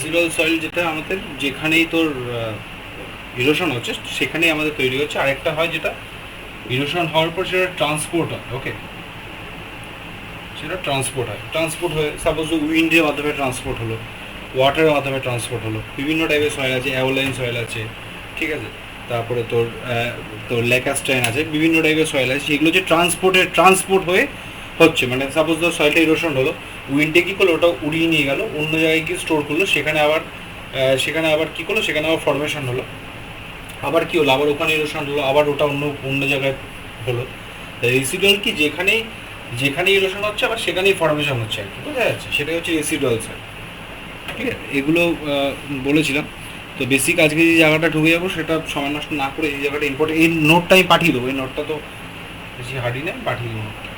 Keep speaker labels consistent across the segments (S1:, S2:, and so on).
S1: Residual soil যেটা আমাদের যেখানেই তোর ইরোশন হচ্ছে সেখানেই আমাদের তৈরি হচ্ছে। আরেকটা হয় যেটা ইরোশন হওয়ার পর সেটা ট্রান্সপোর্ট হয়, ওকে, সেটা ট্রান্সপোর্ট হয়ে সাপোজ উইন্ডের মাধ্যমে ট্রান্সপোর্ট হলো, ওয়াটারের মাধ্যমে ট্রান্সপোর্ট হলো, বিভিন্ন টাইপের সয়েল আছে, অ্যাওলাইন সয়েল আছে, ঠিক আছে, তারপরে তোর তোর ল্যাকাস্টাইন আছে, বিভিন্ন টাইপের সয়েল আছে, সেগুলো যে ট্রান্সপোর্ট হয়ে হচ্ছে, মানে সাপোজ ধর সয়েলটা ইরোশন হলো, উইন্ডে কী করলো, ওটা উড়িয়ে নিয়ে গেল অন্য জায়গায় গিয়ে স্টোর করলো, সেখানে আবার কী করলো, সেখানে আবার ফর্মেশন হলো, আবার কী হলো, আবার ওখানে ইরোশন হলো, আবার ওটা অন্য জায়গায় হলো। রেসিডুয়াল কি যেখানে ইরোশন হচ্ছে আবার সেখানেই ফর্মেশন হচ্ছে আর কি, বোঝা যাচ্ছে, সেটাই হচ্ছে রেসিডুয়াল সয়েল। ঠিক আছে, এগুলো বলেছিলাম। তো বেসিক আজকে যে জায়গাটা ঢুকে যাবো সেটা সময় নষ্ট না করে এই জায়গাটা ইম্পর্টেন্ট, এই নোটটা আমি পাঠিয়ে দেবো, এই নোটটা তো বেশি হার্ডই না, পাঠিয়ে দেবো নোটটা।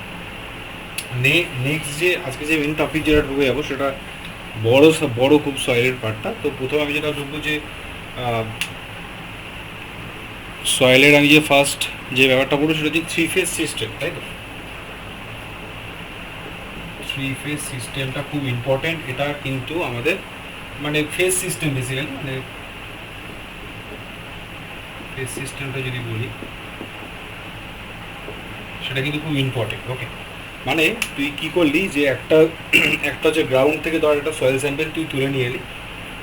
S1: নেক্সট যে আজকে যে মেন টপিক যেটা ঢুকে যাবো সেটা বড় খুব সয়েলের পার্টটা। তো প্রথমে আমি যেটা ঢুকবো যে সয়েলের আমি যে ফার্স্ট যে ব্যাপারটা বলবো সেটা হচ্ছে 3 ফেজ সিস্টেম, তাই তো। 3 ফেজ সিস্টেমটা খুব ইম্পর্টেন্ট, এটা কিন্তু আমাদের মানে ফেজ সিস্টেম বেসিক্যালি, মানে ফেজ সিস্টেমটা যদি বলি সেটা কিন্তু খুব ইম্পর্টেন্ট, ওকে। মানে তুই কী করলি যে একটা হচ্ছে গ্রাউন্ড থেকে ধর একটা সয়েল স্যাম্পেল তুই তুলে নিয়ে এলি,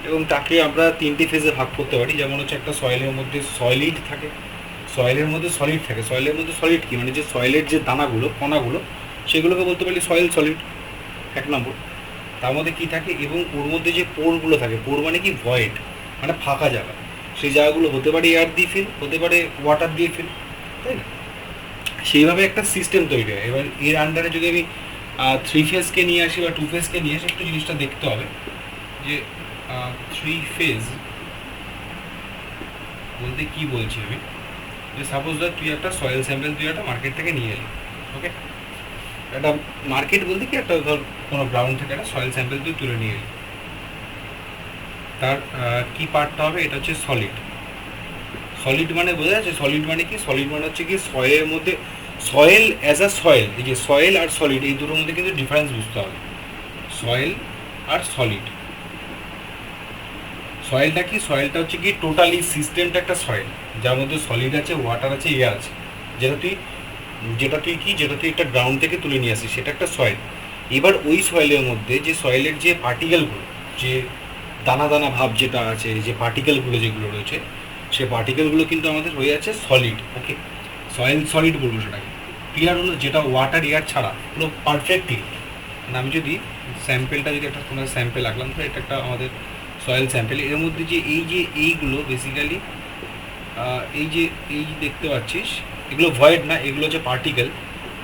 S1: এবং তাকে আমরা 3টি ফেজে ভাগ করতে পারি। যেমন হচ্ছে একটা সয়েলের মধ্যে সয়েলের মধ্যে সলিড কি, মানে যে সয়েলের যে দানাগুলো কণাগুলো সেগুলোকে বলতে পারি সয়েল সলিড, 1 নম্বর। তার মধ্যে কী থাকে, এবং ওর মধ্যে যে পোরগুলো থাকে, পোর মানে কি ভয়েড, মানে ফাঁকা জায়গা, সেই জায়গাগুলো হতে পারে এয়ার দিয়ে ফিল, হতে পারে ওয়াটার দিয়ে ফিল, তাই না। সেইভাবে একটা সিস্টেম তৈরি হয়। এবার এর আন্ডারে যদি আমি 3 ফেজকে নিয়ে আসি বা 2 ফেজকে নিয়ে আসি, একটু জিনিসটা দেখতে হবে যে 3 ফেজ বলতে কী বলছি আমি, যে সাপোজ ধর তুই একটা সয়েল স্যাম্পেল তুই একটা মার্কেট থেকে নিয়ে এলি, ওকে, একটা মার্কেট বলতে কি একটা ধর কোনো গ্রাউন্ড থেকে একটা সয়েল স্যাম্পেল তুই তুলে নিয়ে এলি, তার কী পার্টটা হবে, এটা হচ্ছে সলিড মানে বোঝা যাচ্ছে, সলিড মানে কি, সলিড মানে হচ্ছে কি সয়েলের মধ্যে, সয়েল অ্যাজ আ সয়েল, এই যে সয়েল আর সলিড এই দুটোর মধ্যে কিন্তু ডিফারেন্স বুঝতে হবে। সয়েল আর সয়েলটা কি, সয়েলটা হচ্ছে কি টোটালি সিস্টেমটা একটা সয়েল, যার মধ্যে সলিড আছে, ওয়াটার আছে, এয়ার আছে, যেটা তুই একটা গ্রাউন্ড থেকে তুলে নিয়ে আসিস, সেটা একটা সয়েল। এবার ওই সয়েলের মধ্যে যে সয়েলের যে পার্টিকেলগুলো, যে দানা দানা ভাব যেটা আছে, যে পার্টিকেলগুলো যেগুলো রয়েছে, সে পার্টিকেলগুলো কিন্তু আমাদের হয়ে আছে সলিড, ওকে, সয়েল সলিড বলবো সেটাকে। ক্লিয়ার হলো, যেটা ওয়াটার এয়ার ছাড়া পুরো পারফেক্টলি। মানে আমি যদি স্যাম্পেলটা যদি একটা কোনো স্যাম্পেল রাখলাম, তো এটা একটা আমাদের সয়েল স্যাম্পেল, এর মধ্যে যে এইগুলো বেসিক্যালি এই যে দেখতে পাচ্ছিস, এগুলো ভয়েড না, এগুলো হচ্ছে পার্টিকেল।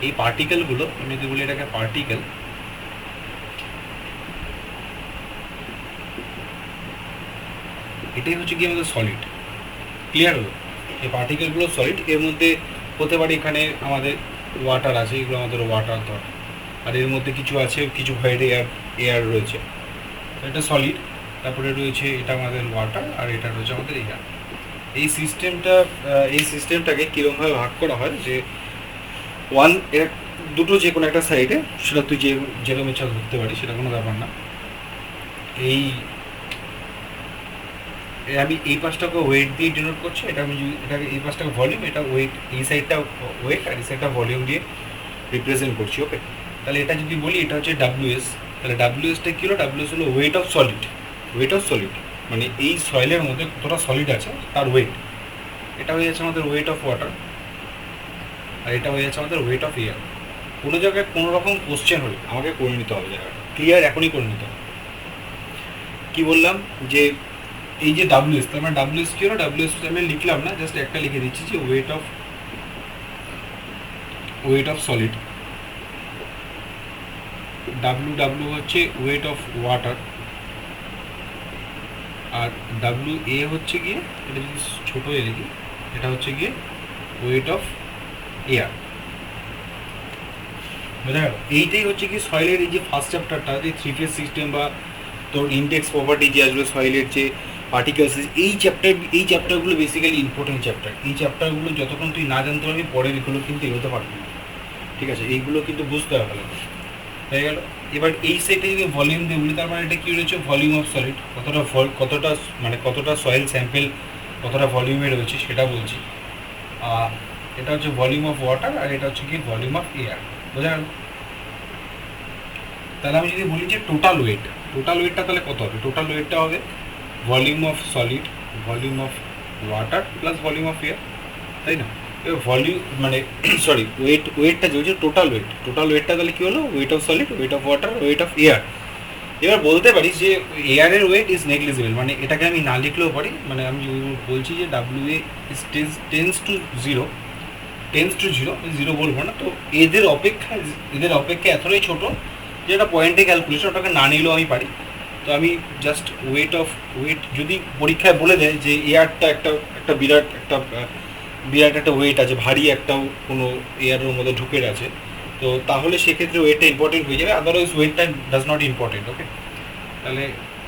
S1: এই পার্টিকেলগুলো আমি যদি বলি এটাকে পার্টিকেল, এটাই হচ্ছে কি আমাদের সলিড। ক্লিয়ার হলো, এই পার্টিকেলগুলো সলিড, এর মধ্যে হতে পারে এখানে আমাদের ওয়াটার আছে, এগুলো আমাদের ওয়াটার ধর, আর এর মধ্যে কিছু আছে, কিছু ভয়েড এয়ার রয়েছে, এটা সলিড। তারপরে রয়েছে এটা আমাদের ওয়াটার, আর এটা রয়েছে আমাদের এয়ার। এই সিস্টেমটাকে কীরকমভাবে ভাগ করা হয়, যে দুটো যে কোনো একটা সাইডে, সেটা তুই যেরকম ইচ্ছা ধরতে পারিস, সেটা কোনো ব্যাপার না। আমি এই পাশটাকে ওয়েট দিয়ে ডিনোট করছি, এটাকে এই পাশটাকে ভলিউম, এটা ওয়েট, এই সাইডটা ওয়েট আর এই সাইডটা ভলিউম দিয়ে রিপ্রেজেন্ট করছি, ওকে। তাহলে এটা যদি বলি এটা হচ্ছে ডাব্লিউএস, তাহলে ডাব্লিউএসটা কী হলো, ডাব্লিউএস হলো ওয়েট অফ সলিড, মানে এই সয়েলের মধ্যে কতটা সলিড আছে তার ওয়েট। এটা হয়ে যাচ্ছে আমাদের ওয়েট অফ ওয়াটার, আর এটা হয়ে যাচ্ছে আমাদের ওয়েট অফ এয়ার। কোনো জায়গায় কোনো রকম কোশ্চেন হলে আমাকে করে নিতে হবে জায়গাটা, ক্লিয়ার এখনই করে নিতে হবে। কী বললাম, যে এই যে ডাব্লিউএস, তার মানে ডাব্লিউএস কী হলো, ডাব্লিউএস আমি লিখলাম না, জাস্ট একটা লিখে দিচ্ছি যে ওয়েট অফ সলিড, ডাব্লিউ হচ্ছে ওয়েট অফ ওয়াটার, আর ডাব্লিউ এ হচ্ছে গিয়ে, এটা যদি ছোটো এ লিখি, এটা হচ্ছে গিয়ে ওয়েট অফ এয়ার। বোঝা গেল, এইটাই হচ্ছে কি সয়েলের এই যে ফার্স্ট চ্যাপ্টারটা, যে 3 ফেজ সিস্টেম বা তোর ইনডেক্স প্রপার্টি যে আসবে সয়েলের, যে পার্টিকেলস, এই চ্যাপ্টারগুলো বেসিক্যালি ইম্পর্টেন্ট চ্যাপ্টার। এই চ্যাপ্টারগুলো যতক্ষণ তুই না জানতে পারবি, পরের এগুলো কিন্তু এগোতে পারবি না, ঠিক আছে, এইগুলো কিন্তু বুঝতে হবে ভালো, হয়ে গেল। এবার এই সেটে যদি ভলিউম দিয়ে বলি, তার মানে এটা কী রয়েছে, ভলিউম অফ সলিড, কতটা মানে কতটা সয়েল স্যাম্পেল কতটা ভলিউমে রয়েছে সেটা বলছি। এটা হচ্ছে ভলিউম অফ ওয়াটার, আর এটা হচ্ছে কি ভলিউম অফ এয়ার। বোঝা গেল? তাহলে আমি যদি বলি যে টোটাল ওয়েটটা তাহলে কত হবে? টোটাল ওয়েটটা হবে volume of solid, volume of water plus volume of air, তাই না? এবার ভলিউম মানে সরি ওয়েটটা যে হচ্ছে টোটাল ওয়েটটা তাহলে কী হলো, wait of solid, wait of water, weight of air. এবার বলতে পারি যে এয়ারের ওয়েট ইজ নেগলিজিবল, মানে এটাকে আমি না লিখলেও পারি, মানে আমি বলছি যে W A is tends to zero, zero বলবো না, তো এদের অপেক্ষা এতটাই ছোটো যে একটা পয়েন্টে ক্যালকুলেশন, ওটাকে না নিলেও আমি পারি। তো আমি জাস্ট ওয়েট যদি পরীক্ষায় বলে দেয় যে এয়ারটা একটা বিরাট একটা ওয়েট আছে, ভারী একটা কোনো এয়ারের মধ্যে ঢুকে আছে, তো তাহলে সেক্ষেত্রে ওয়েটটা ইম্পর্টেন্ট হয়ে যাবে, আদারওয়াইজ ওয়েটটা ডাজ নট ইম্পর্টেন্ট। ওকে, তাহলে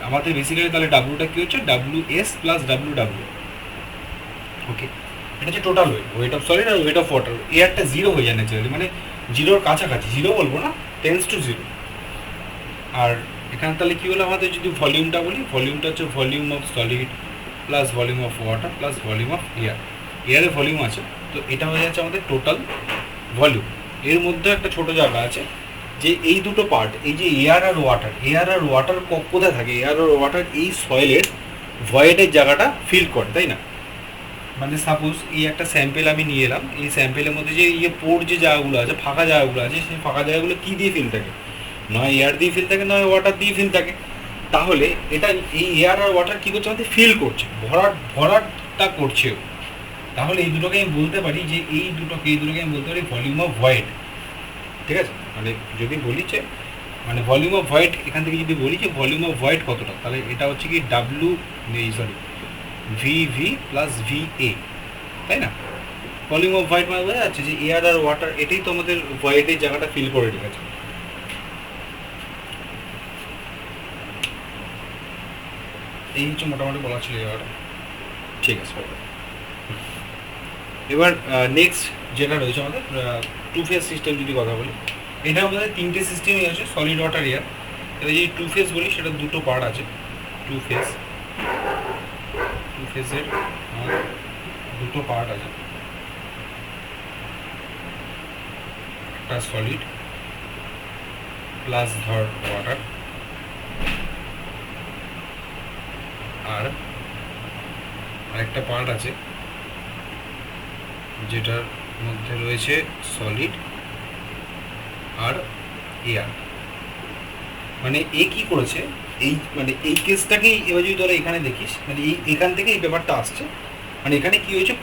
S1: আমাদের বেসিক্যালি তাহলে ডাব্লুটা কী হচ্ছে, W S plus W. Okay, এটা হচ্ছে টোটাল ওয়েট অফ সলিড আর ওয়েট অফ ওয়াটার। এয়ারটা জিরো হয়ে যায় ন্যাচারালি, মানে জিরোর কাছাকাছি, জিরো বলবো না, টেন্স টু জিরো। আর এখানে তাহলে কী হলো আমাদের, যদি ভলিউমটা বলি, ভলিউমটা হচ্ছে volume of solid plus volume of water plus volume of air. এয়ারে ভলিউম আছে, তো এটা হয়ে যাচ্ছে আমাদের টোটাল ভলিউম। এর মধ্যে একটা ছোটো জায়গা আছে যে এই দুটো পার্ট, এই যে এয়ার আর ওয়াটার কোথায় থাকে? এয়ার আর ওয়াটার এই সয়েলের ভয়েডের জায়গাটা ফিল করে, তাই না? মানে সাপোজ এই একটা স্যাম্পেল আমি নিয়ে এলাম, এই স্যাম্পেলের মধ্যে যে পোর যে জায়গাগুলো আছে, ফাঁকা জায়গাগুলো আছে, সেই ফাঁকা জায়গাগুলো কী দিয়ে ফিল থাকে? নয় এয়ার দিয়ে ফিল থাকে, নয় ওয়াটার দিয়ে ফিল থাকে। তাহলে এটা এই এয়ার আর ওয়াটার কী করছে, আমাদের ফিল করছে, ভরাটটা করছে। তাহলে এই দুটোকে আমি বলতে পারি যে এই দুটোকে আমি বলতে পারি ভলিউম অফ ভয়েড। ঠিক আছে, মানে যদি বলি যে মানে ভলিউম অফ ভয়েড, এখান থেকে যদি বলি যে ভলিউম অফ ভয়েড কতটা, তাহলে এটা হচ্ছে কি ভি প্লাস ভি এ, তাই না? ভলিউম অফ ভয়েড মানে বোঝা যাচ্ছে যে এয়ার আর ওয়াটার, এটাই তো আমাদের ভয়েডের জায়গাটা ফিল করে রেখেছে। এই হচ্ছে মোটামুটি বলা ছিল এবারে। ঠিক আছে, এবার নেক্সট যেটা রয়েছে আমাদের টু ফেজ সিস্টেম যদি কথা বলি, এটা আমাদের তিনটে সিস্টেমই আছে, সলিড ওয়াটার এয়ার। এবার যদি টু ফেজ বলি, সেটা দুটো পার্ট আছে। টু ফেজের দুটো পার্ট আছে, একটা সলিড প্লাস ধর ওয়াটার, আর আরেকটা পার্ট আছে যেটার মধ্যে রয়েছে সলিড আর এয়ার। মানে এ কি করেছে, এই কেসটাকেই এবার যদি তোরা এখানে দেখিস, মানে এখান থেকে এই ব্যাপারটা আসছে। মানে এখানে কি হয়েছে,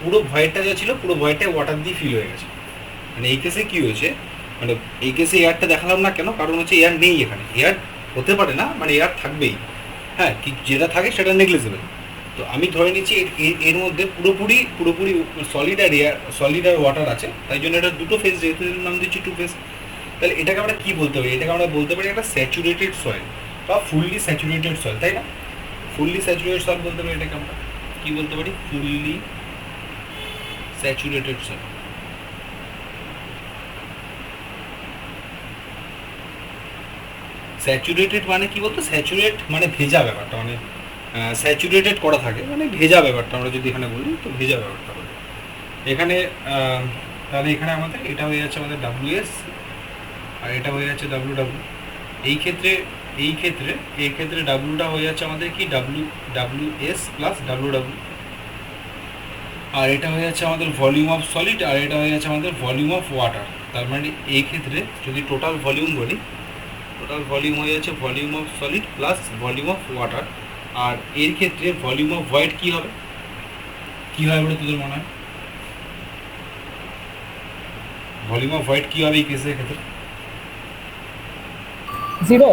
S1: পুরো ভয়েডটা যা ছিল, পুরো ভয়েডটা ওয়াটার দিয়ে ফিল হয়ে গেছে। মানে এই কেসে কি হয়েছে, মানে এই কেসে এয়ারটা দেখালাম না কেন, কারণ হচ্ছে এয়ার নেই এখানে, এয়ার হতে পারে না, মানে এয়ার থাকবেই, হ্যাঁ, কি যেটা থাকে সেটা নেগলিজেবল। তো আমি ধরে নিচ্ছি এর মধ্যে পুরোপুরি সলিড আর ওয়াটার আছে, তাই জন্য এটা দুটো ফেজ, যেহেতু নাম দিচ্ছি টু ফেজ। তাহলে এটাকে আমরা কী বলতে পারি? এটাকে আমরা বলতে পারি একটা স্যাচুরেটেড সয়েল বা ফুললি স্যাচুরেটেড সয়েল, তাই না? ফুললি স্যাচুরেটেড সয়েল বলতে পারি। এটাকে আমরা কী বলতে পারি? Fully saturated soil. স্যাচুরেটেড মানে কি বলতো? স্যাচুরেট মানে ভেজা ব্যাপারটা, মানে স্যাচুরেটেড করা থাকে, মানে ভেজা ব্যাপারটা আমরা যদি এখানে বলি, তো ভেজা ব্যাপারটা বলি এখানে। তাহলে এখানে আমাদের এটা হয়ে যাচ্ছে আমাদের ডাব্লিউএস, আর এটা হয়ে যাচ্ছে ডাব্লিউ। এই ক্ষেত্রে ডাব্লিউটা হয়ে যাচ্ছে আমাদের কি ডাব্লিউএস প্লাস ডাব্লিউ। আর এটা হয়ে যাচ্ছে আমাদের ভলিউম অফ সলিড, আর এটা হয়ে যাচ্ছে আমাদের ভলিউম অফ ওয়াটার। তার মানে এই ক্ষেত্রে যদি টোটাল ভলিউম বলি, টোটাল ভলিউম হয়ে যাচ্ছে volume of solid plus volume of water. আর এর ক্ষেত্রে ভলিউম অফ ভয়েড কী হবে, বলে তোদের মনে হয়? ভলিউম অফ ভয়েড কী হবে এই কেসের ক্ষেত্রে?
S2: জিরো।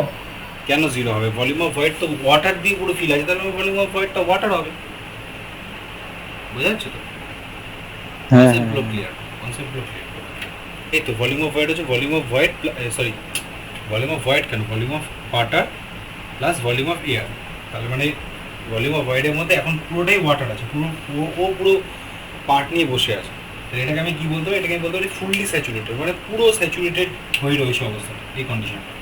S1: কেন জিরো হবে? ভলিউম অফ ভয়েড তো ওয়াটার দিয়ে পুরো ফিল আছে, তাহলে ভলিউম অফ ভয়েডটা ওয়াটার হবে। বোঝা যাচ্ছে তো? কনসেপ্টগুলো ক্লিয়ার। এই তো ভলিউম অফ ভয়েড হচ্ছে volume of void, volume of void কেন, volume of water plus volume of air. তাহলে মানে ভলিউম অফ ভয়েডের মধ্যে এখন পুরোটাই ওয়াটার আছে, পুরো পার্ট নিয়ে বসে আছে। তাহলে এটাকে আমি কী বলতে পারি? এটাকে আমি বলতে পারি ফুললি স্যাচুরেটেড, মানে পুরো স্যাচুরেটেড হয়ে রয়েছে অবস্থা, এই কন্ডিশনটা।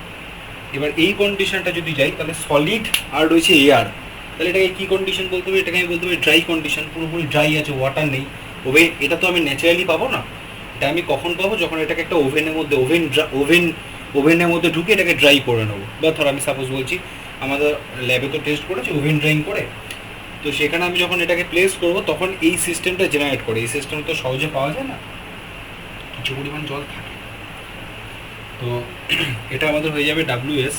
S1: এবার এই কন্ডিশনটা যদি যাই তাহলে সলিড আর রয়েছে এয়ার, তাহলে এটাকে কী কন্ডিশন বলতে হবে? এটাকে আমি বলতে পারি ড্রাই কন্ডিশন, পুরোপুরি ড্রাই আছে, ওয়াটার নেই। ওভেন এটা তো আমি ন্যাচারালি পাবো না, এটা আমি কখন পাবো? যখন এটাকে একটা ওভেনের মধ্যে ওভেনের মধ্যে ঢুকে এটাকে ড্রাই করে নেবো। বা ধর আমি সাপোজ বলছি, আমাদের ল্যাবে তো টেস্ট করেছি ওভেন ড্রাইং করে, তো সেখানে আমি যখন এটাকে প্লেস করবো তখন এই সিস্টেমটা জেনারেট করে। এই সিস্টেম তো সহজে পাওয়া যায় না, কিছু পরিমাণ জল থাকে। তো এটা আমাদের হয়ে যাবে WS,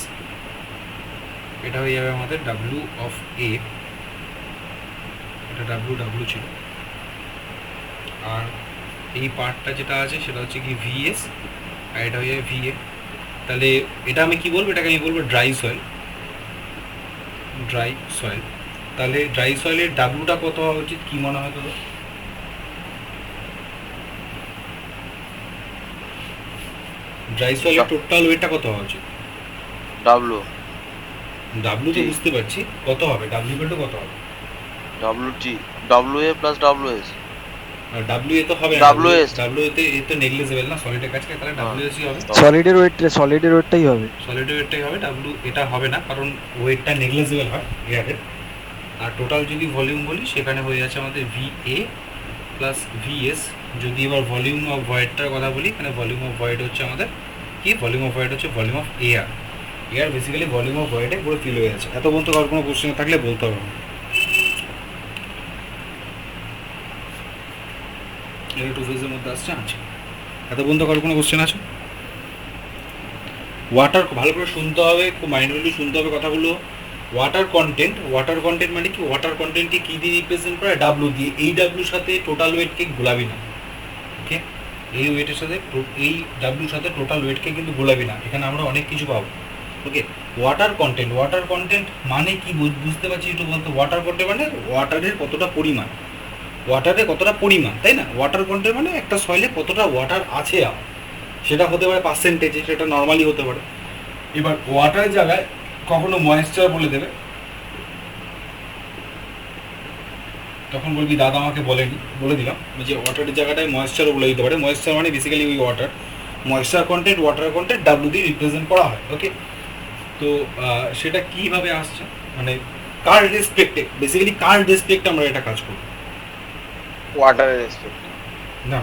S1: এটা হয়ে যাবে আমাদের W অফ A, এটা W ছিল। আর এই পার্টটা যেটা আছে সেটা হচ্ছে কি VS, আর এটা হয়ে যাবে VA। তাহলে এটা আমি কি বলবো? এটাকে আমি বলবো ড্রাই সয়েল। তাহলে ড্রাই সয়েলের ডাব্লুটা কত হওয়া উচিত, কি মনে হয় তোর? ড্রাই সয়েলের টোটাল ওয়েটটা কত হওয়া উচিত?
S2: ডাব্লু
S1: তো বুঝতে পারছি, কত হবে? ডাব্লিউ কত হবে?
S2: WA plus WS।
S1: WA তো হবে না,
S2: WS
S1: এ তো নেগলিজেবল না সলিডের কাছে, তাহলে WS ই হবে।
S3: সলিডের ওয়েটটাই হবে।
S1: W এটা হবে না, কারণ ওয়েটটা নেগলিজেবল হয় এয়ারের। আর টোটাল যদি ভলিউম বলি সেখানে হয়ে যাচ্ছে আমাদের VA প্লাস VS। যদি এবার ভলিউম অফ ভয়েডটার কথা বলি, এখানে ভলিউম অফ ভয়েড হচ্ছে আমাদের কি? ভলিউম অফ ভয়েড হচ্ছে volume of air. Basically volume of ভয়েডে পুরো ফিল হয়ে যাচ্ছে। এত পর্যন্ত কারোর কোনো কোশ্চেন থাকলে বলতে হবে না। এটা 2 ফেজের মধ্যে আসছে। এত পর্যন্ত কারোর কোনো কোশ্চেন আছে? ওয়াটার ভালো করে শুনতে হবে, খুব মাইন্ডফুলি শুনতে হবে কথাগুলো। ওয়াটার কন্টেন্ট মানে কি? ওয়াটার কন্টেন্টকে কী দিয়ে রিপ্রেজেন্ট করে? W দিয়ে। এই ডাব্লুর সাথে টোটাল ওয়েটকে গোলাবি না, ওকে? এই ওয়েটের সাথে এই ডাব্লুর সাথে টোটাল ওয়েটকে কিন্তু গোলাবি না, এখানে আমরা অনেক কিছু পাবো, ওকে? ওয়াটার কন্টেন্ট মানে কি বুঝতে পারছি একটু বলতে? ওয়াটার কন্টেন্ট মানে ওয়াটারের কতটা পরিমাণ, তাই না? ওয়াটার কন্টেন্ট মানে একটা সয়েলে কতটা ওয়াটার আছে, সেটা হতে পারে পার্সেন্টেজে, সেটা নর্মালি হতে পারে। এবার ওয়াটারের জায়গায় কখনো ময়েশ্চার বলে দেবে, তখন বলবি দাদা আমাকে বলেনি, বলে দিলাম যে ওয়াটারের জায়গাটায় ময়েশ্চারও বলে দিতে পারে। ময়েশ্চার মানে বেসিক্যালি ওই ওয়াটার ওয়াটার কন্টেন্ট W দিয়ে রিপ্রেজেন্ট করা হয়, ওকে? তো সেটা কীভাবে আসছে, মানে কার রেসপেক্টে, বেসিক্যালি কার রেসপেক্টে আমরা এটা কাজ করব?
S2: ওয়াটারের রেসপেক্ট
S1: না,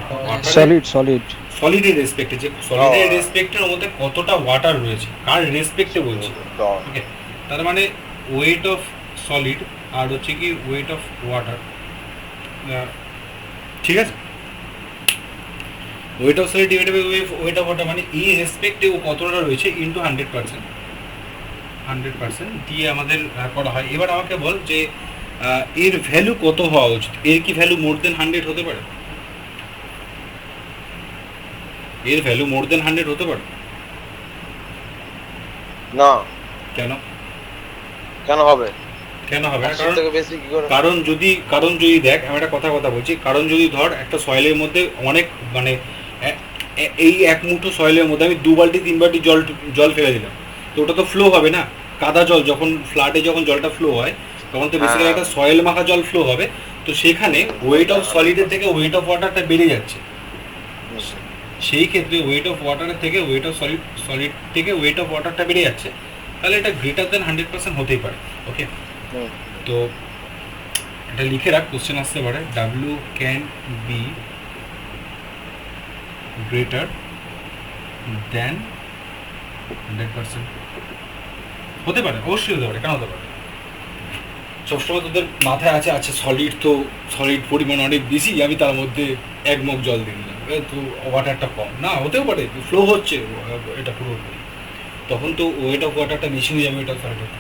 S3: সলিডের
S1: রেসপেক্টে, যে সলিডের রেসপেক্টের মধ্যে কতটা ওয়াটার রয়েছে, কার রেসপেক্টে বলছি, ওকে? তার মানে ওয়েট অফ সলিড আর হচ্ছে কি ওয়েট অফ ওয়াটার, ঠিক আছে? Weight of solid divided by weight of water, মানে এই রেসপেক্টে ও কতটা রয়েছে ইন্টু 100% দিয়ে আমাদের করা হয়। এবার আমাকে বল যে এর ভ্যালু কত হওয়া উচিত? এর কি ভ্যালু মোর দেন 100 হতে পারে? এর ভ্যালু মোর দেন 100 হতে পারে
S2: না।
S1: কেন হবে না? কারণ যদি দেখ, আমি একটা কথা বলছি, কারণ যদি ধর একটা সয়েলের মধ্যে অনেক, মানে এই এক মুঠো সয়েলের মধ্যে আমি 2 বালতি 3 বালতি জল ফেলে দিলাম, তো ওটা তো ফ্লো হবে না। কাদা জল যখন ফ্লাডে যখন জলটা ফ্লো হয় তখন তো বেসিক্যালি একটা সয়েল মাখা জল ফ্লো হবে, তো সেখানে ওয়েট অফ সলিডের থেকে ওয়েট অফ ওয়াটারটা বেড়ে যাচ্ছে। সেই ক্ষেত্রে ওয়েট অফ ওয়াটারের থেকে ওয়েট অফ সলিড থেকে ওয়েট অফ ওয়াটারটা বেড়ে যাচ্ছে, তাহলে এটা গ্রেটার দেন 100% হতেই পারে, ওকে? তো এটা লিখে রাখ, কোশ্চেন আসতে পারে, W can be greater than 100%। হতে পারে, অবশ্যই হতে পারে, কেন হতে পারে? সবসময় তোদের মাথায় আছে আচ্ছা সলিড পরিমাণ অনেক বেশি, আমি তার মধ্যে 1 মগ জল দিয়ে দিলাম, তো ওয়াটারটা কম না, হতেও পারে ফ্লো হচ্ছে এটা পুরোপুরি, তখন তো ওয়েট অফ ওয়াটারটা বেশি হয়ে যাবে এটা সলিডের।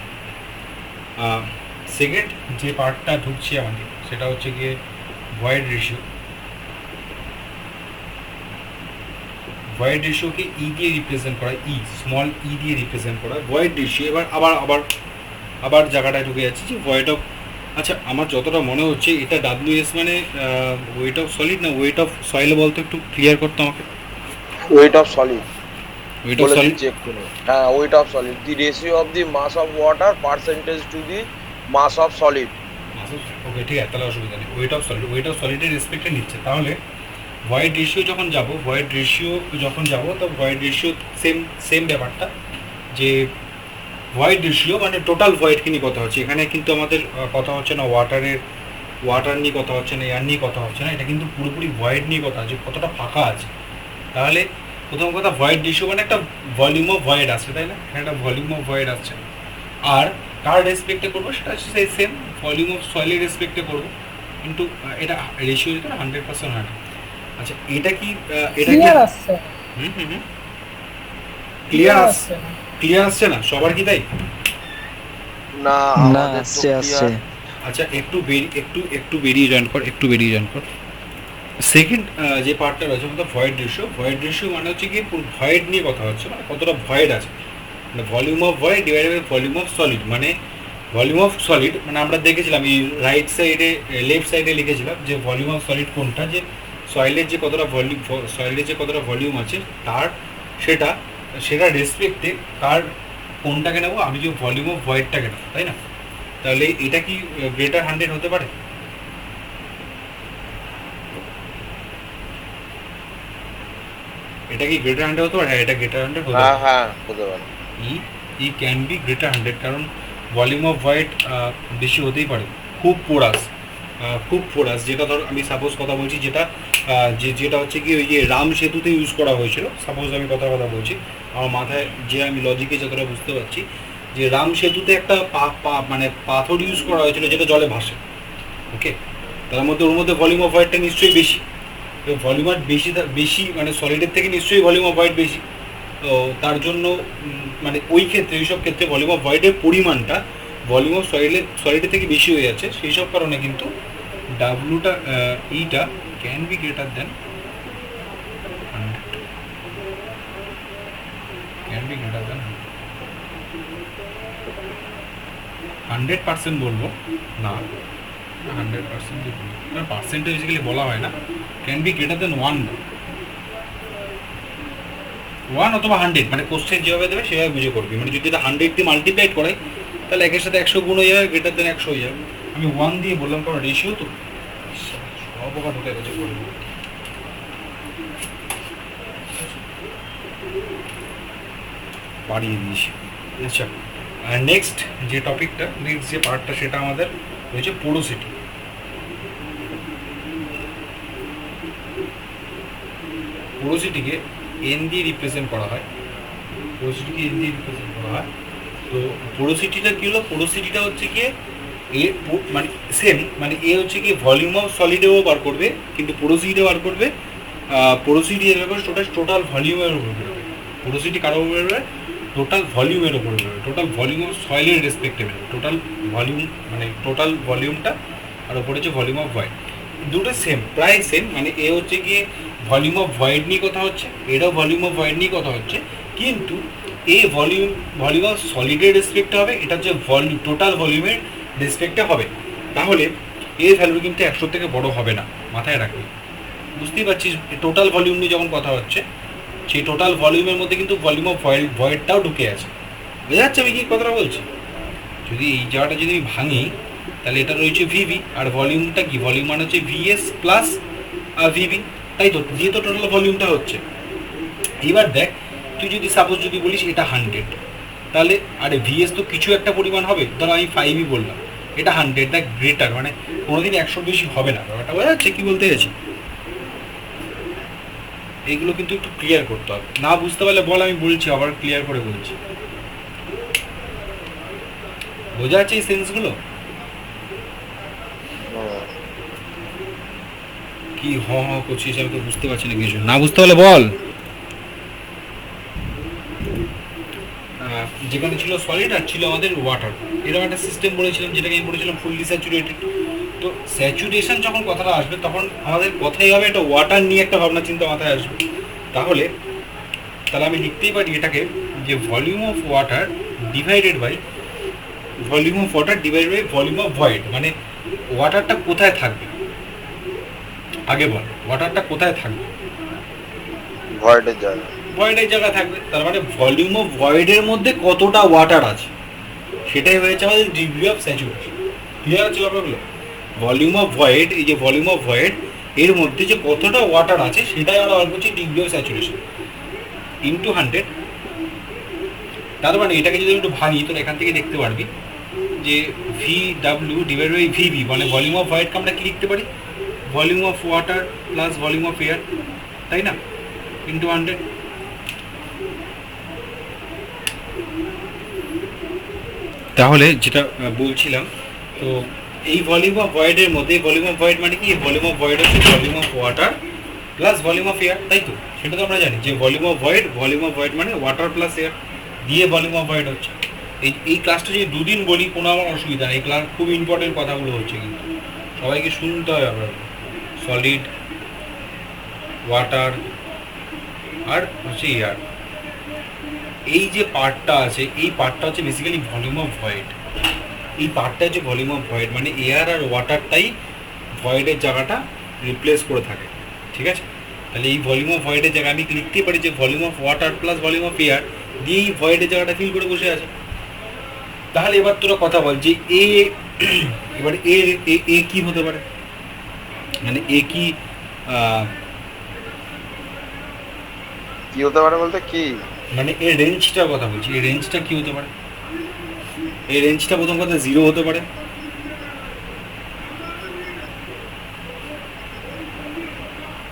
S1: সেকেন্ড যে পার্টটা ঢুকছে আমাদের সেটা হচ্ছে গিয়ে ভয়েড রেশিওকে ই দিয়ে রিপ্রেজেন্ট করা, স্মল ই দিয়ে রিপ্রেজেন্ট করা ভয়েড রেশিও। এবার আবার জায়গাটায় ঢুকে যাচ্ছে যে ভয়েড অফ, আচ্ছা আমার যতটা মনে হচ্ছে এটা WS মানে ওয়েট অফ সলিড না ওয়েট অফ সয়েল, বলতো একটু ক্লিয়ার করতো আমাকে।
S2: ওয়েট অফ সলিড চেক করুন। হ্যাঁ, weight of solid, the ratio of the mass of water percentage to the mass of solid.
S1: Okay, ঠিক আছে, তাহলে অসুবিধা নেই। ওয়েট অফ সলিডের রেসপেক্টে নিচ্ছে। তাহলে ভয়েড রেশিও যখন যাব তো ভয়েড রেশিও সেম ব্যাপারটা, যে ভয়েড রেশিও মানে টোটাল ভয়েডকে নিয়ে কথা হচ্ছে। এখানে কিন্তু আমাদের কথা হচ্ছে না ওয়াটার নিয়ে কথা হচ্ছে না, এয়ার নিয়ে কথা হচ্ছে না, এটা কিন্তু পুরোপুরি ভয়েড নিয়ে কথা আছে, কতটা ফাঁকা আছে। তাহলে প্রথম কথা ভয়েড রেশিও মানে একটা ভলিউম অফ ভয়েড আছে, তাই না? এখানে একটা ভলিউম অফ ভয়েড আছে। আর কার রেসপেক্টে করবো সেটা হচ্ছে সেই সেম ভলিউম অফ সয়েলের রেসপেক্টে করবো, কিন্তু এটা রেশিও যেটা 100% হয় না। আচ্ছা এটা কি
S4: ক্লিয়ার আসছে
S1: হুম হুম হুম ক্লিয়ার
S4: আসছে না।
S1: ক্লিয়ার আসছে না সবার কি তাই?
S2: না
S3: না
S2: আমাদের তো
S3: আসছে আসছে
S2: clear।
S1: আচ্ছা একটু বেরিয়ে জয়েন কর। সেকেন্ড যে পার্টটা রয়েছে আমাদের ভয়েড রেশিও মানে হচ্ছে কি পুরো ভয়েড নিয়ে কথা হচ্ছে, মানে কতটা ভয়েড আছে, মানে volume of void divided by volume of solid. মানে ভলিউম অফ সলিড মানে আমরা দেখেছিলাম এই রাইট সাইডে লেফট সাইডে লিখেছিলাম যে ভলিউম অফ সলিড কোনটা, যে সয়েলের যে কতটা ভলিউম আছে তার সেটা রেসপেক্টে তার কোনটাকে নেবো, আমি যে ভলিউম অফ ভয়েডটাকে নেবো, তাই না? তাহলে এটা কি গ্রেটার 100 হতে পারে? এটা কি গ্রেটার 100 হতে পারে? হ্যাঁ এটা গ্রেটার 100 হতে
S2: হ্যাঁ
S1: পারে।
S2: হ্যাঁ হতে পারে।
S1: ই ক্যান বি গ্রেটার 100 কারণ ভলিউম অফ ভয়েড বেশি হতেই পারে। খুব পোরাস যেটা ধর আমি সাপোজ কথা বলছি, যেটা হচ্ছে কি ওই যে রাম সেতুতে ইউজ করা হয়েছিল, সাপোজ আমি কথা বলছি, আমার মাথায় যে আমি লজিকে যতটা বুঝতে পারছি যে রাম সেতুতে একটা মানে পাথর ইউজ করা হয়েছিল যেটা জলে ভাসে, ওকে? তার মধ্যে ওর মধ্যে ভলিউম অফ ভয়েডটা নিশ্চয়ই বেশি, ভলিউম বেশি মানে সলিডের থেকে নিশ্চয়ই ভলিউম অফ ভয়েড বেশি। তো তার জন্য মানে ওইসব ক্ষেত্রে ভলিউম অফ ভয়েডের পরিমাণটা ভলিউম অফ সলিডের থেকে বেশি হয়ে যাচ্ছে, সেই সব কারণে কিন্তু ডাব্লুটা ইটা ক্যান বি গ্রেটার দেন 100% বলবো না, 100% পার্সেন্টেজ বেসিক্যালি বলা হয় না, ক্যান বি গ্রেটার দেন 1 অথবা 100, মানে কোশ্চেন যেভাবে দেবে সেভাবে বুঝে করবি। মানে যদি এটা 100 দিয়ে মাল্টিপ্লাইড করাই তাহলে একের সাথে 100 গুণ হয়ে যাবে, গ্রেটার দেন 100 হয়ে যাবে। আমি 1 দিয়ে বললাম কারণ রেশিও তো সব ওখানে ঢুকে গেছে বলবো। বাড়িয়ে দিয়েছি। আচ্ছা নেক্সট যে টপিকটা, নেক্সট যে পার্টটা সেটা আমাদের রয়েছে পোরোসিটি। পোরোসিটিকে এন দিয়ে রিপ্রেজেন্ট করা হয়, তো পোরোসিটিটা কী হলো, পোরোসিটিটা হচ্ছে গিয়ে এ মানে সেম, মানে এ হচ্ছে কি ভলিউম অফ সলিডেও বার করবে কিন্তু পোরোসিটিও বার করবে, পোরোসিটি এর ব্যাপারে টোটাল ভলিউমের উপর বেরোবে। পোরোসিটি কারো উপর বেরোবে? টোটাল ভলিউমের উপর বেরোবে, টোটাল ভলিউম অফ সয়েলের রেসপেক্টে বেরোবে, টোটাল ভলিউম মানে টোটাল ভলিউমটা, আর ওপরে হচ্ছে ভলিউম অফ ভয়েড। দুটো সেম, প্রায় সেম, মানে এ হচ্ছে গিয়ে ভলিউম অফ ভয়েড নিয়ে কথা হচ্ছে, এটাও ভলিউম অফ ভয়েড নিয়ে কথা হচ্ছে, কিন্তু এ ভলিউম অফ সলিডের রেসপেক্টে হবে, এটা হচ্ছে টোটাল ভলিউমের রেসপেক্টে হবে। তাহলে এর ভ্যালু কিন্তু 100 থেকে বড় হবে না, মাথায় রাখবে। বুঝতেই পারছিস টোটাল ভলিউম নিয়ে যখন কথা হচ্ছে, সেই টোটাল ভলিউমের মধ্যে কিন্তু ভলিউম অফ ভয়েডটাও ঢুকে আছে। বোঝা যাচ্ছে আমি কি কথাটা বলছি? যদি এই জায়গাটা যদি আমি ভাঙি তাহলে এটা রয়েছে ভিভি, আর ভলিউমটা কি, ভলিউম মানে হচ্ছে ভিএস প্লাস ভিভি, তাই তো, দিয়ে তো টোটাল ভলিউমটা হচ্ছে। এবার দেখ তুই যদি সাপোজ যদি বলিস এটা 100, তাহলে আরে ভিএস তো কিছু একটা পরিমাণ হবে, ধরো আমি 5ই বললাম, এটা 100, দেখ গ্রেটার, মানে কোনোদিন 100 বেশি হবে না, ব্যাপারটা বোঝা যাচ্ছে কি বলতে গেছি? এইগুলো কিন্তু একটু ক্লিয়ার করতে হবে, না বুঝতে পারলে বল, আমি বলছি আবার ক্লিয়ার করে বলছি। বোঝা যাচ্ছে এই সেন্সগুলো? কি করছিস, আমি তো বুঝতে পারছি না কিছু, না বুঝতে পারলে বল। যেখানে ছিল সলিড আর ছিল আমাদের ওয়াটার, এরকম একটা সিস্টেম বলেছিলাম, যেটাকে আমি বলেছিলাম ফুললি স্যাচুরেটেড। তো স্যাচুরেশন যখন কথাটা আসবে তখন আমাদের কথাই হবে এটা ওয়াটার নিয়ে একটা ভাবনা চিন্তা মাথায় আসবে। তাহলে আমি লিখতেই পারি এটাকে যে volume of water divided by volume of void, মানে ওয়াটারটা কোথায় থাকবে, আগে বল ওয়াটারটা কোথায় থাকবে? ভয়েডের জায়গায় থাকবে, তার মানে ভলিউম অফ ভয়েডের মধ্যে কতটা ওয়াটার আছে সেটাই হয়েছে আমাদের ডিগ্রি অফ স্যাচুরেশন। ক্লিয়ার আছে ব্যাপারগুলো? ভলিউম অফ ভয়েড, এই যে ভলিউম অফ ভয়েড এর মধ্যে যে কতটা ওয়াটার আছে সেটাই আমরা বার করছি ডিগ্রি অফ স্যাচুরেশন ইন্টু 100, তার মানে এটাকে যদি একটু ভাঙি তো এখান থেকে দেখতে পারবি যে V W divide by VV মানে ভলিউম অফ ভয়েডকে আমরা কি লিখতে পারি, volume of water plus volume of air, তাই না, ইন্টু 100। তাহলে যেটা বলছিলাম, তো এই ভলিউম অফ ভয়েডের মধ্যে ভলিউম অফ ভয়েড মানে কি, ভলিউম অফ ভয়েড হচ্ছে volume of water plus volume of air, তাই তো, সেটা তো আমরা জানি যে ভলিউম অফ ভয়েড মানে ওয়াটার প্লাস এয়ার দিয়ে ভলিউম অফ ভয়েড হচ্ছে। এই ক্লাসটা যদি দুদিন বলি কোনো আমার অসুবিধা নেই, এই ক্লাস খুব ইম্পর্টেন্ট কথাগুলো হচ্ছে, কিন্তু সবাইকে শুনতে হবে আপনার, সলিড, ওয়াটার আর হচ্ছে এয়ার, এই যে পার্টটা আছে এই পার্টটা হচ্ছে বেসিক্যালি ভলিউম অফ ভয়েড। এই পার্টটা হচ্ছে ভলিউম অফ ভয়েড মানে এয়ার আর ওয়াটারটাই ভয়েডের জায়গাটা রিপ্লেস করে থাকে, ঠিক আছে। তাহলে এই ভলিউম অফ ভয়েডের জায়গায় আমি লিখতেই পারি যে volume of water plus volume of air দিয়ে এই ভয়েডের জায়গাটা ফিল করে বসে আছে। তাহলে এবার তোরা কথা বল যে এ এবার এ কি হতে পারে, মানে এ কি
S2: কি হতে পারে বলতে কি,
S1: মানে এর রেঞ্জটার কথা বলছি, এই রেঞ্জটা কি হতে পারে, এই রেঞ্জটা প্রথম কথা 0 হতে পারে,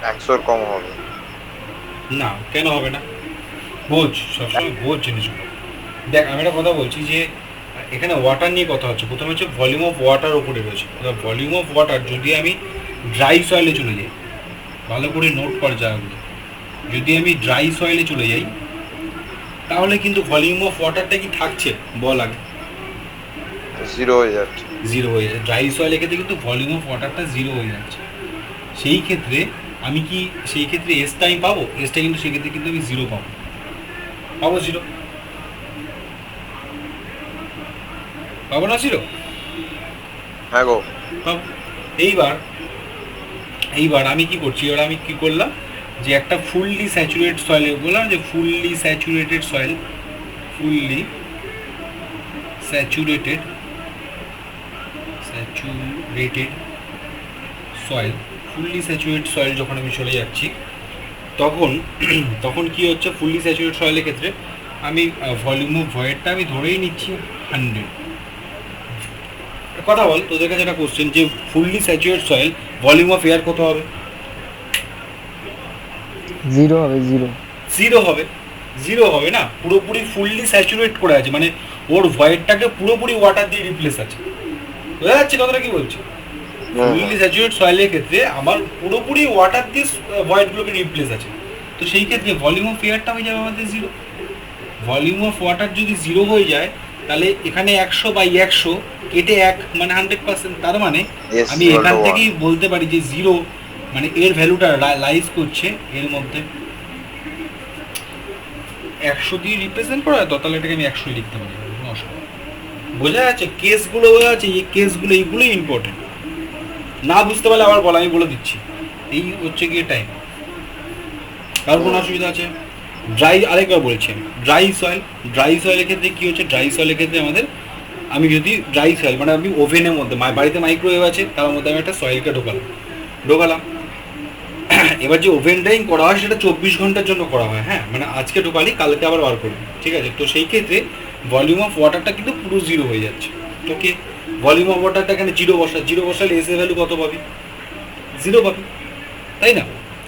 S2: 100 কম হবে
S1: না কেন হবে না, বোঝ সবসময় বোঝ জিনিসগুলো। দেখ আমি একটা কথা বলছি যে এখানে ওয়াটার নিয়ে কথা হচ্ছে, প্রথমে হচ্ছে ভলিউম অফ ওয়াটার ওপরে রয়েছে, ভলিউম অফ ওয়াটার যদি আমি ড্রাই সয়েলে চলে যাই, ভালো করে নোট কর জায়গাগুলো, যদি আমি ড্রাই সয়েলে চলে যাই তাহলে কিন্তু ভলিউম অফ ওয়াটারটা কি থাকছে বল আগে,
S2: 0 হয়ে যাচ্ছে,
S1: 0 হয়ে যাচ্ছে। ড্রাই সয়েলের ক্ষেত্রে কিন্তু ভলিউম অফ ওয়াটারটা 0 হয়ে যাচ্ছে, সেই ক্ষেত্রে আমি কি সেই ক্ষেত্রে এসটা আমি পাবো, এসটা কিন্তু সেক্ষেত্রে কিন্তু আমি 0 পাবো, 0 পাবো না 0,
S2: হ্যাঁ গো
S1: পাবো। এইবার আমি কি করছি, এবার আমি কি করলাম যে একটা ফুললি স্যাচুরেটেড সয়েল, বললাম যে fully saturated soil, fully saturated soil, fully saturated soil যখন আমি চলে যাচ্ছি তখন কি হচ্ছে, ফুললি স্যাচুরেটেড সয়েলের ক্ষেত্রে আমি ভলিউম অফ ভয়েডটা আমি ধরেই নিচ্ছি 100। কথা বল, তোদের কাছে একটা কোশ্চেন যে fully saturated soil volume of air কত হবে,
S3: 0 হবে, 0।
S1: 0 হবে, 0 হবে না, পুরোপুরি ফুললি স্যাচুরেট করে আছে, মানে ওর ভয়েডটাকে পুরোপুরি ওয়াটার দিয়ে রিপ্লেস আছে, বোঝা যাচ্ছে কথাটা কি বলছি। ফুললি স্যাচুরেট সয়েলের ক্ষেত্রে আমার পুরোপুরি ওয়াটার দিয়ে ভয়েডগুলোকে রিপ্লেস আছে, তো সেই ক্ষেত্রে ভলিউম অফ এয়ারটা হয়ে যাবে আমাদের 0। ভলিউম অফ ওয়াটার যদি 0 হয়ে যায় তাহলে এখানে 100/100 কেটে 1 মানে 100%, তার মানে আমি এখান থেকেই বলতে পারি যে 0 মানে এর ভ্যালুটা লাইজ করছে এর মধ্যে 100 দিয়ে রিপ্রেজেন্ট করা হয়, তো তাহলে এটাকে আমি 100 লিখতে পারি, কোনো অসুবিধা, বোঝা যাচ্ছে কেসগুলো, বোঝা যাচ্ছে এই কেসগুলো, এইগুলোই ইম্পর্টেন্ট, না বুঝতে পারলে আবার বলা, আমি বলে দিচ্ছি, এই হচ্ছে গিয়ে টাইম, কারোর কোনো অসুবিধা আছে। ড্রাই, আরেকবার বলছি আমি, ড্রাই সয়েলের ক্ষেত্রে কী হচ্ছে, ড্রাই সয়েলের ক্ষেত্রে আমাদের, আমি যদি ড্রাই সয়েল মানে আমি ওভেনের মধ্যে, বাড়িতে মাইক্রোওয়েভ আছে তার মধ্যে আমি একটা সয়েলকে ঢোকালাম, এবার যে ওভেন ড্রাইং করা হয় সেটা 24 ঘন্টার জন্য করা হয়, হ্যাঁ, মানে আজকে ঢোকালি কালকে আবার বার করবি, ঠিক আছে, তো সেই ক্ষেত্রে ভলিউম অফ ওয়াটারটা কিন্তু পুরো 0 হয়ে যাচ্ছে, ওকে। ভলিউম অফ ওয়াটারটা এখানে 0 বসালে এস এর ভ্যালু কত পাবি, 0 পাবি, তাই না,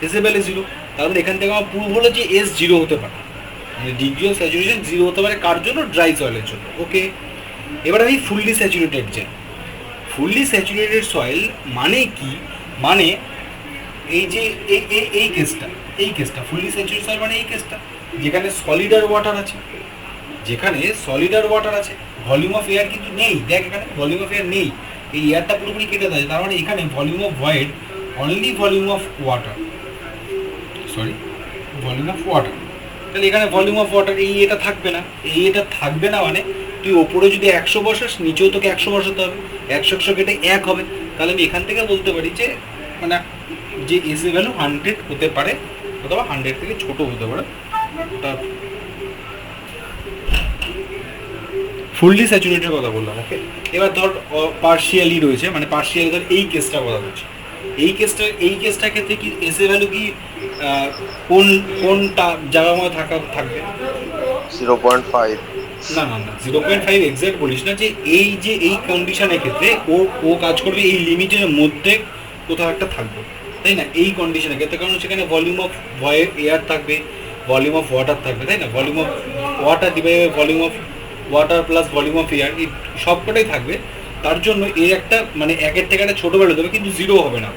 S1: এস এর ভ্যালু 0, তাহলে এখান থেকে আমার প্রুভ হলো যে এস 0 হতে পারে, মানে ডিগ্রি অফ স্যাচুরেশন 0 হতে পারে, কার জন্য, ড্রাই সয়েলের জন্য, ওকে। এবার আমি ফুললি স্যাচুরেটেড যাই, ফুললি স্যাচুরেটেড সয়েল মানে কি, মানে এই যে এই কেসটা ফুললি স্যাচুরেটেড সয়েল মানে এই কেসটা যেখানে সলিড আর ওয়াটার আছে, ভলিউম অফ এয়ার কিন্তু নেই, দেখ এখানে ভলিউম অফ এয়ার নেই, এই এয়ারটা পুরোপুরি কেটে দেয়, তার মানে এখানে volume of void only volume of water, তাহলে এখানে ভলিউম অফ ওয়াটার এই এটা থাকবে না, মানে তুই ওপরে যদি 100 বসাস নিচেও তোকে 100 বসাতে হবে, 100 কেটে 1 হবে, তাহলে আমি এখান থেকে বলতে পারি যে মানে যে এস এর ভ্যালু 100 হতে পারে অথবা 100 থেকে ছোট হতে পারে, তার ফুললি স্যাচুরেটেড কথা বললাম, ওকে। এবার ধর পার্শিয়ালি রয়েছে, মানে পার্শিয়ালি ধর এই কেসটা কথা বলছি, এই কেসটার ক্ষেত্রে কি এস এর ভ্যালু কি কোনটা জায়গার মধ্যে থাকবে,
S2: 0.5
S1: না না না 0.5 এক্সাক্ট বলিস না, যে এই কন্ডিশনের ক্ষেত্রে ও ও কাজ করবে এই লিমিটের মধ্যে কোথাও একটা থাকবে, তাই না? এই কন্ডিশনের ক্ষেত্রে, কারণ সেখানে ভলিউম অফ এয়ার থাকবে, ভলিউম অফ ওয়াটার থাকবে, তাই না? Volume of water divide by volume of water plus volume of air, এই সবকটাই থাকবে। তার জন্য এর একটা মানে একের থেকে একটা ছোটো ভ্যালু দেবে, কিন্তু জিরো হবে না।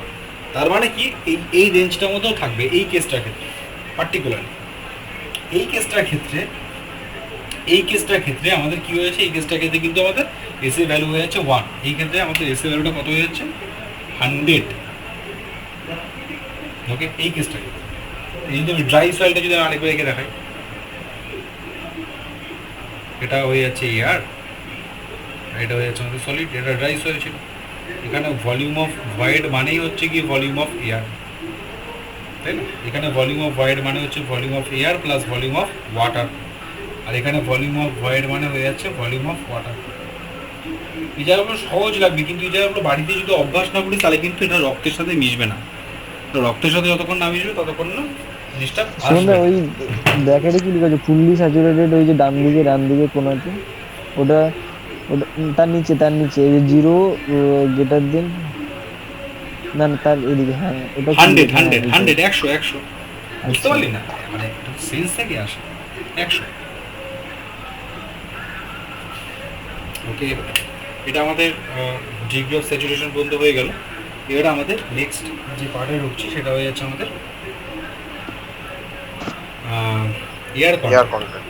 S1: তার মানে কি এই রেঞ্জটার মধ্যেও থাকবে এই কেসটার ক্ষেত্রে পার্টিকুলারলি। এই কেসটার ক্ষেত্রে আমাদের কি হয়েছে, এই কেসটার ক্ষেত্রে কিন্তু আমাদের এস এর ভ্যালু হয়ে যাচ্ছে 1। এই ক্ষেত্রে আমাদের এস এর ভ্যালুটা কত হয়ে যাচ্ছে? 100। ওকে, এই কেসটা এই যদি আমি ড্রাই সয়েলটা যদি আমি আরেকবার এঁকে দেখাই, এটা হয়ে যাচ্ছে এয়ার, এটা হয়ে যাচ্ছে আমাদের সলিড, এটা ড্রাই সয়েল ছিল। এখানে ভলিউম অফ ভয়েড মানেই হচ্ছে কি ভলিউম অফ এয়ার, তাই না? এখানে ভলিউম অফ ভয়েড মানে হচ্ছে volume of air plus volume of water, আর এখানে ভলিউম অফ ভয়েড মানে হয়ে যাচ্ছে ভলিউম অফ ওয়াটার। এই জায়গাগুলো সহজ লাগবে, কিন্তু এই জায়গাগুলো বাড়িতে যদি অভ্যাস না করি তাহলে কিন্তু এটা রক্তের সাথে মিশবে না। তো রক্তের সাথে যতক্ষণ না মিশবে ততক্ষণ না জিনিসটা আসবে।
S3: ওই ব্র্যাকেটে কি লেখা আছে ফুললি স্যাচুরেটেড, ওই যে ডান দিকে কোনাতে, ওটা ওটা তার নিচে এই যে জিরো গেটার দেন, না না তার এদিকে, হ্যাঁ ওটা
S1: 100 100 বুঝতে পারলি না? মানে সেন্স থেকে আসে 100। ওকে, এটা আমাদের ডিগ্রি অফ স্যাচুরেশন বন্ধ হয়ে গেল। এবার আমাদের নেক্সট যে পার্টে ঢুকছি সেটা হয়ে যাচ্ছে আমাদের এয়ার কন্টেন্ট।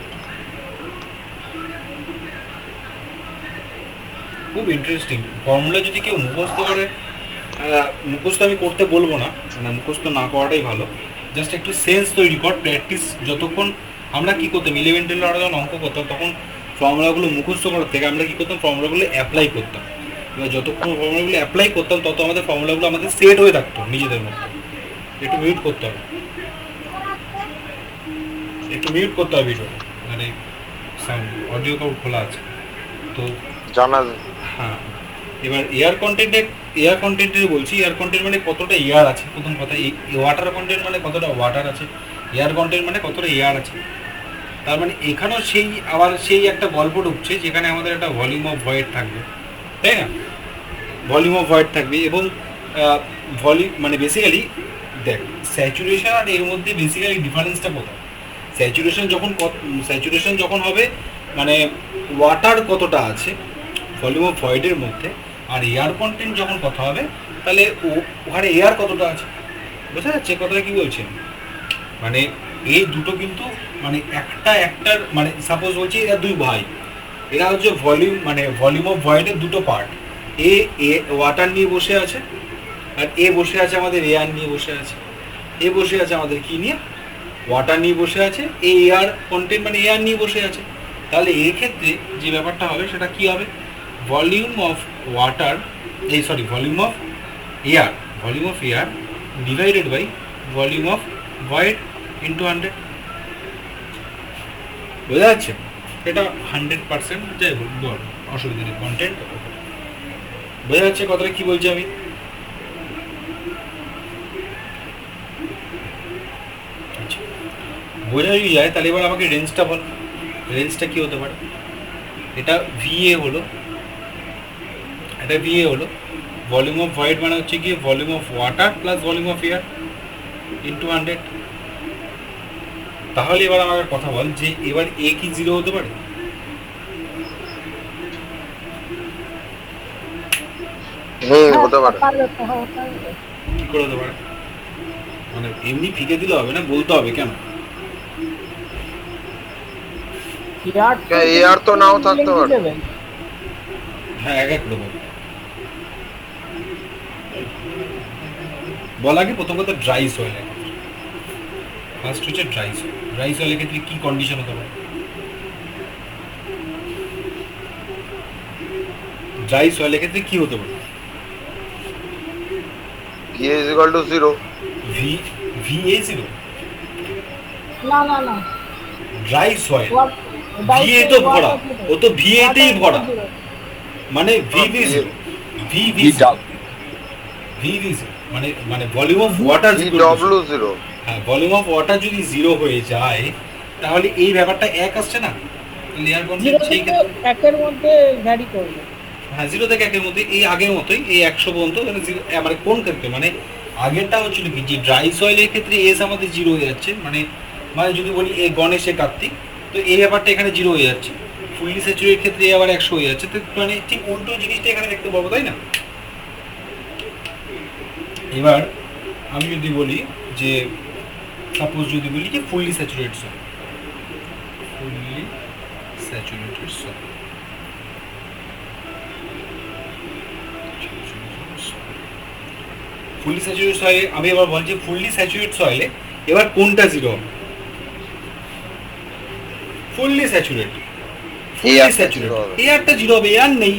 S1: খুব ইন্টারেস্টিং ফর্মুলা, যদি কেউ মুখস্থ করে, মুখস্থ আমি করতে বলবো না, মানে মুখস্থ না করাটাই ভালো। জাস্ট একটু সেন্স তৈরি কর, প্র্যাকটিস। যতক্ষণ আমরা কী করতাম ইলেভেন-12 যখন অঙ্ক করতাম, তখন ফর্মুলাগুলো মুখস্থ করার থেকে আমরা কী করতাম, ফর্মুলাগুলো অ্যাপ্লাই করতাম। এবার যতক্ষণ ফর্মুলাগুলো অ্যাপ্লাই করতাম তত আমাদের ফর্মুলাগুলো আমাদের সেট হয়ে থাকতো নিজেদের মধ্যে। একটু মিউট করতে হবে, ভিডিওটা, মানে সাউন্ড অডিও কাউট খোলা আছে তো
S2: জানা।
S1: হ্যাঁ, এবার এয়ার কন্টেন্টের বলছি। এয়ার কন্টেন্ট মানে কতটা এয়ার আছে, প্রথম কথা। এই ওয়াটার কন্টেন্ট মানে কতটা ওয়াটার আছে, এয়ার কন্টেন্ট মানে কতটা এয়ার আছে। তার মানে এখানেও সেই একটা গল্প ঢুকছে, যেখানে আমাদের একটা ভলিউম অফ ভয়েড থাকবে, তাই না? ভলিউম অফ ভয়েড থাকবে, এবং মানে বেসিক্যালি দেখ, স্যাচুরেশন আর এর মধ্যে বেসিক্যালি ডিফারেন্সটা কোথায়? স্যাচুরেশন যখন হবে মানে ওয়াটার কতটা আছে ভলিউম অফ ভয়েডের মধ্যে, আর এয়ার কন্টেন্ট যখন কথা হবে তাহলে ওখানে এয়ার কতটা আছে। বোঝা যাচ্ছে কথাটা কি বলছেন? মানে এই দুটো কিন্তু মানে একটার মানে সাপোজ বলছি এরা দুই ভাই, এরা হচ্ছে ভলিউম অফ ভয়েডের দুটো পার্ট। এ ওয়াটার নিয়ে বসে আছে, আর এ বসে আছে আমাদের এয়ার নিয়ে বসে আছে। এ বসে আছে আমাদের কি নিয়ে, ওয়াটার নিয়ে বসে আছে। এ এয়ার কন্টেন্ট মানে এয়ার নিয়ে বসে আছে। তাহলে এই ক্ষেত্রে যে ব্যাপারটা হবে সেটা কি হবে, volume of volume of air divided by volume of void into 100। বোঝা যাচ্ছে? এটা 100% যাই বল, অসুবিধা নেই। কন্টেন্ট বোঝা যাচ্ছে কথাটা কি বলছি আমি? আচ্ছা, বোঝা যদি যায় তাহলে এবার আমাকে রেঞ্জটা বল, রেঞ্জটা কি হতে পারে? এটা ভিএ হলো, ভলিউম অফ ভয়েড মানে হচ্ছে কি volume of water plus volume of air into 100। তাহলে এবার আমাকে কথা বল যে এবার এ কি 0 হতে পারে?
S2: হতে পারে।
S1: কি করে হতে পারে? মানে এমনি ফিকে দিলে হবে না, বলতে হবে কেন।
S2: এয়ার তো নাও থাকতে পারে।
S1: হ্যাঁ, এক করে বল। বল আগে প্রথম কথা ড্রাই সয়েল। ফার্স্ট হচ্ছে ড্রাই সয়েলের ক্ষেত্রে কি কন্ডিশন হতে পারে? ড্রাই সয়েলের ক্ষেত্রে কি হতে পারে?
S2: VA is equal to 0.
S1: VA 0?
S4: না
S1: ড্রাই সয়েল VA তো ভরা, ও তো VA তেই ভরা, মানে VV 0 মানে ভলিউম অফ ওয়াটার
S2: VW0।
S1: হ্যাঁ, ভলিউম অফ ওয়াটার যদি 0 হয়ে যায় তাহলে এই ব্যাপারটা এক আসছে না। এয়ার কন্টেন্ট
S4: জিরো
S1: সেই
S4: থেকে
S1: ক্ষেত্রে
S4: একের মধ্যে ভ্যারি করবে।
S1: হ্যাঁ 0 থেকে 1-এর মধ্যে এই আগের মতোই এই 100 পর্যন্ত মানে মানে কোন ক্ষেত্রে মানে আগেরটা হচ্ছিল কি যে ড্রাই সয়েলের ক্ষেত্রে এস আমাদের 0 হয়ে যাচ্ছে মানে মানে যদি বলি এ গণেশে কার্তিক, তো এই ব্যাপারটা এখানে 0 হয়ে যাচ্ছে। ফুললি স্যাচুরেটেড ক্ষেত্রে এ আবার 100 হয়ে যাচ্ছে, তো মানে ঠিক উল্টো জিনিসটা এখানে দেখতে পাবো, তাই না? এবার আমি যদি বলি যে সাপোজ যদি বলি যে fully saturated soil, fully saturated soil, fully saturated সয়েলে আমি এবার বলছি ফুললি স্যাচুরেটেড সয়েলে এবার কোনটা 0 হবে? ফুললি স্যাচুরেটেড, ফুললি
S2: এয়ারটা
S1: স্যাচুরেটেড
S2: 0 হবে।
S1: এয়ারটা 0 হবে, এয়ার নেই,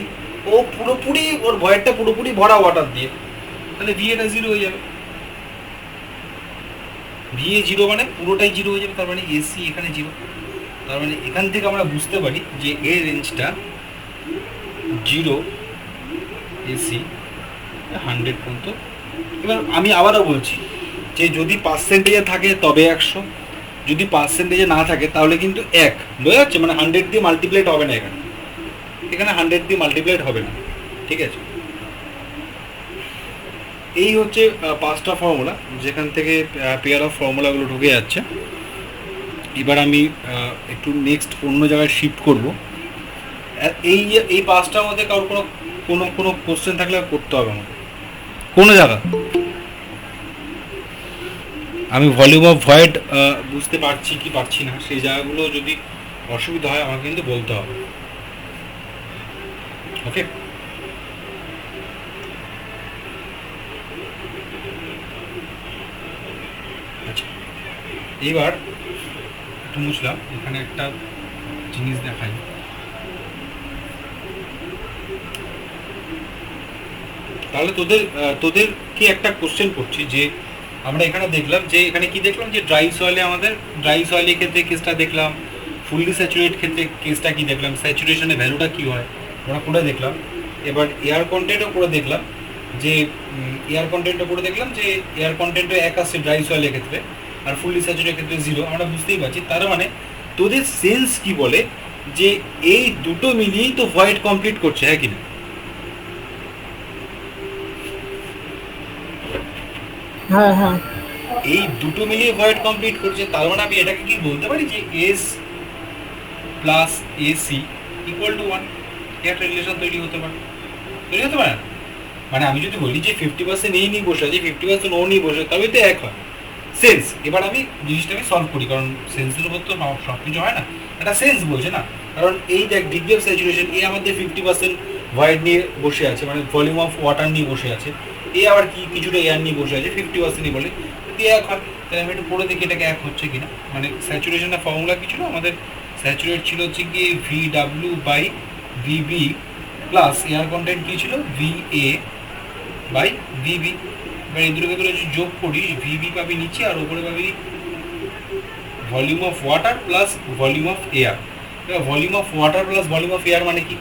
S1: ও পুরোপুরি ওর ভয়েডটা পুরোপুরি ভরা ওয়াটার দিয়ে, তাহলে ভি এটা 0 হয়ে যাবে। ভি এ 0 মানে পুরোটাই 0 হয়ে যাবে, তার মানে এসি এখানে 0। তার মানে এখান থেকে আমরা বুঝতে পারি যে এর রেঞ্জটা 0 এসি 100 পর্যন্ত। এবার আমি আবারও বলছি যে যদি পার্সেন্টেজে থাকে তবে 100, যদি পার্সেন্টেজে না থাকে তাহলে কিন্তু 1 বোঝা যাচ্ছে, মানে 100 দিয়ে মাল্টিপ্লাইড হবে না এখানে, এখানে 100 দিয়ে মাল্টিপ্লাইড হবে না, ঠিক আছে? এই হচ্ছে 5টা ফর্মুলা যেখান থেকে পেয়ার অফ ফর্মুলাগুলো ঢুকে যাচ্ছে। এবার আমি একটু নেক্সট অন্য জায়গায় শিফট করব। এই 5টার মধ্যে কারোর কোনো কোনো কোনো কোশ্চেন থাকলে করতে হবে আমাকে কোনো জায়গা। আমি ভলিউম অফ ভয়েড বুঝতে পারছি কি পারছি না, সেই জায়গাগুলো যদি অসুবিধা হয় আমাকে কিন্তু বলতে হবে, ওকে? আচ্ছা, এবার একটু মুছলাম, এখানে একটা জিনিস দেখাই। তাহলে তোদেরকে একটা কোশ্চেন করছি যে আমরা এখানে দেখলাম যে এখানে কি দেখলাম যে ড্রাই সয়েলে আমাদের ড্রাই সয়েলের ক্ষেত্রে কেসটা দেখলাম, ফুললি স্যাচুরেট ক্ষেত্রে কেসটা কি দেখলাম, স্যাচুরেশনের ভ্যালুটা কি হয় আমরা করে দেখলাম। এবার এয়ার কন্টেন্টও করে দেখলাম যে এয়ার কন্টেন্টও করে দেখলাম যে এয়ার কন্টেন্টও 1 আসছে ড্রাই সয়েলের ক্ষেত্রে, আর ফুললি স্যাচুরেটের ক্ষেত্রে 0। আমরা বুঝতেই পারছি, তার মানে তোদের সেন্স কি বলে যে এই দুটো মিলিয়েই তো ভয়েড কমপ্লিট করছে, হ্যাঁ কি না?
S4: হ্যাঁ হ্যাঁ,
S1: এই দুটো মিলিয়ে ভয়েড কমপ্লিট করছে, তার মানে আমি এটাকে কি বলতে পারি যে S plus AC equal to 1, একটা রিলেশন তৈরি হতে পারে, তৈরি হতে পারে না? মানে আমি যদি বলি যে 50% এই নিয়ে বসে আছে, 50% ও নিয়ে বসে, তবে তো এক হয় সেন্স। এবার আমি জিনিসটা আমি সলভ করি, কারণ সেন্সের উপর তো সব কিছু হয় না, একটা সেন্স বলছে না। কারণ এই দেখ ডিগ্রি অফ স্যাচুরেশন এ আমাদের 50% ভয়েড নিয়ে বসে আছে, মানে ভলিউম অফ ওয়াটার নিয়ে বসে আছে, এ আবার কি কিছুটা এয়ার নিয়ে বসে আছে, 50% বলে যদি এক হয়, তাহলে আমি একটু পড়ে দেখি এটাকে এক হচ্ছে কিনা। মানে স্যাচুরেশনের ফর্মুলা কি ছিল আমাদের? স্যাচুরেট ছিল হচ্ছে কি VW by VB plus air content কি ছিল VA বাই VB। এবার এই দুটোকে যদি যোগ করি VB পাবি নিচে আর উপরে পাবি volume of water plus volume of air. এবার volume of water plus volume of air মানে কি?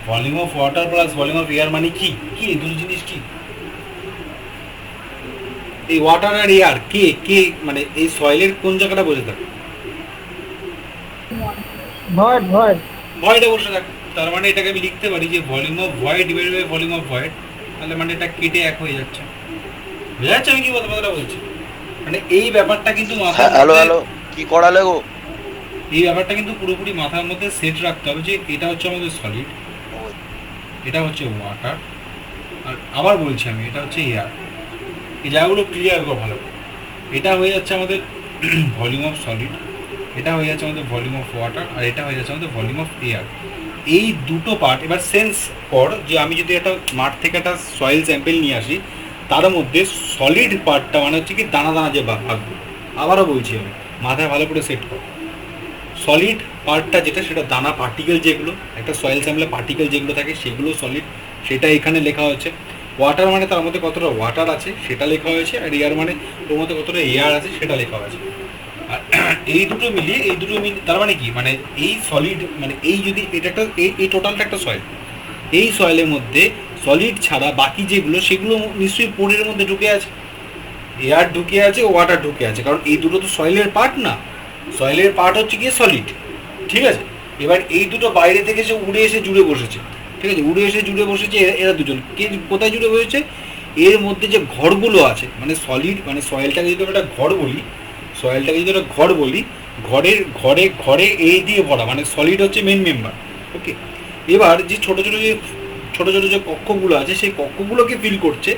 S1: Volume of water plus volume of air মানে কি? কি এই দুটো জিনিস কি? এই ওয়াটার আর এয়ার কে কে মানে এই সয়েলের কোন জায়গাটা বসে থাকে?
S4: Void void.
S1: ভয়েডে বসে থাকে। তার মানে এটাকে আমি লিখতে পারি যে volume of void divided by volume of void, তাহলে মানে এটা কেটে এক হয়ে যাচ্ছে। বুঝা যাচ্ছে আমি কি কথাটা বলছি? মানে এই ব্যাপারটা কিন্তু মাথার
S2: হ্যালো
S1: মধ্যে,
S2: হ্যালো, কি করালে গো?
S1: এই ব্যাপারটা কিন্তু পুরোপুরি মাথার মধ্যে সেট রাখতে হবে যে এটা হচ্ছে আমাদের সলিড, এটা হচ্ছে ওয়াটার, আর আবার বলছি আমি এটা হচ্ছে এয়ার। এই জায়গাগুলো ক্লিয়ার করো ভালো করে। এটা হয়ে যাচ্ছে আমাদের ভলিউম অফ সলিড, এটা হয়ে যাচ্ছে আমাদের ভলিউম অফ ওয়াটার, আর এটা হয়ে যাচ্ছে আমাদের ভলিউম অফ এয়ার। এই দুটো পার্ট এবার সেন্স কর যে আমি যদি একটা মাঠ থেকে একটা সয়েল স্যাম্পেল নিয়ে আসি, তার মধ্যে সলিড পার্টটা মানে হচ্ছে কি দানা দানা যে ভাগগুলো, আবারও বলছি আমি মাথায় ভালো করে সেট কর। সলিড পার্টটা যেটা সেটা দানা পার্টিকেল, যেগুলো একটা সয়েল স্যাম্পলে পার্টিকেল যেগুলো থাকে সেগুলো সলিড, সেটা এখানে লেখা হয়েছে। ওয়াটার মানে তার মধ্যে কতটা ওয়াটার আছে সেটা লেখা হয়েছে, আর এয়ার মানে ওর মধ্যে কতটা এয়ার আছে সেটা লেখা হয়েছে। আর এই দুটো মিলিয়ে তার মানে কি, মানে এই সলিড মানে এই যদি এটা একটা এই টোটালটা একটা সয়েল, এই সয়েলের মধ্যে সলিড ছাড়া বাকি যেগুলো সেগুলো নিশ্চয়ই পোরের মধ্যে ঢুকে আছে, এয়ার ঢুকে আছে, ওয়াটার ঢুকে আছে, কারণ এই দুটো তো সয়েলের পার্ট না। সয়েলের পার্ট হচ্ছে গিয়ে সলিড, ঠিক আছে, এবার এই দুটো বাইরে থেকে এসে উড়ে এসে জুড়ে বসেছে, ঠিক আছে, উড়ে এসে জুড়ে বসেছে এরা দুজন। কে কোথায় জুড়ে বসেছে? এর মধ্যে যে ঘরগুলো আছে, মানে সলিড, মানে সয়েলটাকে যদি আমরা একটা ঘর বলি, সয়েলটাকে যদি একটা ঘর বলি, ঘরের ঘরে ঘরে এই দিয়ে ভরা, মানে সলিড হচ্ছে মেন মেম্বার। ওকে, এবার যে ছোটো ছোটো যে কক্ষগুলো আছে, সেই কক্ষগুলোকে ফিল করছে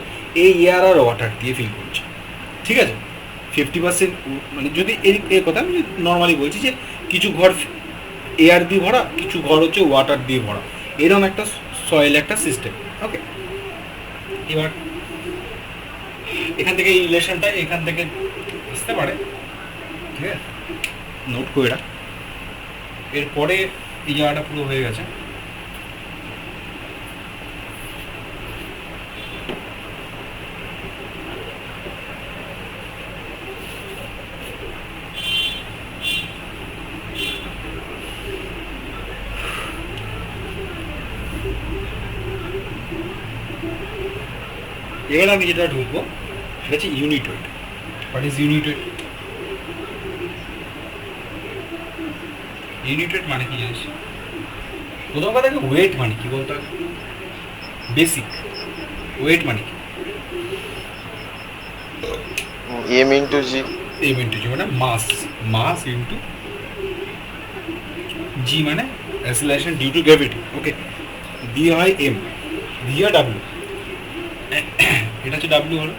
S1: এই এয়ার আর ওয়াটার দিয়ে ফিল করছে, ঠিক আছে। 50%, মানে যদি এর কথা আমি নর্মালি বলছি যে কিছু ঘর এয়ার দিয়ে ভরা, কিছু ঘর হচ্ছে ওয়াটার দিয়ে ভরা, এরকম একটা সয়েল একটা সিস্টেম। ওকে, এবার এখান থেকে এই রিলেশনটা এখান থেকে আসতে পারে, ঠিক আছে, নোট করে রাখ। এরপরে এই জায়গাটা পুরো হয়ে গেছে। এবার আমি যেটা ঢুকবো সেটা হচ্ছে unit wait. What is unit wait? Unit wait মানে কি জানিস? প্রথম কথা কি ওয়েট মানে কি বলতে হবে? বেসিক ওয়েট মানে কি?
S2: এম ইন্টু জি।
S1: এম ইন্টু জি মানে মাস, মাস ইন্টু জি মানে অ্যাক্সিলারেশন ডিউ টু গ্র্যাভিটি। ওকে, দিয়ে হয় এম, দিয়ে হয় ডাব্লিউ, এটা হচ্ছে ডাব্লিউ হলো।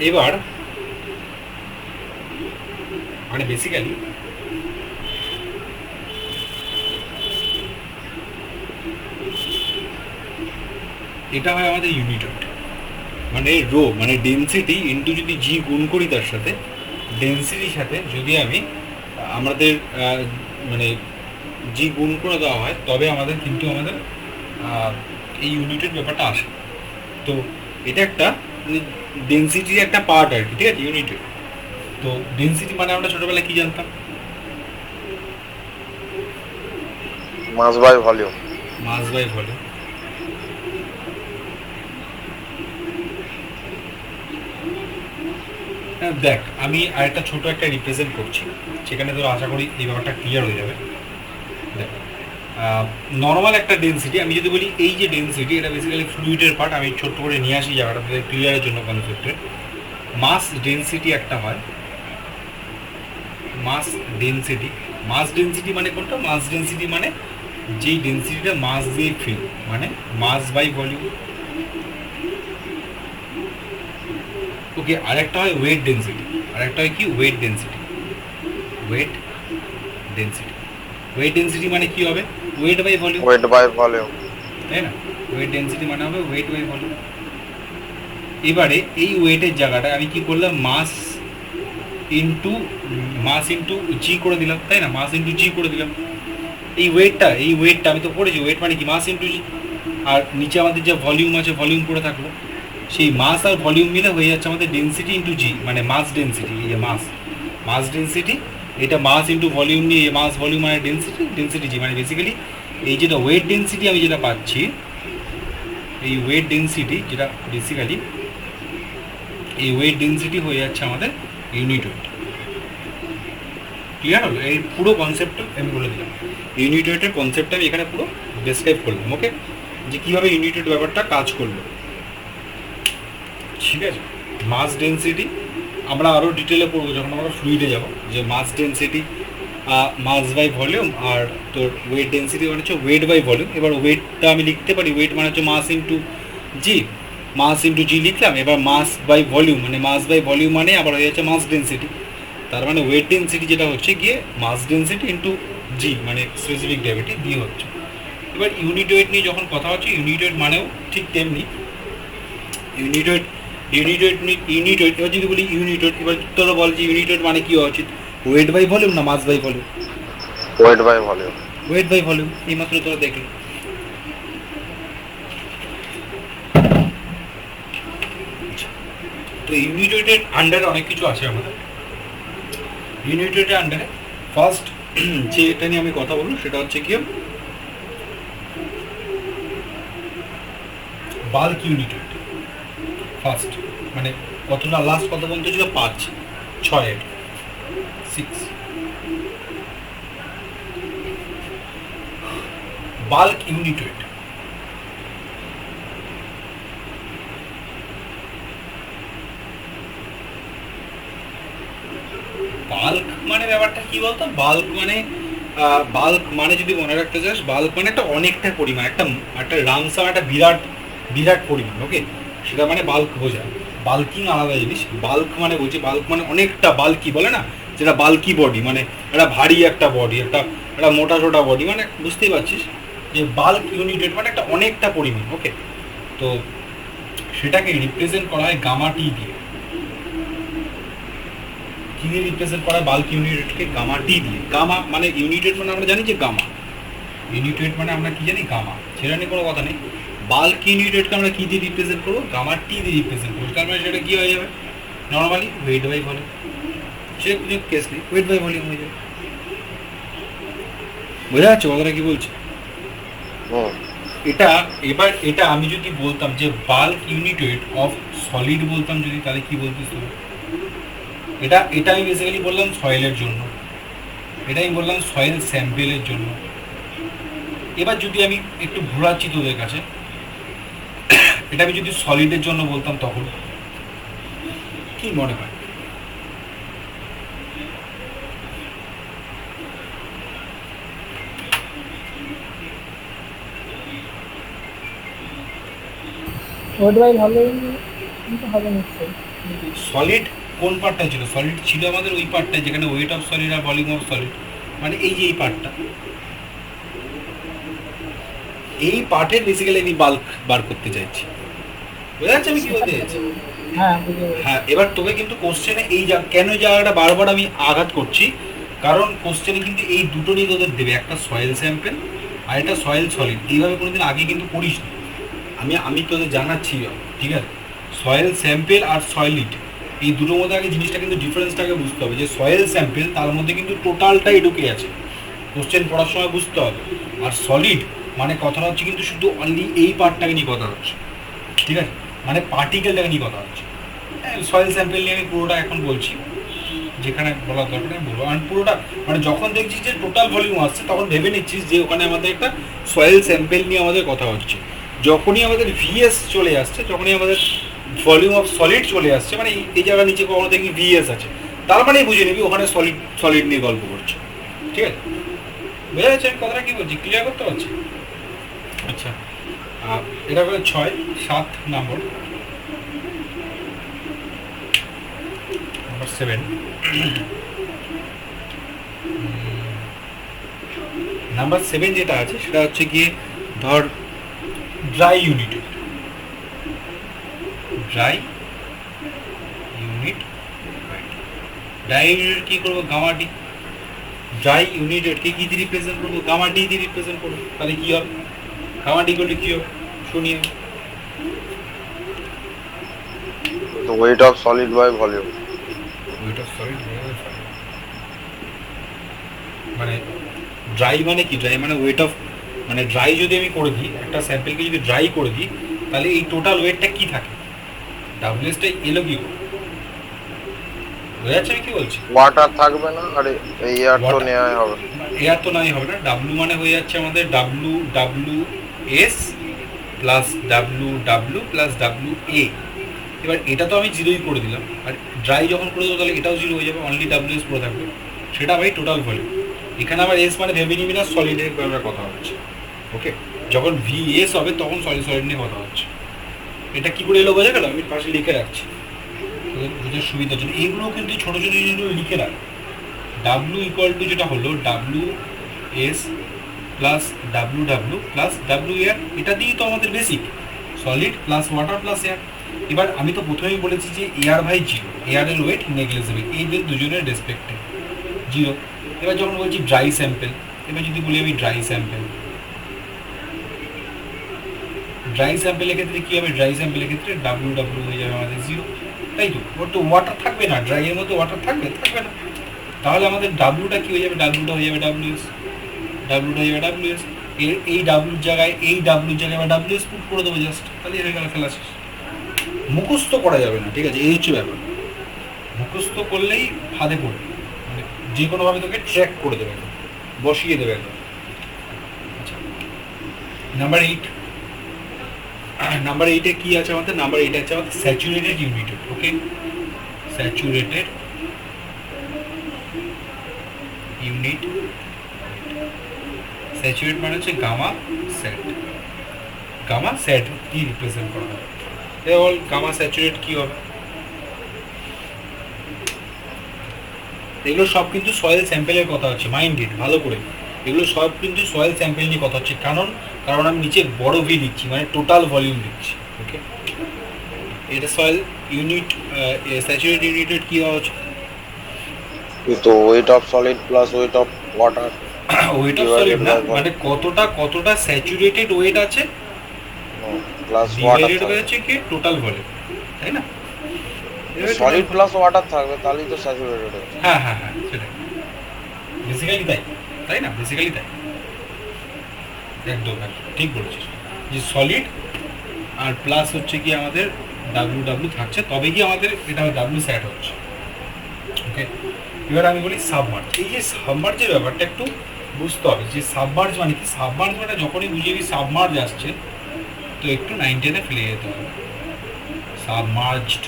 S1: এবার মানে বেসিক্যালি এটা হয় আমাদের ইউনিট ওয়েট, মানে রো মানে ডেনসিটি ইন্টু যদি জি গুণ করি তার সাথে, ডেনসিটির সাথে যদি আমি আমাদের মানে জি গুণ করে দেওয়া হয়, তবে আমাদের কিন্তু আমাদের এই ইউনিটের ব্যাপারটা আসে। তো এটা একটা ডেনসিটির একটা পার্ট আর কি, ঠিক আছে, ইউনিটের। তো ডেনসিটি মানে আমরা ছোটবেলায় কি জানতাম?
S2: Mass by volume.
S1: Mass by volume. দেখ, আমি আরেকটা ছোট একটা রিপ্রেজেন্ট করছি, সেখানে তোর আশা করি এই ব্যাপারটা ক্লিয়ার হয়ে যাবে। দেখ, নর্মাল একটা ডেনসিটি, আমি যদি বলি এই যে ডেনসিটি, এটা বেসিক্যালি ফ্লুইডের পার্ট। আমি ছোট্ট করে নিয়ে আসি জায়গাটা ক্লিয়ারের জন্য কনসেপ্টের। মাস ডেনসিটি একটা হয়, মাস ডেনসিটি। মাস ডেনসিটি মানে কোনটা? মাস ডেনসিটি মানে যেই ডেনসিটিটা মাস দিয়ে ফিল, মানে মাস বাই ভলিউম। ওকে, আরেকটা হয় ওয়েট ডেনসিটি, আরেকটা হয় কি weight density. Weight density, weight density মানে কি হবে? Weight by volume,
S2: weight by volume,
S1: তাই না? ওয়েট ডেনসিটি মানে হবে ওয়েট বাই ভলিউম। এবারে এই ওয়েটের জায়গাটা আমি কি করলাম? মাস ইন্টু জি করে দিলাম, তাই না? মাস ইন্টু জি করে দিলাম। এই ওয়েটটা আমি তো পড়েছি, ওয়েট মানে কি? মাস ইন্টু জি। আর নিচে আমাদের যে ভলিউম আছে, ভলিউম পড়ে থাকলো। সেই মাস আর ভলিউম মিলে হয়ে যাচ্ছে আমাদের ডেনসিটি ইন্টু জি, মানে মাস ডেনসিটি। এই যে মাস ডেনসিটি, এটা মাস ইন্টু ভলিউম নিয়ে মাস ভলিউম মানে ডেনসিটি জি, মানে বেসিক্যালি এই যেটা ওয়েট ডেনসিটি আমি যেটা পাচ্ছি, এই ওয়েট ডেনসিটি যেটা বেসিক্যালি এই ওয়েট ডেনসিটি হয়ে যাচ্ছে আমাদের ইউনিট ওয়েট। ক্লিয়ার হলো? এই পুরো কনসেপ্টটা আমি বলে দিলাম, ইউনিট ওয়েটের কনসেপ্টটা আমি এখানে পুরো ডেসক্রাইব করলাম। ওকে, যে কীভাবে ইউনিট ওয়েট ব্যাপারটা কাজ করলো, ঠিক আছে। মাস ডেনসিটি আমরা আরও ডিটেলে পড়বো যখন আমরা ফ্লুইডে যাব, যে মাস ডেনসিটি মাস বাই ভলিউম, আর তোর ওয়েট ডেনসিটি মানে হচ্ছে ওয়েট বাই ভলিউম। এবার ওয়েটটা আমি লিখতে পারি, ওয়েট মানে হচ্ছে মাস ইন্টু জি, মাস ইন্টু জি লিখলাম। এবার মাস বাই ভলিউম, মানে মাস বাই ভলিউম মানে আবার হয়ে যাচ্ছে মাস ডেনসিটি। তার মানে ওয়েট ডেনসিটি যেটা হচ্ছে গিয়ে মাস ডেনসিটি ইন্টু জি, মানে স্পেসিফিক গ্র্যাভিটি দিয়ে হচ্ছে। এবার ইউনিট ওয়েট নিয়ে যখন কথা হচ্ছে, ইউনিট ওয়েট মানেও ঠিক তেমনি। ইউনিট ওয়েট এবার যদি বলি ইউনিট ওয়েট, এবার তোরা বল যে ইউনিট ওয়েট মানে কি হওয়া উচিত? ওয়েট বাই ভলিউম না mass by volume?
S2: Weight by volume.
S1: Weight by volume, এইমাত্র তোরা দেখলি। তো ইউনিট ওয়েটের আন্ডারে অনেক কিছু আছে আমাদের। ইউনিট ওয়েটের আন্ডারে ফার্স্ট যে এটা নিয়ে আমি কথা বলবো সেটা হচ্ছে কি বাল্ক ইউনিট ওয়েট। ফার্স্ট মানে কতটা, লাস্ট কত পর্যন্ত ছিল? 5, 6, 6 বাল্ক ইউনিট ওয়েট, বাল্ক মানে ব্যাপারটা কি বলতো, বাল্ক মানে যদি মনে রাখতে চাস, বাল্ক মানে একটা অনেকটা পরিমাণ, একটা একটা রামসাম, একটা বিরাট বিরাট পরিমাণ, ওকে, সেটা মানে বাল্ক বোঝায়। বাল্কিং আলাদা জিনিস, বাল্ক মানে বলছি, বাল্ক মানে অনেকটা, বাল্কি বলে না, যেটা বাল্কি বডি মানে একটা ভারী একটা বডি, একটা একটা মোটা সোটা বডি, মানে বুঝতেই পারছিস যে বাল্ক ইউনিট মানে একটা অনেকটা পরিমাণ, ওকে। তো সেটাকে রিপ্রেজেন্ট করা হয় গামা টি দিয়ে। কি দিয়ে রিপ্রেজেন্ট করা হয় বাল্ক ইউনিটকে? গামা টি দিয়ে। গামা মানে ইউনিটেড মানে আমরা জানি যে গামা, ইউনিটেড মানে আমরা কি জানি গামা, সেটা নিয়ে কোনো কথা নেই। বাল্ক ইউনিটেডকে আমরা কি দিয়ে রিপ্রেজেন্ট করবো? গামা টি দিয়ে রিপ্রেজেন্ট করবো। তার মানে সেটা কি হয়ে যাবে? নর্মালি ওয়েট বাই ভলিউম, সেটা কোনো কেস নেই, ওয়েট বাই ভলিউম হয়ে যাবে। বোঝা যাচ্ছে কথাটা কি বলছে? এটা এবার এটা আমি যদি বলতাম যে bulk unit wait of solid বলতাম যদি, তাহলে কি বলতিস তুমি? এটা আমি বেসিক্যালি বললাম সয়েলের জন্য, এটা আমি বললাম সয়েল স্যাম্পেলের জন্য। এবার যদি আমি একটু ঘোরাচ্ছি তোদের কাছে, এটা আমি যদি সলিডের জন্য বলতাম তখন কি মনে হয়?
S4: ওয়েট বাই ভলিউম কিন্তু হবে নিশ্চয়ই।
S1: সলিড কোন পার্টটা ছিল? সলিড ছিল আমাদের ওই পার্টটা যেখানে ওয়েট অফ সলিড আর ভলিউম অফ সলিড, মানে এই যে এই পার্টটা, এই পার্টের বেসিক্যালি আমি বাল্ক বার করতে চাইছি। বোঝা যাচ্ছে আমি কি বলতে চাইছি?
S4: হ্যাঁ বুঝে গেছি।
S1: হ্যাঁ, এবার তোকে কিন্তু কোশ্চেনে কেন এই জায়গাটা বারবার আমি আঘাত করছি, কারণ কোশ্চেনে কিন্তু এই দুটো নিয়ে তোদের দেবে, একটা সয়েল স্যাম্পেল আর একটা সয়েল সলিড। এইভাবে কোনোদিন আগে কিন্তু পড়িস না, আমি তোদের জানাচ্ছি, ঠিক আছে? সয়েল স্যাম্পেল আর সলিড এই দুটোর মধ্যে আগে জিনিসটা কিন্তু ডিফারেন্সটাকে বুঝতে হবে, যে সয়েল স্যাম্পেল তার মধ্যে কিন্তু টোটালটাই ঢুকে আছে, কোশ্চেন পড়ার সময় বুঝতে হবে। আর সলিড মানে কথাটা হচ্ছে কিন্তু শুধু অনলি এই পার্টটাকে নিয়ে কথা হচ্ছে, ঠিক আছে, মানে পার্টিকেলটাকে নিয়ে কথা হচ্ছে। সয়েল স্যাম্পেল নিয়ে আমি পুরোটা এখন বলছি, যেখানে বলার দরকার আমি বলবো। আর পুরোটা মানে যখন দেখছিস যে টোটাল ভলিউম আসছে, তখন ভেবে নিচ্ছিস যে ওখানে আমাদের একটা সয়েল স্যাম্পেল নিয়ে আমাদের কথা হচ্ছে। যখনই আমাদের ভিএস চলে আসছে, যখনই আমাদের ভলিউম অফ সলিড চলে আসছে, মানে এই জায়গার নিচে কখনো দেখবি ভিএস আছে, তার মানে বুঝে নিবি ওখানে সলিড নিয়ে গল্প করছে, ঠিক আছে? বোঝা যাচ্ছে আমি কথাটা কি বলছি? ক্লিয়ার করতে পারছি? আচ্ছা, এটা হলো 7 নম্বর। নাম্বার 7, নাম্বার 7 যেটা আছে সেটা হচ্ছে গিয়ে ধর ড্রাই ইউনিট, ড্রাই ইউনিট কি করবো? Gamma D. ড্রাই ইউনিটকে কি দিয়ে রিপ্রেজেন্ট করবো? গামা ডি দিয়ে রিপ্রেজেন্ট করবো। তাহলে কি হবে? গামা ডি করলে কি হবে শুনি?
S2: The weight of solid by volume.
S1: Wait of solid মানে ড্রাই মানে কি? ড্রাই মানে ওয়েট অফ, মানে ড্রাই যদি আমি করে দিই, একটা স্যাম্পেলকে যদি ড্রাই করে দিই, তাহলে এই টোটাল ওয়েটটা কি থাকে? ডাব্লিউএসটা এলো কি করে? বোঝা যাচ্ছে আমি কি বলছি?
S2: ওয়াটার থাকবে না, আরে এয়ার তো নেওয়াই হবে।
S1: এয়ার তো নাই হবে না, ডাব্লু মানে হয়ে যাচ্ছে আমাদের W S plus W plus W A. এবার এটা তো আমি জিরোই করে দিলাম, আর ড্রাই যখন করে দেবো তাহলে এটাও জিরো হয়ে যাবে, অনলি ডাব্লু এস পড়ে থাকবে, সেটা ভাই টোটাল ভলিউম। এখানে আবার এস মানে ভেবে নিবি না সলিডের ব্যাপারে কথা হচ্ছে, ওকে? যখন ভি এস হবে তখন সলিড নিয়ে কথা হচ্ছে। এটা কি করে এলো বোঝা গেল? আমি পাশে লিখে রাখছি তোদের সুবিধার জন্য। এইগুলো কিন্তু ছোটো ছোটো জিনিসগুলো লিখে রাখ। ডাব্লু ইকুয়াল টু যেটা হলো W S plus W plus W air, এটা দিয়েই তো আমাদের basic solid plus water plus air. এবার আমি তো প্রথমেই বলেছি যে এয়ার বাই জিরো, এয়ারের ওয়েট নেগলিজেবল, এই দুজনের রেসপেক্টে জিরো। এবার যখন বলছি ড্রাই স্যাম্পেল, এবার যদি বলি আমি ড্রাই স্যাম্পেলের ক্ষেত্রে কী হবে? ড্রাই স্যাম্পেলের ক্ষেত্রে ডাব্লু হয়ে যাবে আমাদের জিরো, তাই তো? ওর তো ওয়াটার থাকবে না, ড্রাইয়ের মধ্যে ওয়াটার থাকবে না, তাহলে আমাদের ডাব্লুটা কী হয়ে যাবে? ডাব্লুটা হয়ে যাবে ডাব্লিউএস। এই ডাব্লুর জায়গায় বা ডাব্লিউএস পুট করে দেবো জাস্ট, তাহলে হয়ে গেল, খেলা শেষ। মুখস্থ করা যাবে না, ঠিক আছে? এই হচ্ছে ব্যাপার, মুখস্থ করলেই ফাঁদে পড়বে, মানে যে কোনোভাবে তোকে ট্র্যাক করে দেবে একদম, বসিয়ে দেবে একদম। আচ্ছা, নাম্বার 8, নাম্বার 8-এ কি আছে আমাদের? নাম্বার 8 আছে আমাদের স্যাচুরেটেড ইউনিটেড। ওকে, স্যাচুরেটেড ইউনিট। স্যাচুরেট মানে হচ্ছে গামা স্যাট। গামা স্যাট কি রিপ্রেজেন্ট করা হবে? বল গামা স্যাচুরেট কি হবে? এগুলো সব কিন্তু সয়েল স্যাম্পেলের কথা হচ্ছে, মাইন্ডেড ভালো করে। এগুলো সব কিন্তু সয়েল স্যাম্পেল নিয়ে কথা হচ্ছে, কারণ আমি নিচে বড় ভি লিখছি, মানে টোটাল ভলিউম লিখছি। ওকে, এটা সয়েল ইউনিট, স্যাচুরেটেড ইউনিটেড কি হওয়া হচ্ছে?
S2: তো wait of solid plus wait of water,
S1: wait of solid না, মানে কতটা স্যাচুরেটেড ওয়েট আছে
S2: প্লাস ওয়াটার
S1: ডিভাইডেড হচ্ছে কি টোটাল ভলিউম, তাই না?
S2: সলিড প্লাস ওয়াটার থাকবে, তাহলেই তো স্যাচুরেটেড হবে।
S1: হ্যাঁ হ্যাঁ হ্যাঁ, সেটাই বেসিক্যালি তাই, তাই না? বেসিক্যালি তাই, একদম একদম ঠিক বলেছিস, যে সলিড আর প্লাস হচ্ছে কি আমাদের ডাব্লিউ থাকছে, তবে কি আমাদের এটা ডাব্লিউ স্যাট হচ্ছে। ওকে, এবার আমি বলি সাবমার্জ। এই যে সাবমার্জের ব্যাপারটা একটু বুঝতে হবে, যে সাবমার্জ মানে কি? সাবমার্জ মানে যখনই বুঝিয়ে সাবমার্জ আসছে, তো একটু 9-10-এ ফেলে যেতে হবে। সাবমার্জড,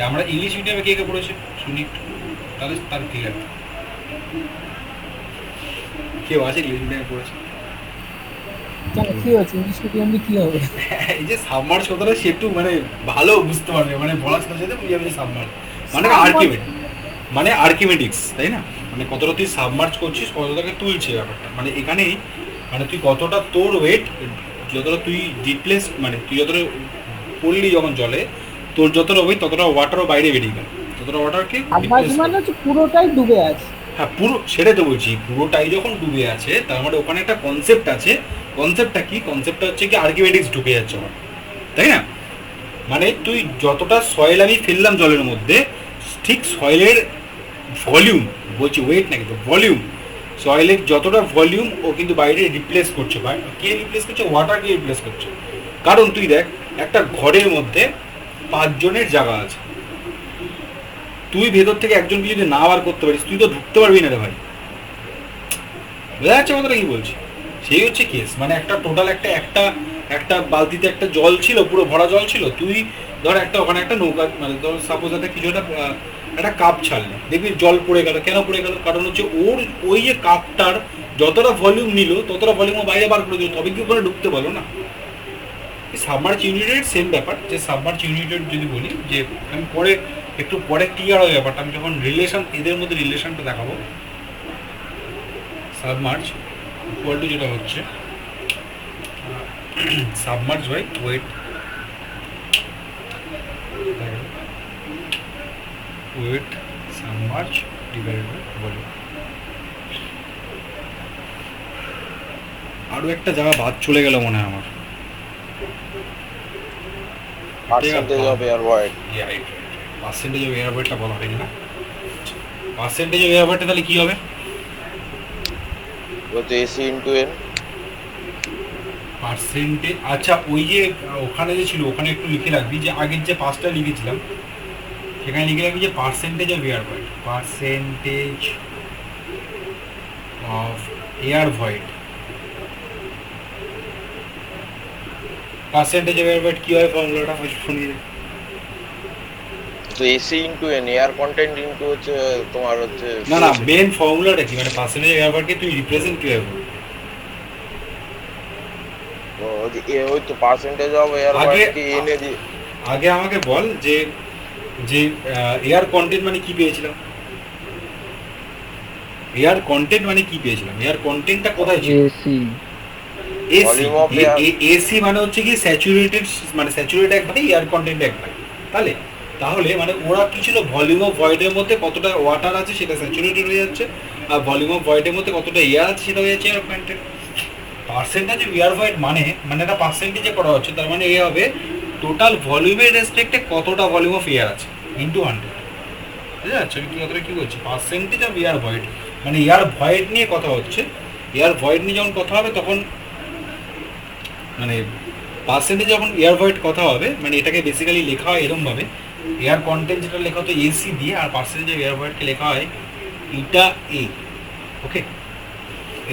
S1: আমরা ইংলিশ মিডিয়ামে কে কে পড়েছি শুনি একটু, তাহলে তার ক্লিয়ার। কেউ আছে ইংলিশ মিডিয়ামে পড়েছে?
S4: কেন কি হচ্ছে ইংলিশ মিডিয়াম কি হবে?
S1: এই যে সাবমার্জ কথাটা সে একটু মানে ভালো বুঝতে পারবে, মানে বলার সাথে সাথে বুঝে যাবে যে সাবমার্জ মানে আর্কিমেট, মানে আর্কিমেটিক্স, তাই না? মানে কতটা তুই সাবমার্জ করছিস, কতটাকে তুলছে ব্যাপারটা, মানে এখানেই মানে তুই কতটা তোর ওয়েট, যতটা তুই ডিপ্লেস, মানে তুই যতটা পড়লি যখন জলে, তোর যতটা ওয়েট ততটা ওয়াটারও বাইরে বেরিয়ে গেল, ততটা ওয়াটারকে
S4: সাবমার্জ মানে হচ্ছে পুরোটাই ডুবে আছে।
S1: হ্যাঁ পুরো, সেটাই তো বলছি, পুরোটাই যখন ডুবে আছে তার মানে ওখানে একটা কনসেপ্ট আছে। কনসেপ্টটা কি? কনসেপ্টটা হচ্ছে কি আর্কিমেটিক্স ঢুকে যাচ্ছে আমার, তাই না? মানে তুই যতটা সয়েল আমি ফেললাম জলের মধ্যে, ঠিক সয়েলের ভলিউম, বলছি ওয়েট না কিন্তু ভলিউম, সয়েলের যতটা ভলিউম ও কিন্তু বাইরে রিপ্লেস করছে। কে রিপ্লেস করছে? ওয়াটারকে রিপ্লেস করছে। কারণ তুই দেখ, একটা ঘরের মধ্যে 5 জনের জায়গা আছে, তুই ভেতর থেকে একজনকে যদি না বার করতে পারিস, তুই তো ঢুকতে পারবি না রে ভাই। বোঝা যাচ্ছে কথাটা কি বলছি? সেই হচ্ছে কেস, মানে একটা টোটাল একটা বালতিতে একটা জল ছিল, পুরো ভরা জল ছিল, তুই ধর একটা ওখানে একটা নৌকা, মানে ধর সাপোজ একটা কিছু একটা কাপ ছাড়লি, দেখবি জল পড়ে গেল। কেন পড়ে গেল? কারণ হচ্ছে ওর ওই যে কাপটার যতটা ভলিউম নিল ততটা ভলিউম বাইরে বার করে দিল, তবে কি ওখানে ঢুকতে পারলো না? সাবমার্জ ইউনিটের সেম ব্যাপার, যে সাবমার্জ ইউনিটের যদি বলি, যে আমি একটু পরে ক্লিয়ার হয় ব্যাপারটা, আমি যখন রিলেশন, এদের মধ্যে রিলেশনটা দেখাবো। সাবমার্জ ইকুয়াল টু যেটা হচ্ছে submerge by weight, weight submerge divided by volume. আরও একটা জায়গা বাদ চলে গেল মনে হয় আমার,
S2: percentage of air void.
S1: Percentage of air ভয়েডটা বলা হয়নি না? পার্সেন্টেজ অফ এয়ার ভয়েডটা তাহলে কি হবে?
S2: হচ্ছে এসি ইনটু এন
S1: পার্সেন্টেজ। আচ্ছা, ওই যে ওখানে যে ছিল ওখানে একটু লিখে রাখবি, যে আগের যে 5টা লিখেছিলাম সেখানে লিখে রাখবি যে percentage of air void, percentage of air void. Percentage of air void কি হয় ফর্মুলাটা শুনিয়ে দে।
S2: তো AC into N, air content into হচ্ছে তোমার হচ্ছে
S1: না মেন ফর্মুলাটা কি, মানে পার্সেন্টেজ অফ এয়ার ভয়েডকে তুই রিপ্রেজেন্ট কিভাবে করবি?
S2: ওই তো পার্সেন্টেজ অফ এয়ার ভয়েডকে এন এ দিয়ে।
S1: আগে আমাকে বল যে যে এয়ার কন্টেন্ট মানে কি পেয়েছিলাম? এয়ার কন্টেন্ট মানে কি পেয়েছিলাম? এয়ার কন্টেন্টটা কোথায় ছিল?
S3: এসি।
S1: এসি মানে হচ্ছে কি স্যাচুরেটেড, মানে স্যাচুরেট এক ভাই, এয়ার কন্টেন্ট এক ভাই। তাহলে মানে ওরা কি ছিল, ভলিউম অফ ভয়েডের মধ্যে কতটা ওয়াটার আছে সেটা স্যাচুরেটেড হয়ে যাচ্ছে, আর ভলিউম অফ ভয়েডের মধ্যে কতটা এয়ার আছে সেটা হয়ে যাচ্ছে air content. Percentage of air void মানে এটা পার্সেন্টেজে করা হচ্ছে, তার মানে এ হবে টোটাল ভলিউমের রেসপেক্টে কতটা ভলিউম অফ এয়ার আছে ইন্টু 100। বুঝা যাচ্ছে আমি কি কথাটা কি বলছি? পার্সেন্টেজ অফ এয়ার ভয়েড মানে এয়ার ভয়েড নিয়ে কথা হচ্ছে। এয়ার ভয়েড নিয়ে যখন কথা হবে তখন মানে পার্সেন্টেজ যখন এয়ার ভয়েড কথা হবে, মানে এটাকে বেসিক্যালি লেখা হয় এরকমভাবে, এয়ার কন্টেন্ট যেটা লেখা হতো এসি দিয়ে, আর পার্সেন্টেজ অফ এয়ার ভয়েডকে লেখা হয় এটা এ, ওকে।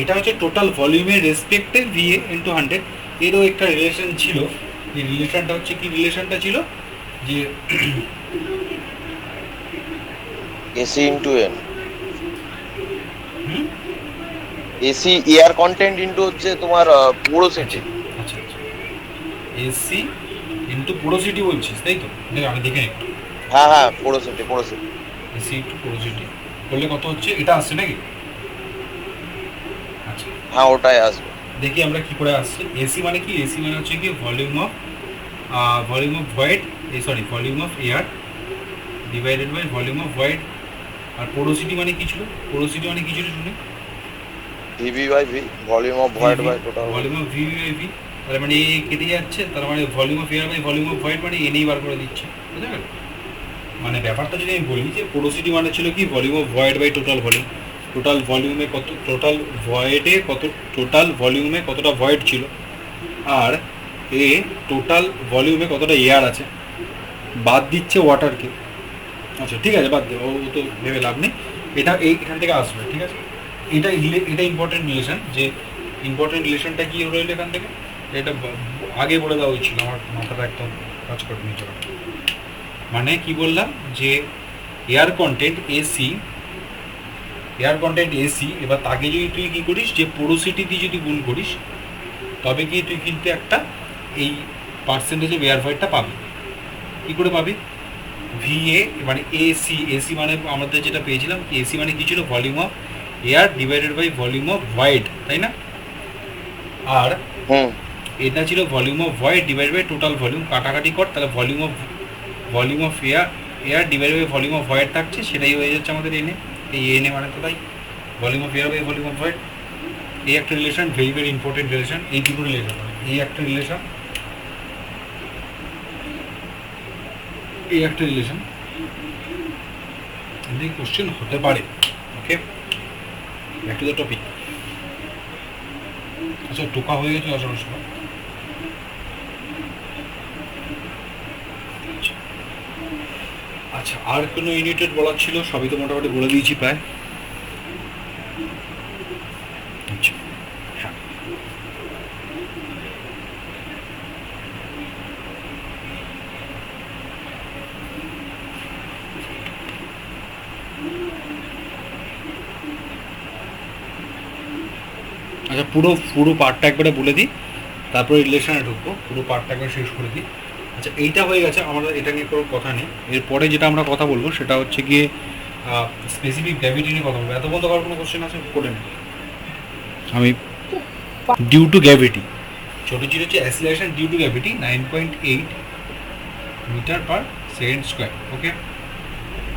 S1: এটা হচ্ছে টোটাল ভলিউমের রেসপেক্টে ভিএ ইন্টু 100। এরও একটা রিলেশন ছিল, এই রিলেশনটা হচ্ছে কি রিলেশনটা ছিল যে
S2: AC into N, AC air content into হচ্ছে তোমার পোরোসিটি।
S1: আচ্ছা আচ্ছা, এসি ইন্টু পোরোসিটি বলছিস তাই তো? দেখ আমি দেখে একটু,
S2: হ্যাঁ হ্যাঁ, porosity porosity.
S1: AC into porosity করলে কত হচ্ছে, এটা আসছে নাকি? আচ্ছা
S2: হ্যাঁ ওটাই আসবে।
S1: দেখি আমরা কি করে আসছে। এসি মানে কি? এসি মানে হচ্ছে কি volume of void, sorry volume of air divided by volume of void. আর পোরোসিটি মানে কি ছিল? পোরোসিটি মানে কি ছিল শুনে?
S2: VV by V, volume of void by total
S1: volume of V by V. তার মানে এ কেটে যাচ্ছে, তার মানে volume of air by volume of void মানে এনেই বার করে দিচ্ছে, বুঝতে গেল? মানে ব্যাপারটা যদি আমি বলি যে পোরোসিটি মানে ছিল কি volume of void by total volume. Total ভলিউমে কত, টোটাল ভয়েডে কত, টোটাল ভলিউমে কতটা ভয়েড ছিল, আর এ টোটাল ভলিউমে কতটা এয়ার আছে, বাদ দিচ্ছে ওয়াটারকে। আচ্ছা ঠিক আছে, বাদ দে, ও তো ভেবে লাভ নেই, এটা এখান থেকে আসবে, ঠিক আছে। এটা ইম্পর্টেন্ট রিলেশন, যে ইম্পর্টেন্ট রিলেশনটা কি রইল এখান থেকে, এটা আগে বলে দেওয়া হয়েছিল, আমার মাথাটা একদম কাজ করে নিচে। মানে কি বললাম যে air content AC, air content AC, এবার তাকে যদি তুই কী করিস যে পোরোসিটি দিয়ে যদি গুণ করিস, তবে কি তুই কিন্তু একটা এই পার্সেন্টেজ অফ এয়ার ভয়েডটা পাবি। কী করে পাবি? ভিএ মানে এসি, এসি মানে আমাদের যেটা পেয়েছিলাম কি, এসি মানে কি ছিল volume of air divided by volume of void, তাই না? আর এটা ছিল volume of void divide by total volume. কাটাকাটি কর, তাহলে volume of air divide by volume of void থাকছে, সেটাই হয়ে যাচ্ছে আমাদের এনে। এই এনে মানে তো তাই volume of air by volume of void. এই একটা relation, very very important relation. এই দুটো রিলেশন, এই একটা রিলেশন, এই একটা রিলেশন, এদিকে কোশ্চেন হতে পারে, okay. Back to the topic. আচ্ছা টোকা হয়ে গেছে আসলে সময়। আচ্ছা আর কোনো ইউনিটেড বলার ছিল? সবই তো মোটামুটি বলে দিয়েছি প্রায়। আচ্ছা হ্যাঁ, আচ্ছা পুরো পুরো পার্টটা একবারে বলে দিই, তারপরে রিলেশনে ঢুকবো। পুরো পার্টটা একবার শেষ করে দিই। আচ্ছা এইটা হয়ে গেছে, আমরা এটা নিয়ে কোনো কথা নেই। এরপরে যেটা আমরা কথা বলবো সেটা হচ্ছে গিয়ে স্পেসিফিক গ্র্যাভিটি নিয়ে কথা বলবো। এত বন্ধ করার কোনো কোশ্চেন আছে? করে নেই আমি। ডিউ টু গ্র্যাভিটি, ছোটো ছিল হচ্ছে acceleration due to gravity 9.8 metre per second square, okay.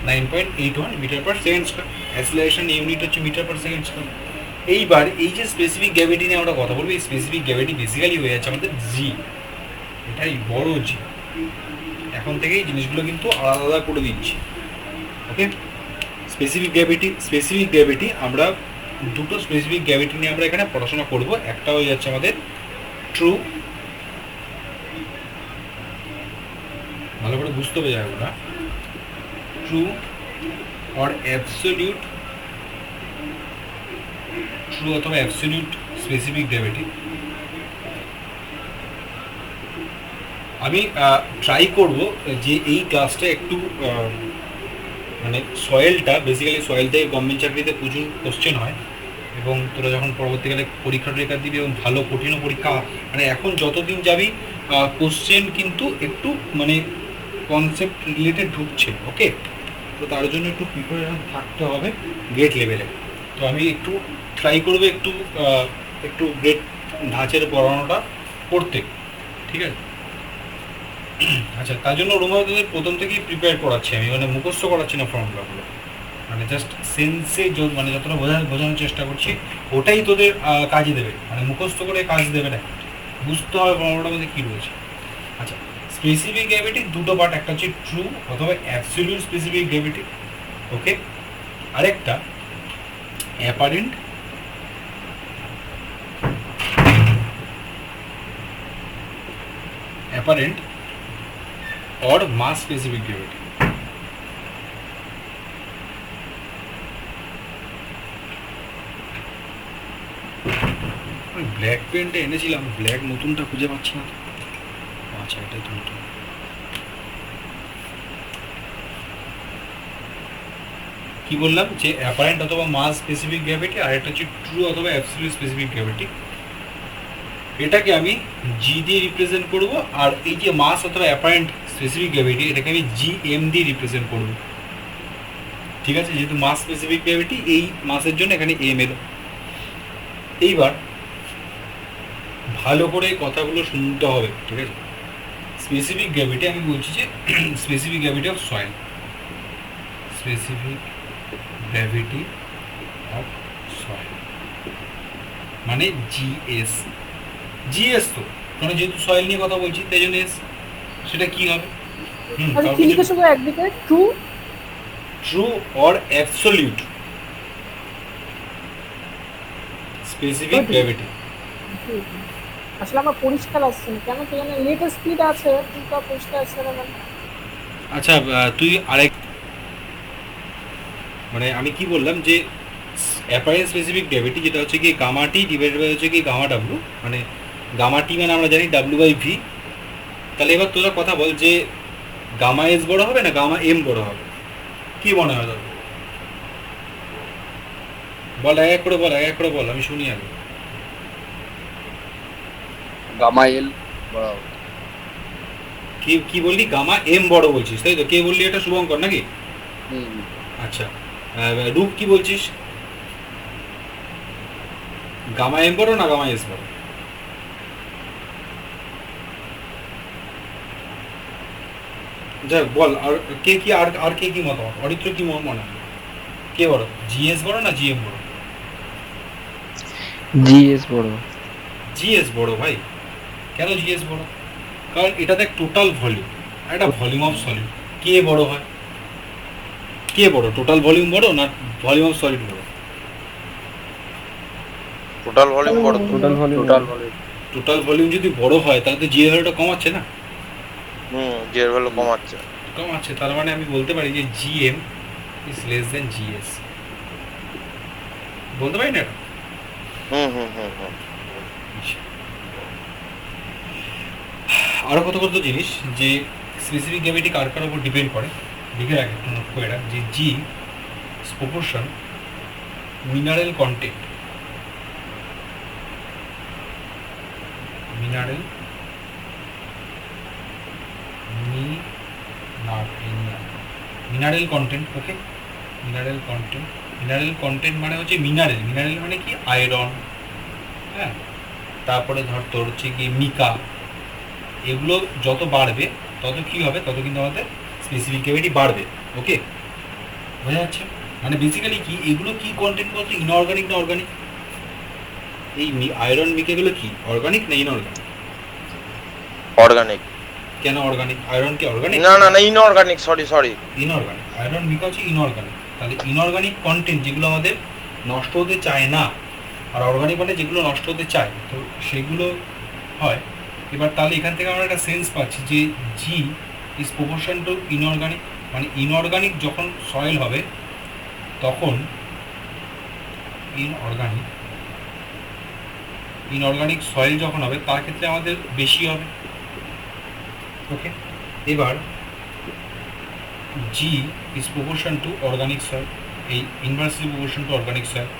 S1: 9.81 metre per second square, acceleration unit হচ্ছে মিটার পার সেকেন্ড স্কোয়ার। এইবার এই যে স্পেসিফিক গ্র্যাভিটি নিয়ে আমরা কথা বলবো, এই স্পেসিফিক গ্র্যাভিটি বেসিক্যালি হয়ে যাচ্ছে আমাদের জি, এটাই বড় জি। এখন থেকেই জিনিসগুলো কিন্তু আলাদা আলাদা করে দিচ্ছি, ওকে। স্পেসিফিক গ্র্যাভিটি আমরা দুটো স্পেসিফিক গ্র্যাভিটি নিয়ে আমরা এখানে পড়াশোনা করব। একটা হয়ে যাচ্ছে আমাদের ট্রু, ভালো করে বুঝতে হবে জায়গাটা, ট্রু অর অ্যাবসলিউট, ট্রু অথবা অ্যাবসলিউট স্পেসিফিক গ্র্যাভিটি। আমি ট্রাই করব যে এই ক্লাসটা একটু মানে সয়েলটা, বেসিক্যালি সয়েল থেকে গভর্নমেন্ট চাকরিতে প্রচুর কোশ্চেন হয়, এবং তোরা যখন পরবর্তীকালে পরীক্ষা টরীক্ষা দিবি এবং ভালো কঠিনও পরীক্ষা, মানে এখন যতদিন যাবি কোশ্চেন কিন্তু একটু মানে কনসেপ্ট রিলেটেড ঢুকছে, ওকে। তো তার জন্য একটু প্রিপারেশন থাকতে হবে গ্রেড লেভেলে। তো আমি একটু ট্রাই করবো একটু একটু গ্রেড ধাঁচের পড়ানোটা করতে, ঠিক আছে। আচ্ছা তার জন্য রোমাদের প্রথম থেকেই প্রিপেয়ার করাচ্ছি আমি, মানে মুখস্থ করাচ্ছি না ফর্মুলাগুলো, মানে জাস্ট সেন্সে মানে যতটা বোঝানোর চেষ্টা করছি, ওটাই তোদের কাজে দেবে, মানে মুখস্থ করে কাজ দেবে না, বুঝতে হবে ফর্মুলাটার মধ্যে কী রয়েছে। আচ্ছা স্পেসিফিক গ্র্যাভিটি দুটো পার্ট, একটা হচ্ছে ট্রু অথবা অ্যাবসলিউট স্পেসিফিক গ্র্যাভিটি, ওকে। আরেকটা apparent or mass specific gravity. Black পেনটা এনেছিলাম, ব্ল্যাক নতুনটা খুঁজে পাচ্ছি না। আচ্ছা, এটাই তো নতুন। কি বললাম যে অ্যাপারেন্ট অথবা মাস স্পেসিফিক গ্র্যাভিটি, আর একটা হচ্ছে ট্রু অথবা অ্যাবসলিউট স্পেসিফিক গ্র্যাভিটি। এটাকে আমি জি দিয়ে রিপ্রেজেন্ট করব, আর এই যে মাস অথবা অ্যাপারেন্ট স্পেসিফিক গ্র্যাভিটি এটাকে আমি জি এম দিয়ে রিপ্রেজেন্ট করব। ঠিক আছে, যেহেতু মাস স্পেসিফিক গ্র্যাভিটি এই মাসের জন্য এখানে এম এলো। এইবার ভালো করে কথাগুলো শুনতে হবে, ঠিক আছে। স্পেসিফিক গ্র্যাভিটি আমি বলছি যে specific gravity of soil, specific gravity of soil মানে জিএস। জিএস তো কারণ যেহেতু সয়েল নিয়ে কথা বলছি তাই জন্য এস। সেটা কি হবে?
S4: আচ্ছা কি লিখেছো গো একদিকে? True
S1: true or absolute specific gravity.
S4: আসলে আমার পরিষ্কার আসছে না কেন, তো জানি নেটের স্পিড আছে কিন্তু পরিষ্কার আসছে না কেন।
S1: আচ্ছা, তুই আরেক মানে আমি কি বললাম যে অ্যাপারেন্ট স্পেসিফিক গ্র্যাভিটি যেটা হচ্ছে কি গামা টি ডিভাইডেড বাই হচ্ছে কি গামা ডাব্লু, মানে গামা টি মানে আমরা জানি ডাব্লু বাই ভি। তাহলে এবার তোরা কথা বল যে গামা এস বড় হবে না গামা এম বড় হবে? কি মনে হয় তোর? বল, এক এক করে বল, এক এক করে বল, আমি শুনি আগে।
S2: গামা এল
S1: কি কি বললি? গামা এম বড় বলছিস তাই তো? কে বললি এটা? শুভঙ্কর নাকি? আচ্ছা, রূপ কি বলছিস? গামা এম বড় না গামা এস বড়? যাই হোক, বল আর কে কি, আর কে কি মতামত? অরিত্র কি মনে হয় কে বড়? জিএস বড় না জিএম বড়?
S3: জিএস বড়।
S1: জিএস বড় ভাই। কেন জিএস বড়? কারণ এটা দেখ টোটাল ভলিউম, একটা ভলিউম অফ সলিড। কে বড় হয়? কে বড়? টোটাল ভলিউম বড় না ভলিউম অফ সলিড বড়?
S2: টোটাল ভলিউম বড়।
S3: Total volume.
S1: টোটাল ভলিউম যদি বড় হয় তাহলে তো জিএর ভ্যালুটা কমাচ্ছে না?
S2: জি এর ভ্যালু কমাচ্ছে।
S1: কমাচ্ছে, তার মানে আমি বলতে পারি যে GM is less than GS. বলতে পারি না এটা? আরও কত কত জিনিস যে স্পেসিফিক গ্র্যাভিটি কার কার উপর ডিপেন্ড করে লিখে রাখ, একটু নোট করে রাখ যে G is proportion mineral content, mineral mineral content. Okay, mineral content. Mineral content মানে হচ্ছে মিনারেল, মিনারেল মানে কি? আয়রন, হ্যাঁ, তারপরে ধর তোর হচ্ছে কি মিকা। এগুলো যত বাড়বে তত কি হবে? তত কিন্তু আমাদের স্পেসিফিক গ্র্যাভিটি বাড়বে। ওকে, বোঝা যাচ্ছে? মানে বেসিক্যালি কি এগুলো কি কন্টেন্ট বলতে? ইনঅর্গানিক না অর্গানিক? এই আয়রন মিকাগুলো কি অর্গানিক না ইনঅর্গানিক?
S2: অর্গানিক।
S1: কেন অর্গানিক? আয়রন কি অর্গানিক?
S2: না না না, ইনঅর্গানিক, সরি।
S1: ইনঅর্গানিক। আয়রন মিকা হচ্ছে ইনঅর্গানিক। তাহলে ইনঅর্গানিক কন্টেন্ট যেগুলো আমাদের নষ্ট হতে চায় না, আর অর্গানিক মানে যেগুলো নষ্ট হতে চায়, তো সেগুলো হয়। এবার তাহলে এখান থেকে আমরা একটা সেন্স পাচ্ছি যে G is proportion two inorganic, মানে ইনঅর্গানিক যখন সয়েল হবে তখন ইনঅর্গানিক সয়েল যখন হবে তার ক্ষেত্রে আমাদের বেশি হবে। ওকে, এবার G is proportion to organic soil, এই inversely proportion to organic soil,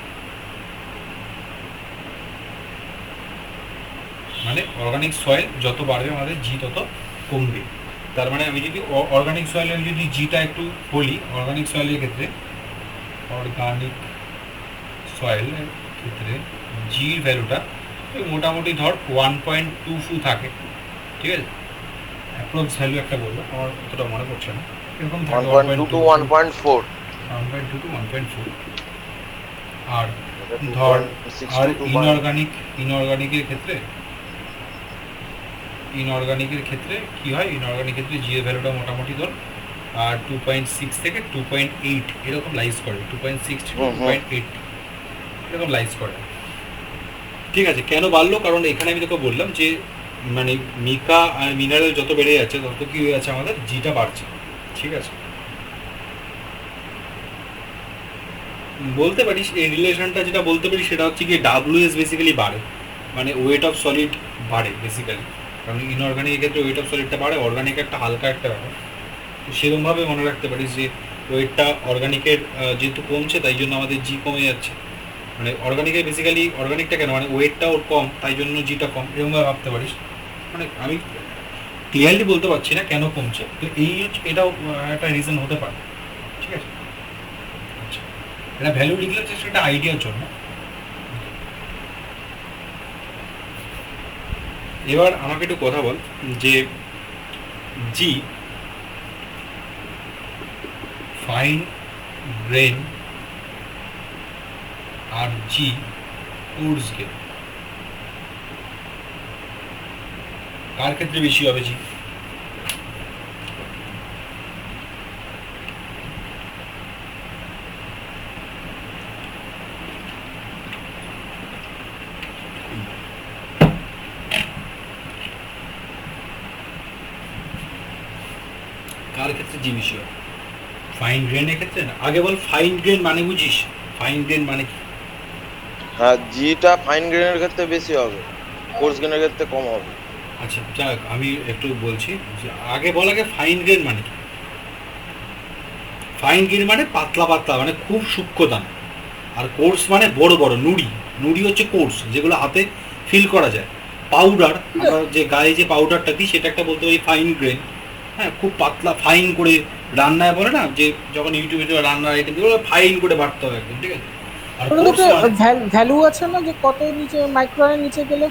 S1: মানে অর্গানিক সয়েল যত বাড়বে আমাদের জি তত কমবে। তার মানে আমি যদি অর্গানিক সয়েলে যদি জিটা একটু বলি, অর্গানিক সয়েলের ক্ষেত্রে জির ভ্যালুটা মোটামুটি ধর 1.22 থাকে, ঠিক আছে? অ্যাপ্রক্স ভ্যালু একটা বলবো, আমার অতটা মনে পড়ছে না, এরকম থাকে
S2: 1.2 to 1.4।
S1: 1.2 to 1.4। আর ধর আর ইনঅর্গানিকের ক্ষেত্রে কি হয়? ইনঅর্গানিক ক্ষেত্রে জি এর ভ্যালুটা মোটামুটি ধর 2.6 থেকে 2.8 এরকম লাইজ করে, 2.6 to 2.8 এরকম লাইজ করে। ঠিক আছে, কেন বাড়লো? কারণ এখানে আমি তোকে বললাম যে মানে মিকা আর মিনারেল যত বেড়ে যাচ্ছে তত কি হয়ে যাচ্ছে? আমাদের জিটা বাড়ছে। ঠিক আছে, বলতে পারিস এই রিলেশনটা যেটা বলতে পারি সেটা হচ্ছে কি ডাব্লিউএস বেসিক্যালি বাড়ে, মানে ওয়েট অফ সলিড বাড়ে বেসিক্যালি, কারণ ইনঅর্গানিকের ক্ষেত্রে ওয়েট অফ সলিডটা বাড়ে, অর্গানিক একটা হালকা একটা ব্যাপার। তো সেরকমভাবে মনে রাখতে পারিস যে ওয়েটটা অর্গানিকের যেহেতু কমছে তাই জন্য আমাদের জি কমে যাচ্ছে, মানে অর্গানিকের বেসিক্যালি অর্গানিকটা কেন মানে ওয়েটটা ওর কম তাই জন্য জিটা কম, এরকমভাবে ভাবতে পারিস। মানে আমি ক্লিয়ারলি বলতে পারছি না কেন কমছে, তো এই এটাও একটা রিজন হতে পারে, ঠিক আছে। আচ্ছা, এটা ভ্যালু লিখলে জাস্ট একটা আইডিয়ার জন্য। এবার আমাকে একটু কথা বল যে জি ফাইন গ্রেন আর জি কোর্স গ্রেন কার ক্ষেত্রে বেশি হবে জি? কার ক্ষেত্রে জি বেশি হবে? ফাইন গ্রেনের ক্ষেত্রে না? আগে বল ফাইন গ্রেন মানে বুঝিস? ফাইন গ্রেন মানে কি?
S2: হ্যাঁ, জিটা ফাইন গ্রেনের ক্ষেত্রে বেশি হবে, কোর্স গ্রেনের ক্ষেত্রে কম হবে।
S1: আচ্ছা যাক, আমি একটু বলছি যে আগে বল আগে ফাইন গ্রেন মানে কি? ফাইন গ্রেন মানে পাতলা পাতলা, মানে খুব সূক্ষ্ম দানা। আর কোর্স মানে বড় বড় নুড়ি। নুড়ি হচ্ছে কোর্স, যেগুলো হাতে ফিল করা যায়। পাউডার, আমরা যে গায়ে যে পাউডারটা দিই সেটা একটা বলতে পারি ফাইন গ্রেন। হ্যাঁ, খুব পাতলা ফাইন করে রান্নায় বলে না, যে যখন ইউটিউবে রান্নার আইটেম দিলে ফাইন করে বাড়তে হবে একদম, ঠিক আছে। আর কোর্স মানে
S4: ভ্যালু আছে না, যে কত নিচে মাইক্রনের নিচে গেলে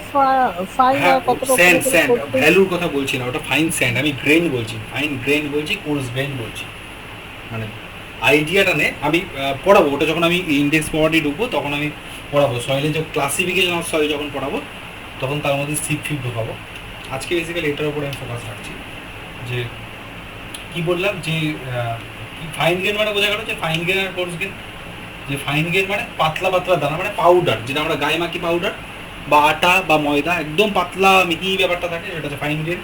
S4: ফাইন আর কত
S1: স্যান্ড স্যান্ড ভ্যালুর কথা বলছি না, ওটা ফাইন স্যান্ড, আমি গ্রেন বলছি, ফাইন গ্রেন বলছি, কোর্স গ্রেন বলছি। মানে আইডিয়াটা নে, আমি পড়াবো ওটা যখন আমি ইন্ডেক্স প্রপার্টি ঢুকবো তখন আমি পড়াবো সয়েলের যে ক্লাসিফিকেশন অফ সয়েল যখন পড়াবো তখন তার মধ্যে সিপ ফিপ ঢোকাবো। আজকে বেসিক্যালি এটার উপরে আমি ফোকাস রাখছি যে কি বললাম যে ফাইন গ্রেন মানে বোঝা গেল যে ফাইন গ্রেন আর কোর্স গ্রেন। যে ফাইন গ্রেন মানে পাতলা পাতলা দানা, মানে পাউডার, যেটা আমরা গায়ে মাখি পাউডার বা আটা বা ময়দা, একদম পাতলা মিহি ব্যাপারটা থাকে, সেটা হচ্ছে ফাইন গ্রেন।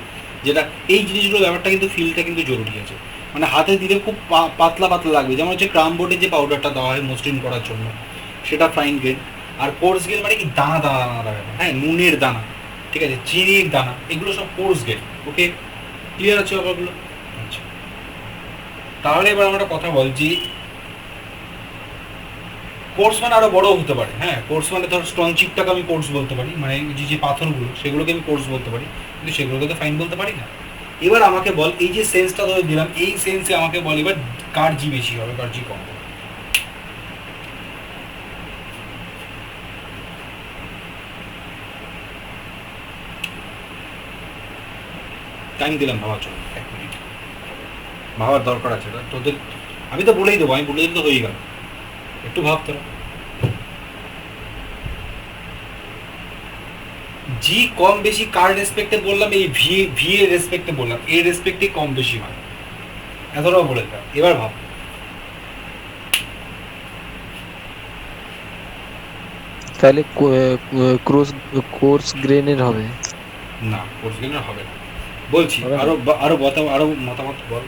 S1: যেটা এই জিনিসগুলো ব্যাপারটা কিন্তু ফিলটা কিন্তু জরুরি আছে, মানে হাতে দিলে খুব পাতলা পাতলা লাগবে, যেমন হচ্ছে ক্রাম বোর্ডে যে পাউডারটা দেওয়া হয় মসৃণ করার জন্য, সেটা ফাইন গ্রেন। আর কোর্স গ্রেন মানে কি দানা দানা দানা লাগে, হ্যাঁ, নুনের দানা, ঠিক আছে, চিনির দানা, এগুলো সব কোর্স গ্রেন। ওকে, ক্লিয়ার আছে ব্যাপারগুলো? আচ্ছা, তাহলে এবার আমরা কথা বলছি কোর্স মানে আরো বড় হতে পারে। হ্যাঁ, কোর্স মানে ধর স্ট্রং চিপটাকে আমি কোর্স বলতে পারি, মানে যে যে পাথরগুলো সেগুলোকে আমি কোর্স বলতে পারি, কিন্তু সেগুলোকে তো ফাইন বলতে পারি না। এবার আমাকে বল, এই যে সেন্সটা ধরে দিলাম, এই সেন্সে আমাকে বল এবার কার জি বেশি হবে, কার জি কম হবে? টাইম দিলাম ভাবার জন্য, 1 মিনিট ভাবার দরকার আছে তোদের। আমি তো বলেই দেবো, আমি বলে দিলে তো হয়ে গেল, একটু ভাব তোরা। জি কম বেশি কার রেসপেক্টে বললাম? এই ভি এর রেসপেক্টে বললাম, এর রেসপেক্টে কম বেশি হয়, এতটাও বলে দিলাম। এবার ভাব,
S3: তাহলে কোর্স গ্রেনের হবে
S1: না কোর্স গেলের হবে না, বলছি
S3: হবে না?
S1: আরো আরো বতাও, আরো মতামত বল।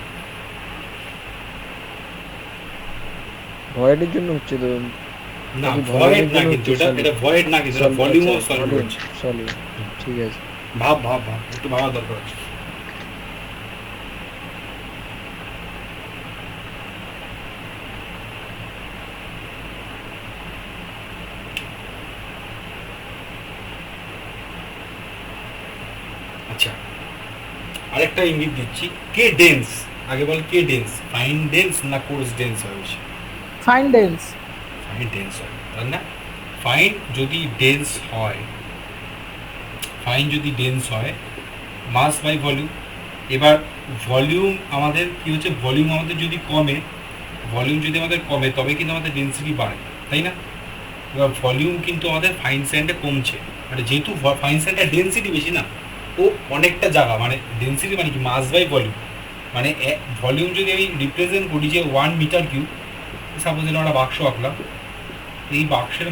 S3: ভয়েডের জন্য হচ্ছে তো,
S1: না
S3: আমি
S1: ভয়েড
S3: ভয়েডের
S1: না,
S3: জন্য
S1: কিন্তু
S3: হচ্ছে
S1: এটা ভয়েড না, কিন্তু এটা ভলিউম অফ সলিড বলছি।
S3: সলিড, ঠিক আছে।
S1: ভাব ভাব ভাব, একটু ভাবার দরকার আছে। আচ্ছা, আরেকটা ইঙ্গিত দিচ্ছি, কে ডেন্স, আগে বল কে ডেন্স, ফাইন ডেন্স না কোর্স ডেন্স হয় বেশি?
S4: Fine dense.
S1: ফাইন ডেন্স হয়, তাই না? ফাইন যদি ডেন্স হয়, ফাইন যদি ডেন্স হয়, মাস বাই ভলিউম। এবার ভলিউম আমাদের কি হচ্ছে, ভলিউম আমাদের যদি কমে, ভলিউম যদি আমাদের কমে তবে কিন্তু আমাদের ডেন্সিটি বাড়ে, তাই না? এবার ভলিউম কিন্তু আমাদের ফাইন স্যান্ডে কমছে, মানে যেহেতু ফাইন স্যান্ডের ডেন্সিটি বেশি না, ও অনেকটা জায়গা, মানে ডেন্সিটি মানে কি মাস বাই ভলিউম, মানে ভলিউম যদি আমি রিপ্রেজেন্ট করি যে 1 মিটার কিউব, সাপোজ আমরা একটা বাক্স আঁকলাম, এই বাক্সের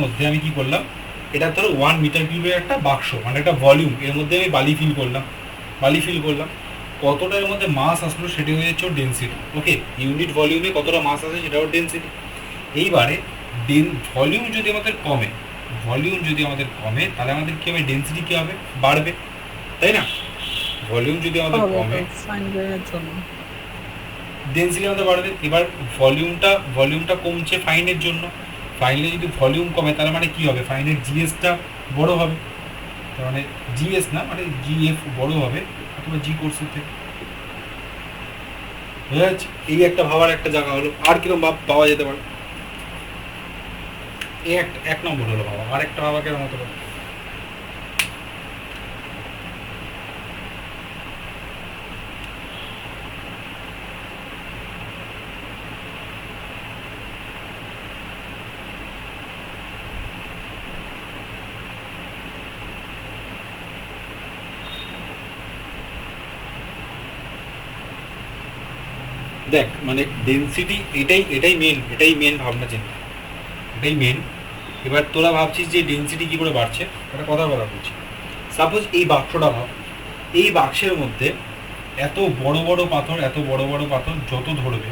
S1: মধ্যে আমি কি করলাম, এটা ধরো 1 মিটার কিউবের একটা বাক্স, মানে একটা ভলিউম, এর মধ্যে আমি বালি ফিল করলাম, কতটা এর মধ্যে মাস আসলো সেটা হয়ে যাচ্ছে ডেন্সিটি। ওকে, ইউনিট ভলিউমে কতটা মাস আছে সেটাও ডেন্সিটি। এইবারে ভলিউম যদি আমাদের কমে, তাহলে আমাদের কী হবে, ডেন্সিটি কী হবে, বাড়বে, তাই না? ভলিউম যদি আমাদের কমে,
S4: ফাইন গ্রেনের জন্য
S1: ডেন্সিটি আমাদের বাড়বে। এবার ভলিউমটা কমছে ফাইনের জন্য, ফাইনে যদি ভলিউম কমে তাহলে মানে কি হবে, ফাইনের জিএসটা বড় হবে, তার মানে জিএস না মানে জিএফ বড় হবে অথবা জি কোর্সের থেকে। বুঝা যাচ্ছে? এই একটা ভাবার একটা জায়গা হলো। আর কিরকম পাওয়া যেতে পারে, এই এক নম্বর হলো ভাবা। আর একটা ভাবা কেরকম হতে পারে, দেখ মানে ডেন্সিটি এটাই মেন ভাবনা চিন্তা, এটাই মেন। এবার তোরা ভাবছিস যে ডেন্সিটি কী করে বাড়ছে, একটা কথা বলা বলছি। সাপোজ এই বাক্সটা ভাব, এই বাক্সের মধ্যে এত বড় বড় পাথর যত ধরবে,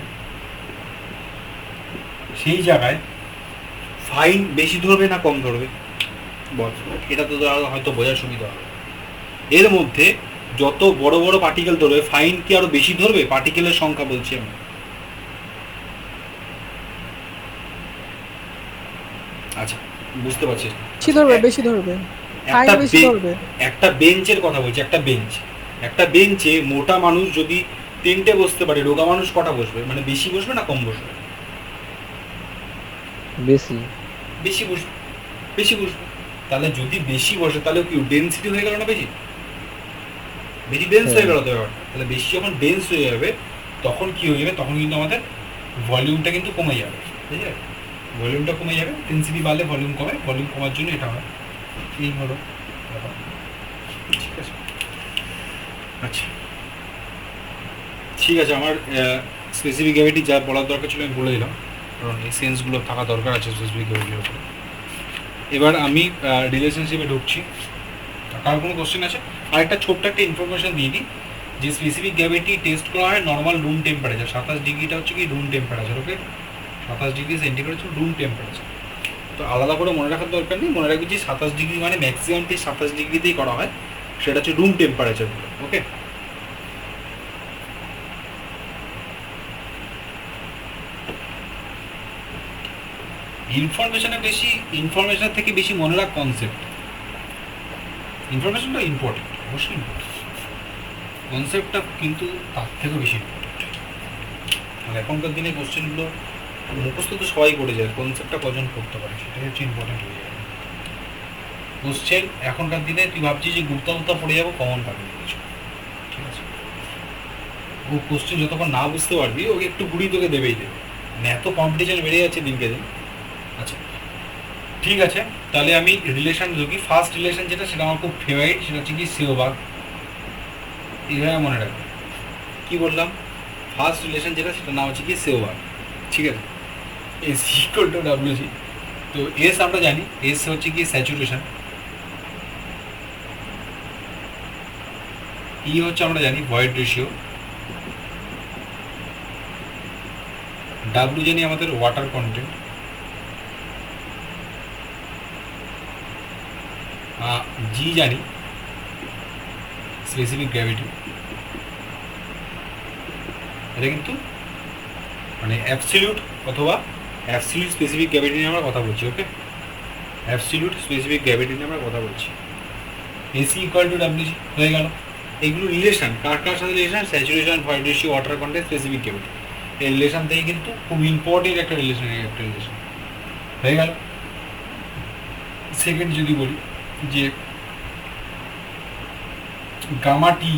S1: সেই জায়গায় ফাইন বেশি ধরবে না কম ধরবে বল, এটা তো হয়তো বোঝার সুবিধা হবে। এর মধ্যে যত বড় বড় পার্টিকেল ধরবে, ফাইন কি আরো বেশি ধরবে? পার্টিকেলের সংখ্যা বলছি আমি। আচ্ছা বুঝতে পারছিস?
S4: বেশি ধরবে ফাইন বেশি ধরবে।
S1: একটা বেঞ্চের কথা বলছি, একটা বেঞ্চে মোটা মানুষ যদি 3টে বসতে পারে, রোগা মানুষ কটা বসবে? মানে বেশি বসবে না কম বসবে? বেশি বসবে। তাহলে যদি বেশি বসে তাহলে কি ডেন্সিটি হয়ে গেল না বেশি ডেন্স হয়ে গেল তো ব্যাপারটা। তাহলে বেশি যখন ডেন্স হয়ে যাবে তখন কি হয়ে যাবে, তখন কিন্তু আমাদের ভলিউমটা কিন্তু কমে যাবে, ঠিক আছে? ভলিউমটা কমে যাবে, ডেন্সিটি বাড়লে ভলিউম কমে, ভলিউম কমার জন্য এটা হয়। এই হলো ব্যাপার, ঠিক আছে? আচ্ছা ঠিক আছে, আমার স্পেসিফিক গ্র্যাভিটি যা বলার দরকার ছিল আমি বলে দিলাম, কারণ এই সেন্সগুলো থাকা দরকার আছে স্পেসিফিক গ্র্যাভিটির উপরে। এবার আমি রিলেশনশিপে ঢুকছি। কার কোনো কোশ্চেন আছে? আর একটা ছোট্ট একটা ইনফরমেশন দিয়ে দিই, যে স্পেসিফিক গ্র্যাভিটি টেস্ট করা হয় নর্মাল রুম টেম্পারেচার, 27 ডিগ্রিটা হচ্ছে কি রুম টেম্পারেচার, ওকে? 27 ডিগ্রি সেন্টিগ্রেড হচ্ছে রুম টেম্পারেচার। তো আলাদা করে মনে রাখার দরকার নেই, মনে রাখবি যে 27 ডিগ্রি মানে ম্যাক্সিমাম টেস্ট 27 ডিগ্রিতেই করা হয়, সেটা হচ্ছে রুম টেম্পারেচার, ওকে? ইনফরমেশনের থেকে বেশি মনে রাখ কনসেপ্ট। ইনফরমেশনটা ইম্পর্টেন্ট, অবশ্যই ইম্পর্টেন্ট, কনসেপ্টটা কিন্তু তার থেকেও বেশি ইম্পর্টেন্ট। আর এখনকার দিনে কোশ্চেনগুলো মুখস্থ তো সবাই করে যায়, কনসেপ্টটা কজন করতে পারে সেটাই হচ্ছে ইম্পর্টেন্ট হয়ে যায়। কোশ্চেন এখনকার দিনে তুই ভাবছিস যে গুপ্তা পড়ে যাবো, কমন পাবি কিছু, ঠিক আছে? ও কোশ্চেন যতক্ষণ না বুঝতে পারবি ওকে একটু গুড়ি তোকে দেবেই দেবে, মানে এত কম্পিটিশন বেড়ে যাচ্ছে দিনকে দিন। আচ্ছা ঠিক আছে, তাহলে আমি রিলেশন ঢুকি। ফার্স্ট রিলেশন যেটা, সেটা আমার খুব ফেভারিট, সেটা হচ্ছে কি সেওবাগ। এইভাবে মনে রাখবে, কী বললাম? ফার্স্ট রিলেশন যেটা, সেটার নাম হচ্ছে কি সেওবাগ, ঠিক আছে? S equal two WC. তো এস আমরা জানি, এস হচ্ছে কি স্যাচুরেশন, ই হচ্ছে আমরা জানি ভয়েড রেশিও, ডাব্লিউ জানি আমাদের ওয়াটার কন্টেন্ট, জি জানি স্পেসিফিক গ্র্যাভিটি। এটা কিন্তু মানে অ্যাবসলিউট অথবা অ্যাবসলিউট স্পেসিফিক গ্র্যাভিটি নিয়ে আমরা কথা বলছি, ওকে? অ্যাবসলিউট স্পেসিফিক গ্র্যাভিটি নিয়ে আমরা কথা বলছি। এসি ইকুয়াল টু ডাব্লিউজি হয়ে গেল। এগুলো রিলেশন, কার সাথে relation? Saturation, void ratio, water content, specific gravity. এই রিলেশন থেকে কিন্তু খুব ইম্পর্টেন্ট একটা রিলেশন হয়ে গেল। সেকেন্ড যদি বলি যে গামা টি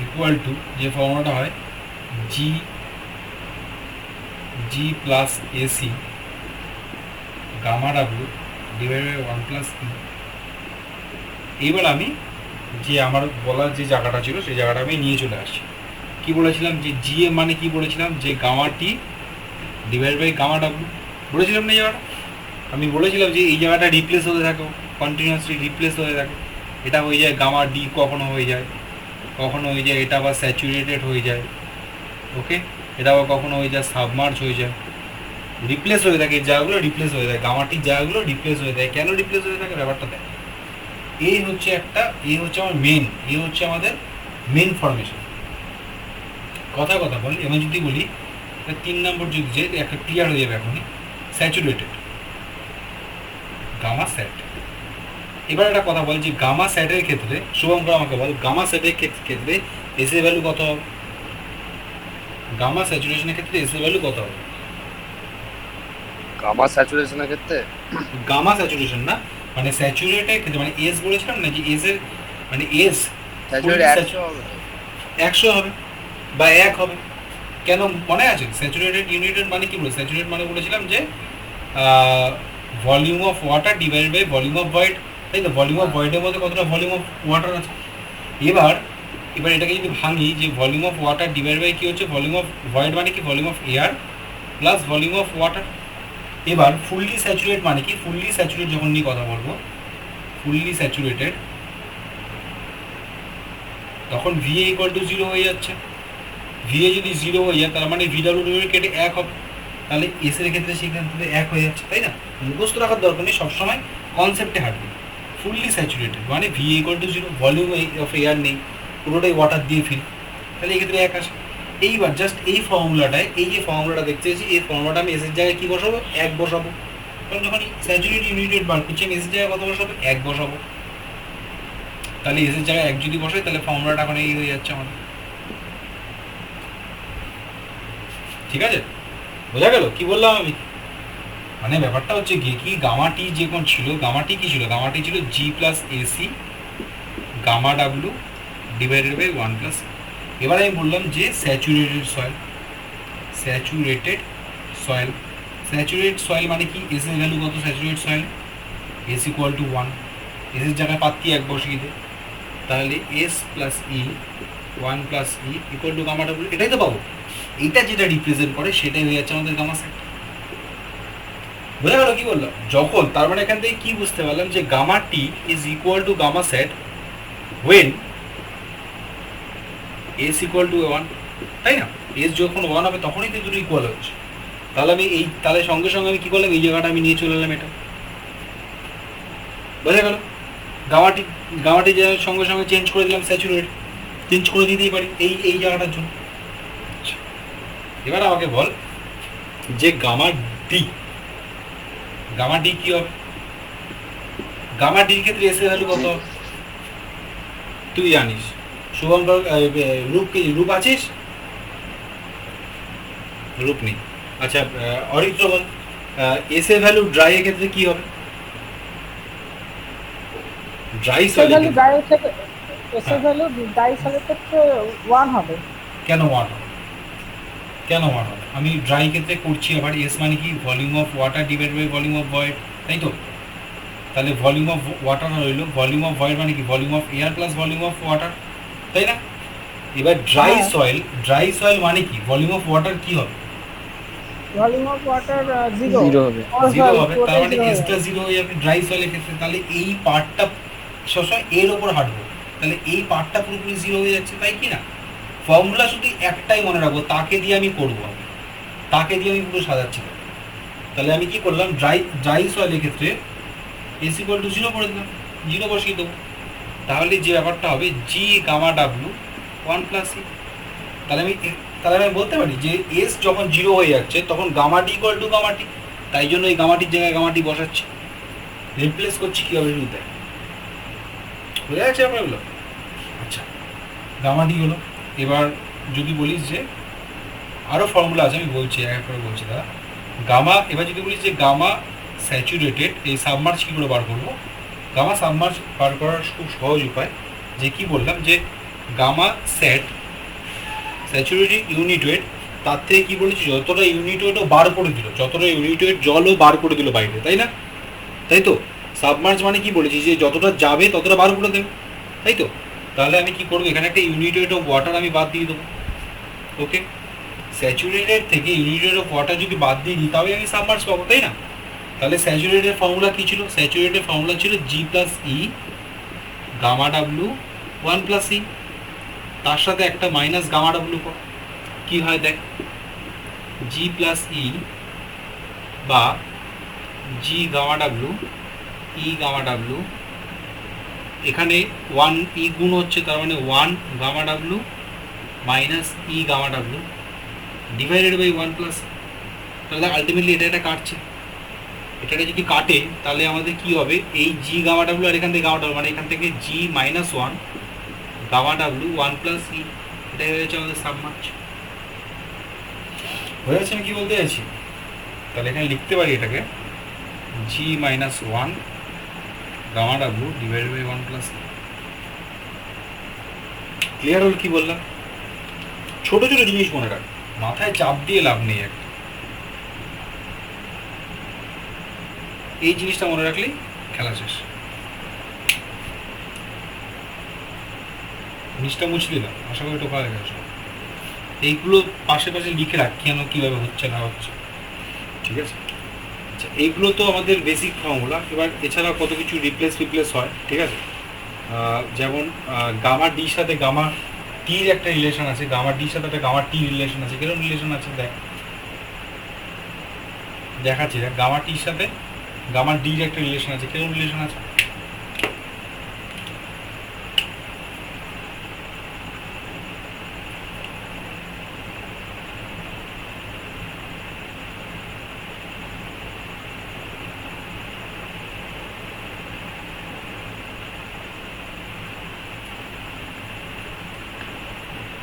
S1: ইকুয়াল টু, যে ফর্মুলাটা হয় G plus AC gamma W divide by 1 plus E. এইবার আমি যে আমার বলার যে জায়গাটা ছিল সেই জায়গাটা আমি নিয়ে চলে আসছি। কি বলেছিলাম? যে জি এ মানে কি বলেছিলাম? যে gamma T divide by gamma W বলেছিলাম না? এই জায়গাটা আমি বলেছিলাম যে এই জায়গাটা রিপ্লেস হতে থাকে, কন্টিনিউয়াসলি রিপ্লেস হতে থাকে। এটা হয়ে যায় গামা ডি, কখনো হয়ে যায় এটা আবার স্যাচুরেটেড হয়ে যায়, ওকে? এটা আবার কখনো হয়ে যায় সাবমার্জ হয়ে যায়, রিপ্লেস হয়ে থাকে, এই জায়গাগুলো রিপ্লেস হয়ে যায়, গামাটির জায়গাগুলো রিপ্লেস হয়ে যায়। কেন রিপ্লেস হয়ে থাকে ব্যাপারটা দেখ। এই হচ্ছে আমার মেন, এই হচ্ছে আমাদের মেন ফরমেশন। কথা বলি, আমি যদি বলি 3 নম্বর যদি যে একটা ক্লিয়ার হয়ে যাবে এখনই, স্যাচুরেটেড গামা স্যাট। এবার একটা কথা বল যে গামা স্যাটের ক্ষেত্রে, শুভঙ্কর আমাকে বল, গামা স্যাটের ক্ষেত্রে এস এর ভ্যালু কত হবে? গামা স্যাচুরেশনের ক্ষেত্রে এস এর ভ্যালু কত হবে?
S5: গামা স্যাচুরেশনের ক্ষেত্রে
S1: গামা স্যাচুরেশন না, মানে স্যাচুরেটের ক্ষেত্রে, মানে এস বলেছিলাম না যে এস এর মানে এস
S5: স্যাচুরেট 100 হবে
S1: 100 হবে বা 1 হবে। কেন মনে আছে? স্যাচুরেটেড ইউনিটেড মানে কি বলে? স্যাচুরেট মানে বলেছিলাম যে volume of water divided by volume of void, তাই তো? ভলিউম অফ ভয়েডের মধ্যে কতটা ভলিউম অফ ওয়াটার আছে। এবার এটাকে যদি ভাঙি যে volume of water divide by কি হচ্ছে ভলিউম অফ ভয়েড, মানে কি volume of air plus volume of water. এবার ফুললি স্যাচুরেট মানে কি? ফুললি স্যাচুরেট যখন নিয়ে কথা বলবো, ফুললি স্যাচুরেটেড, তখন ভিএ ইকুয়াল টু 0 হয়ে যাচ্ছে। ভিএ যদি 0 হয়ে যায় তার মানে ভিডাব্লিউ কেটে 1 হবে, তাহলে এস এর ক্ষেত্রে সেখান থেকে 1 হয়ে যাচ্ছে, তাই না? মুখস্থ রাখার দরকার নেই, সবসময় কনসেপ্টে হাঁটবে। ফুললি স্যাচুরেটেড মানে VA equal to 0, volume of air নেই, পুরোটাই ওয়াটার দিয়ে ফিল, তাহলে এই ক্ষেত্রে 1 আসে। এইবার জাস্ট এই ফর্মুলাটায়, এই যে ফর্মুলাটা দেখতে চাইছি, এই ফর্মুলাটা আমি এসের জায়গায় কী বসাবো? 1 বসাবো। কারণ যখন স্যাচুরেটেড ইউনিটেড বার করছি আমি এসের জায়গায় কত বসাবো? 1 বসাবো। তাহলে এসের জায়গায় 1 যদি বসাই তাহলে ফর্মুলাটা এখন এই হয়ে যাচ্ছে আমাদের। ঠিক আছে, বোঝা গেল কি বললাম আমি? মানে ব্যাপারটা হচ্ছে গিয়ে কি, গামাটি যে কোন ছিল, গামাটি কি ছিল? গামাটি ছিল G plus AC gamma W divided by 1 plus. এবার আমি বললাম যে saturated soil, saturated soil, saturated soil মানে কি? এস এর ভ্যালু কত saturated soil? S equal to 1, এসের জায়গায় পাত্তি 1 বসিয়ে দিই, তাহলে S plus E 1 plus E equal to gamma W, এটাই তো পাবো। এইটা যেটা রিপ্রেজেন্ট করে সেটাই হয়ে যাচ্ছে আমাদের গামা সেট। বোঝা গেল কি বললাম? যখন, তার মানে এখান থেকে কি বুঝতে পারলাম যে gamma T is equal to gamma sat when S equal to 1, তাই না? এস যখন 1 হবে তখনই তো দুটো ইকুয়াল হচ্ছে। তাহলে আমি তাহলে সঙ্গে সঙ্গে আমি কি করলাম, এই জায়গাটা আমি নিয়ে চলে এলাম এটা। বোঝা গেল? গামাটি যে সঙ্গে সঙ্গে চেঞ্জ করে দিলাম, স্যাচুরেট চেঞ্জ করে দিতেই পারি এই জায়গাটার জন্য। এবার আমাকে বল যে গামা ডি কি হবে? গামা ডির ক্ষেত্রে এস এর ভ্যালু কত হবে? তুই জানিস। শুভঙ্কর, রূপ আছিস? রূপ নেই। আচ্ছা, অরিত্র বল, এস এর ভ্যালু ড্রাই এর ক্ষেত্রে কি হবে? ড্রাই সয়েল
S4: ভ্যালু ডাই থেকে এস এর ভ্যালু ডাই সয়েলের ক্ষেত্রে 1 হবে।
S1: কেন 1 হবে? কেন 1 হবে? আমি ড্রাই ক্ষেত্রে করছি, আবার এস মানে কি? Volume of water divide by volume of void, তাই তো? তাহলে ভলিউম অফ ওয়াটার রইল, ভলিউম অফ ভয়েড মানে কি? Volume of air plus volume of water, তাই না? এবার ড্রাই সয়েল মানে কি? ভলিউম অফ ওয়াটার কি হবে?
S4: ভলিউম অফ ওয়াটার 0
S3: হবে।
S1: 0 হবে, তার মানে এসটা 0 হয়ে যাবে ড্রাই সয়েলের ক্ষেত্রে। তাহলে এই পার্টটা সবসময় এর ওপর হাঁটবো, তাহলে এই পার্টটা পুরোপুরি 0 হয়ে যাচ্ছে, তাই কি না? ফর্মুলা শুধু একটাই মনে রাখবো, তাকে দিয়ে আমি করবো, তাকে দিয়ে আমি পুরো সাজাচ্ছি। তাহলে আমি কি করলাম, ড্রাই সয়েলের ক্ষেত্রে এস ইকুয়াল টু 0 করে দিলাম, 0 বসিয়ে দেবো। তাহলে যে ব্যাপারটা হবে জি গামা ডাব্লু 1 প্লাস ই। তাহলে আমি বলতে পারি যে এস যখন 0 হয়ে যাচ্ছে তখন gamma D equal to gamma T, তাই জন্য এই গামাটির জায়গায় গামাটি বসাচ্ছি, রিপ্লেস করছি কীভাবে শুরুতে। বোঝা যাচ্ছে আপনাগুলো? আচ্ছা, গামাটি হলো। এবার যদি বলিস যে আরও ফর্মুলা আছে, আমি বলছি এক করে বলছি দাদা। গামা, এবার যদি বলিস যে গামা স্যাচুরেটেড, এই সাবমার্জ কী করে বার করবো? গামা সাবমার্জ বার করার খুব সহজ উপায়, যে কি বললাম যে গামা স্যাচুরেটেড ইউনিট ওয়েট, তার থেকে কী বলেছি, যতটা ইউনিট ওয়েটও বার করে দিল, যতটা ইউনিট ওয়েট জলও বার করে দিল বাইরে, তাই না? তাই তো? সাবমার্জ মানে কি বলেছি, যে যতটা যাবে ততটা বার করে দেবে, তাই তো? তাহলে আমি কি করবো, এখানে একটা ইউনিট ওয়েট অফ ওয়াটার আমি বাদ দিয়ে দেবো। ওকে, স্যাচুরেটেড থেকে ইউনিট ওয়েট অফ ওয়াটার যদি বাদ দিয়ে দিই তবে আমি সাবমার্জ পাবো, তাই না? তাহলে স্যাচুরেটেড ফর্মুলা কী ছিল? স্যাচুরেটেড ফর্মুলা ছিল জি প্লাস ই গামা ডাব্লু 1 প্লাস ই, তার সাথে একটা মাইনাস গামা ডাব্লু কী হয় দেখ, জি প্লাস ই বা G gamma W E gamma W, এখানে 1 ই গুণ হচ্ছে, তার মানে 1 gamma W minus E gamma W divided by 1 plus. তাহলে আলটিমেটলি এটা কাটছে, এটা যদি কাটে তাহলে আমাদের কি হবে, এই জি গামা ডাব্লু আর এখান থেকে গামা ডাব্লু, মানে এখান থেকে জি মাইনাস 1 গামা ডাব্লু 1 প্লাস ই, এটা হয়ে যাচ্ছে আমাদের সাবমার্চ। হয়ে যাচ্ছে আমি কি বলতে চাইছি? তাহলে এখানে লিখতে পারি এটাকে G minus 1 gamma W divided by 1 plus. Clear হল কি বললাম? ছোট ছোট জিনিস মনে রাখ, মাথায় চাপ দিয়ে লাভ নেই। একটা এই জিনিসটা মনে রাখলেই খেলা শেষ। জিনিসটা মুছে দিলাম, আশা করি টোকা হয়ে গেছে। এইগুলো পাশে পাশে লিখে রাখ কেন কীভাবে হচ্ছে না হচ্ছে, ঠিক আছে? আচ্ছা, এইগুলো তো আমাদের বেসিক ফর্মুলা। এবার এছাড়া কত কিছু রিপ্লেস হয়, ঠিক আছে? যেমন গামা ডির সাথে গামা টির একটা রিলেশন আছে, গামা ডির সাথে একটা গামা টি রিলেশন আছে। কিরকম রিলেশন আছে দেখাচ্ছি। দেখ, গামা টির সাথে গামা ডির একটা রিলেশন আছে। কিরকম রিলেশন আছে?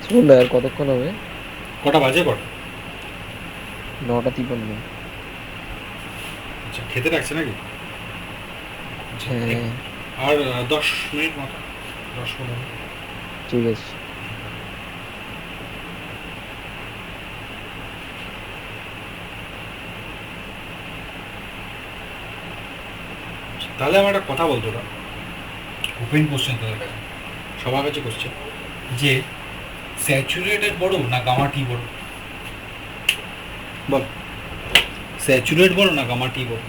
S3: শুনুন না, আর কতক্ষণ হবে?
S1: কটা বাজে? কটা?
S3: 9:53।
S1: আচ্ছা, খেতে রাখছে নাকি? আচ্ছা,
S3: হ্যাঁ
S1: আর 10 মিনিট মতো, 10-15 মিনিট।
S3: ঠিক আছে।
S1: তাহলে আমার একটা কথা বলতো, ওটা ওপেন কোশ্চেন তোদের কাছে, সবার কাছে কোশ্চেন, যে স্যাচুরেটেড বড় না গামা টি বড়? বল, স্যাচুরেট বড় না গামা টি বড়?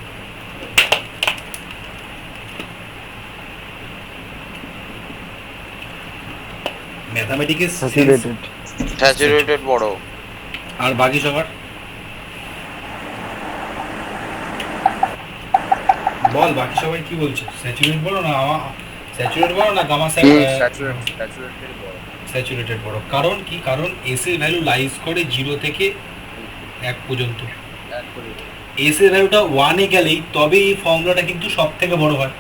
S1: ম্যাথামেটিক্যাল
S2: স্যাচুরেটেড বড়।
S1: আর বাকি সবার বল, বাকি সবাই কি বলছে? স্যাচুরেট বড় না গামা স্যাচুরেটেড বড়? কারণ কি? কারণ এস এর ভ্যালু লাইজ করে 0 থেকে 1 পর্যন্ত। এস এর ভ্যালুটা 1 এ গেলেই তবে এই ফর্মুলাটা কিন্তু সব থেকে বড় হয়।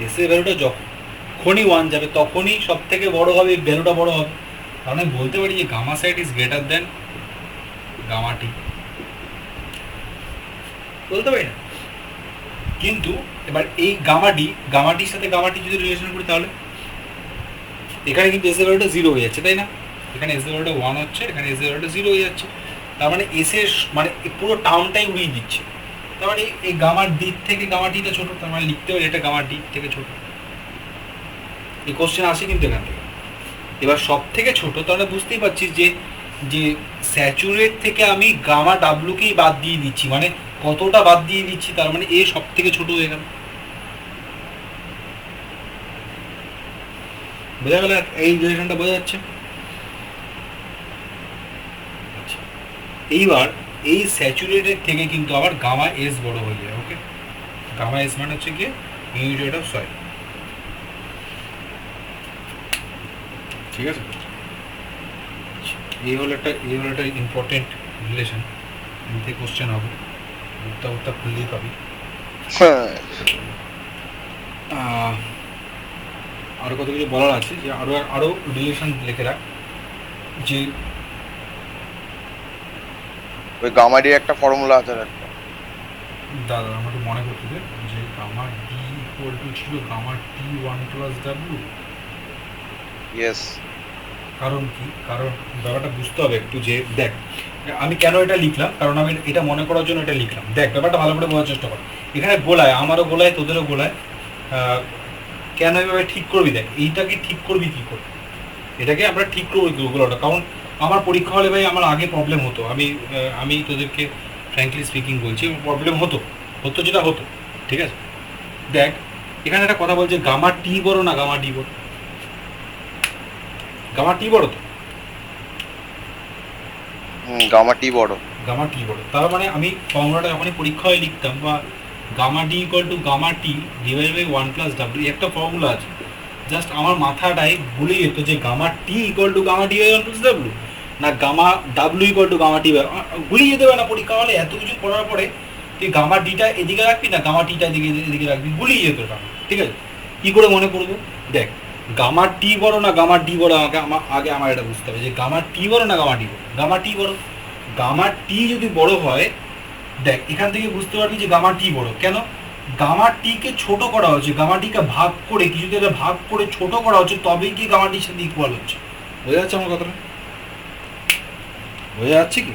S1: এস এর ভ্যালুটা যখনই 1 যাবে তখনই সব থেকে বড় হবে, ভ্যালুটা বড় হবে। কারণ আমি বলতে পারি যে gamma sat is greater than gamma T, বলতে পারি না? কিন্তু এবার এই গামা টির সাথে গামা টি যদি রিলেশন করি, তাহলে এখানে কিন্তু এস এর ভ্যালুটা 0 হয়ে যাচ্ছে, তাই না? এখানে এস এর ভ্যালুটা 1 হচ্ছে, এখানে এস এর ভ্যালুটা 0 হয়ে যাচ্ছে। তার মানে এস এর মানে পুরো টার্মটাই উড়িয়ে দিচ্ছে। তার মানে এই গামার দিক থেকে গামা টিটা ছোট, তার মানে লিখতে পারি এটা গামা ডি থেকে ছোট। এই কোশ্চেন আসে কিন্তু এখান থেকে। এবার সব থেকে ছোট, তাহলে বুঝতেই পারছিস যে স্যাচুরেট থেকে আমি গামা ডাব্লুকেই বাদ দিয়ে দিচ্ছি, মানে কতটা বাদ দিয়ে দিচ্ছি, তার মানে এ সব থেকে ছোট হয়ে গেল। বোঝা গেল? এই রিলেশনটা বোঝা যাচ্ছে? আচ্ছা, এইবার এই স্যাচুরেটেড থেকে কিন্তু আবার গামা এস বড় হয়ে যায়। ওকে, গামা এস মানে হচ্ছে কি ইউনিট রেট অফ সয়েল, ঠিক আছে? এই হলো একটা ইম্পর্টেন্ট রিলেশন, এমনি কোশ্চেন হবে, উত্তর খুললেই পাবি। আরো কত কিছু বলার আছে, যে আরো রিলেশন লিখে রাখ। যে
S2: ওই গামারির একটা ফর্মুলা আছে একটা।
S1: দাদা আমাকে মনে করতে দে, যে গামা ডি ইকুয়াল টু ছিল gamma T 1 plus W.
S2: Yes.
S1: কারণ কি? কারণ ব্যাপারটা বুঝতে হবে একটু, যে দেখ আমি কেন এটা লিখলাম, কারণ আমি এটা মনে করার জন্য এটা লিখলাম। দেখ ব্যাপারটা ভালো করে বোঝার চেষ্টা কর। এখানে গোলায়, আমারও গোলায়, তোদেরও গোলায়, কেন এভাবে ঠিক করবি? দেখ, এইটাকে ঠিক করবি কি করে? এটাকে আমরা ঠিক করবো গোলাটা। কারণ আমার পরীক্ষা হলে ভাই আমার আগে প্রবলেম হতো, আমি তোদেরকে ফ্র্যাঙ্কলি স্পিকিং বলছি, প্রবলেম হতো, যেটা হতো, ঠিক আছে? দেখ, এখানে একটা কথা বলছে, গামা টি বড় না গামা ডি বড়? গামা টি বড় তো?
S2: গামা টি বড়।
S1: গামা টি বড়। তার মানে আমি ফর্মুলাটা যখনই পরীক্ষায় লিখতাম বা gamma D equal to gamma T divide by 1 plus W, একটা ফর্মুলা আছে, জাস্ট আমার মাথাটায় ভুলে যেত যে gamma T equal to gamma D by 1 plus W, না gamma W equal to gamma T by, ভুলিয়ে যেতে পারে না পরীক্ষা হলে। এত কিছু পড়ার পরে তুই গামা ডিটা এদিকে রাখবি না গামা টিটা এদিকে রাখবি, ভুলিয়ে যেত এটা। ঠিক আছে, কী করে মনে করবো? দেখ, গামা টি বড় না গামা ডি বড়, আগে আমার এটা বুঝতে হবে যে গামা টি বড় না গামা ডি বড়। গামা টি বড়। গামা টি যদি বড় হয়, দেখ এখান থেকে বুঝতে পারবি যে গামা টি বড়। কেন? গামা টিকে ছোট করা হচ্ছে, গামা টিকে ভাগ করে, কিছুতে একটা ভাগ করে ছোট করা হচ্ছে, তবেই কি গামা টির সাথে ইকুয়াল হচ্ছে। বোঝা যাচ্ছে আমার কথাটা? বোঝা যাচ্ছে কি?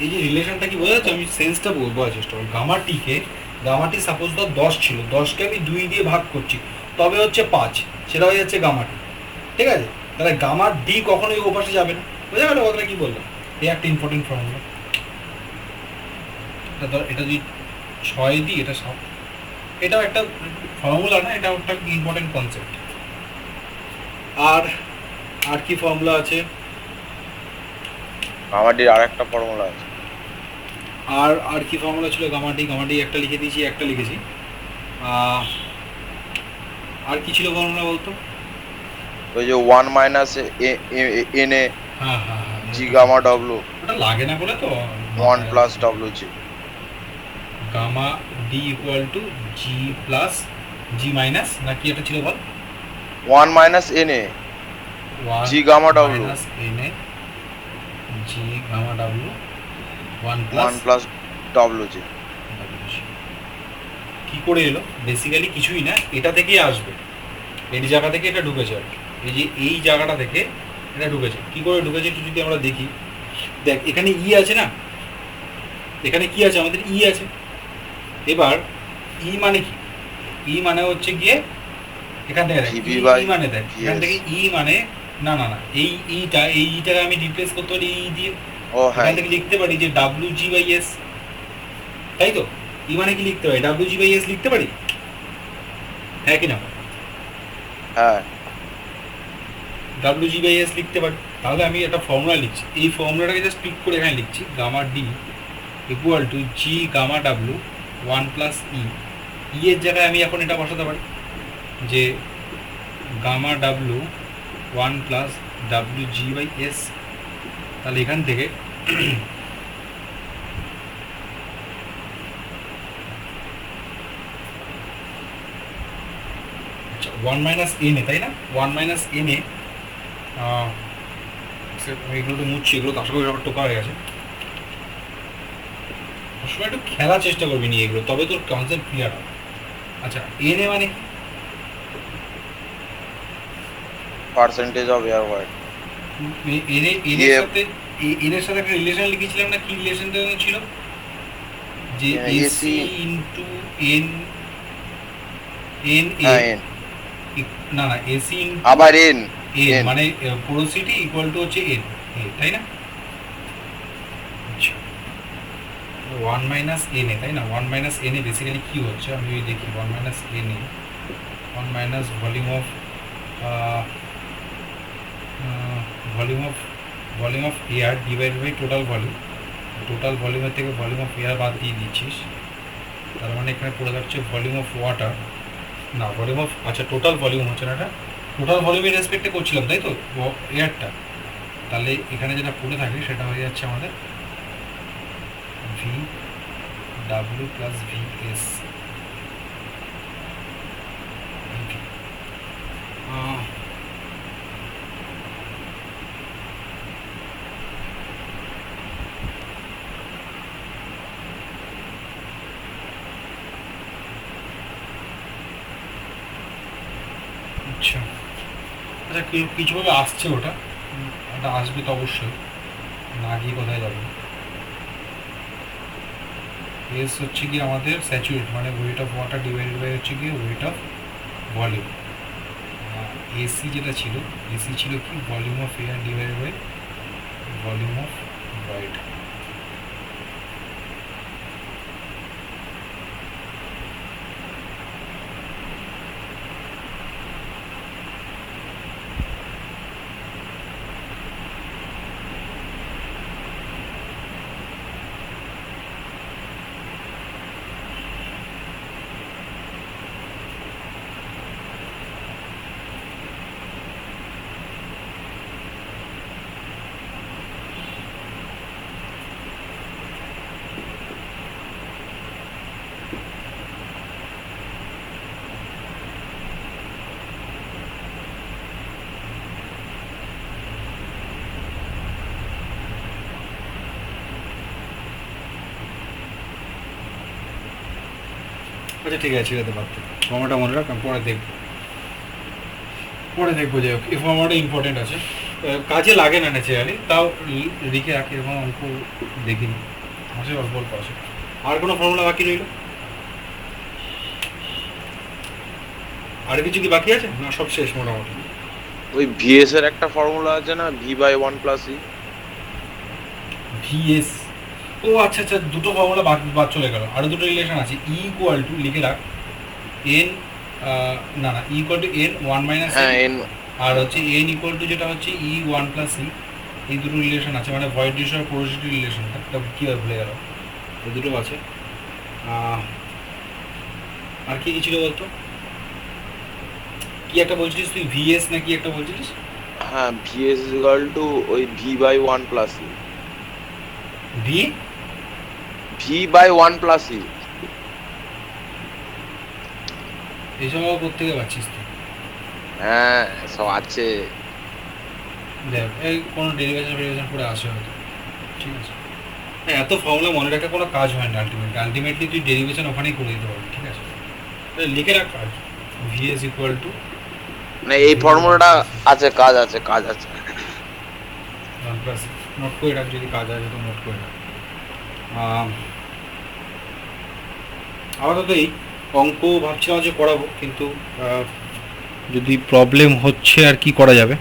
S1: এই যে রিলেশনটা কি বোঝা যাচ্ছে? আমি সেন্সটা বোঝার চেষ্টা করি। গামা টি সাপোজ ধর 10 ছিল, 10কে আমি 2 দিয়ে ভাগ করছি, তবে হচ্ছে 5, সেটা হয়ে যাচ্ছে গামা টি। ঠিক আছে, তাহলে গামা ডি কখনোই ও পাশে যাবে না। বোঝা গেল কথাটা কি বললাম? এই একটা ইম্পর্টেন্ট ফর্মুলা। এটা যদি 6 দিই, এটা 7, এটাও একটা ফর্মুলা না, এটাও একটা ইম্পর্টেন্ট কনসেপ্ট। আর কি ফর্মুলা আছে?
S2: গামাটির আর একটা ফর্মুলা আছে।
S1: আর কি ফর্মুলা ছিল? গামাটি একটা লিখে দিয়েছি, একটা লিখেছি। আর কি ছিল ফর্মুলা বলতো?
S2: ওই যে 1 মাইনাস এন এ
S1: হ্যাঁ,
S2: জি গামা ডব্লিউ,
S1: ওটা লাগে না বলে তো
S2: 1 plus W G.
S1: Gamma D equal to G plus G minus, নাকি এটা ছিল বল?
S2: 1 minus N A G gamma W
S1: minus N A G gamma W 1
S2: plus W G.
S1: কি করে এলো? বেসিক্যালি কিছুই না, এটা থেকেই আসবে, এই জায়গা থেকে এটা ঢুকেছে আর কি। এই যে এই জায়গাটা থেকে এটা ঢুকেছে। কি করে ঢুকেছে একটু যদি আমরা দেখি। দেখ, এখানে ই আছে না, এখানে কি আছে? আমাদের ই আছে। এবার ই মানে কি? ই মানে হচ্ছে গিয়ে এখান থেকে দেখ, ই মানে দেখ এখান থেকে ই মানে না, এই ইটাকে আমি রিপ্লেস করতে পারি ই দিয়ে। এখান থেকে লিখতে পারি যে ডাব্লিউ জি বাই এস, তাই তো? ই মানে কি লিখতে পারি? ডাব্লিউ জি বাই এস লিখতে পারি, হ্যাঁ কি না?
S2: হ্যাঁ,
S1: ডাব্লিউ জি বাই এস লিখতে পারি। তাহলে আমি একটা ফর্মুলা লিখছি, এই ফর্মুলাটাকে জাস্ট ক্লিক করে এখানে লিখছি, gamma D equal to G gamma W 1 plus E. এর জায়গায় আমি এখন এটা বসাতে পারি যে gamma W 1 plus W G by S. তাহলে এখান থেকে আচ্ছা 1 মাইনাস এন এ, তাই না? 1 মাইনাস এন এ, এগুলো তো মুছছি, এগুলো তো আশা করি সবার টোকা হয়ে গেছে। সবসময় একটু খেলার চেষ্টা করবি নিয়ে এগুলো, তবে তোর কনসেপ্ট ক্লিয়ার হবে। আচ্ছা, এন এ মানে
S2: পার্সেন্টেজ অফ এয়ার ওয়াইড।
S1: এর সাথে একটা রিলেশন লিখেছিলাম না? কি রিলেশনটা ছিল? যে এসি ইনটু এন এন না এসি
S2: আবার এন
S1: মানে পোরোসিটি ইকুয়াল টু হচ্ছে এন, তাই না? আচ্ছা, 1 মাইনাস এন এ, তাই না? 1 মাইনাস এন এ বেসিক্যালি কি হচ্ছে আমি যদি দেখি। 1 minus N A 1 minus volume of air divide by total ভলিউমের থেকে ভলিউম অফ এয়ার বাদ দিয়ে দিচ্ছিস, তার মানে এখানে পড়ে যাচ্ছে ভলিউম অফ ওয়াটার, না ভলিউম অফ, আচ্ছা টোটাল ভলিউম হচ্ছে না, এটা টোটাল ভলিউমের রেসপেক্টে করছিলাম, তাই তো এয়ারটা। তাহলে এখানে যেটা পড়ে থাকে সেটা হয়ে যাচ্ছে আমাদের V W plus V S. আচ্ছা আচ্ছা, কিছুভাবে আসছে ওটা আসবে তো অবশ্যই, না গিয়ে কোথায় যাবে। এস হচ্ছে কি আমাদের স্যাচুরেট, মানে weight of water divided by হচ্ছে কি ওয়েট অফ ভলিউম। এসি যেটা ছিল, এসি ছিল কি volume of air divided by volume of void. আচ্ছা ঠিক আছে ছেড়ে দে বাদ দে ফর্মুলাটা মনে রাখ আমি পরে দেখবো যাই হোক এই ফর্মুলাটা ইম্পর্টেন্ট আছে কাজে লাগে না ন্যাচারালি তাও লিখে রাখি এরকম অঙ্ক দেখিনি আছে অল্প অল্প আছে আর কোনো ফর্মুলা বাকি রইল আর কিছু কি বাকি আছে না সব শেষ মোটামুটি
S2: ওই ভিএস এর একটা ফর্মুলা আছে না v/1 + e
S1: ভিএস ও আচ্ছা আচ্ছা দুটো ফর্মুলা বাদ চলে গেল আরও দুটো রিলেশন আছে ই ইকুয়াল টু লিখে রাখ এন না ই ইকুয়াল টু এন 1 -
S2: হ্যাঁ
S1: n আর হচ্ছে এন ইকুয়াল টু যেটা হচ্ছে ই 1 + e এই দুটো রিলেশন আছে মানে ভয়েড রেশিও আর পোরোসিটি রিলেশনটা কীভাবে ভুলে গেল এই দুটো আছে আর কি ছিল বলতো কি একটা বলছিলিস তুই ভিএস না কি একটা বলছিলিস
S2: হ্যাঁ ভিএস ওই v/1 + e
S1: V
S2: v/1 + e
S1: এইসব করতে গিয়ে পারছিস তুই
S2: হ্যাঁ সব আছে
S1: দেখ এই কোনো ডেরিভেশন করে আসে হয়তো ঠিক আছে হ্যাঁ এত ফর্মুলা মনে রাখা কোনো কাজ হয় না আলটিমেটলি তুই ডেরিভেশন ওখানেই করে দিতে পারবি ঠিক আছে লিখে রাখ কাজ ভিএস ইকুয়াল টু
S2: মানে এই ফর্মুলাটা আছে কাজ আছে
S1: নোট করে রাখ যদি কাজ আছে তো নোট করে রাখ আপাতত এই অঙ্ক ভাবছিলাম যে করাবো কিন্তু যদি প্রবলেম হচ্ছে আর কি করা যাবে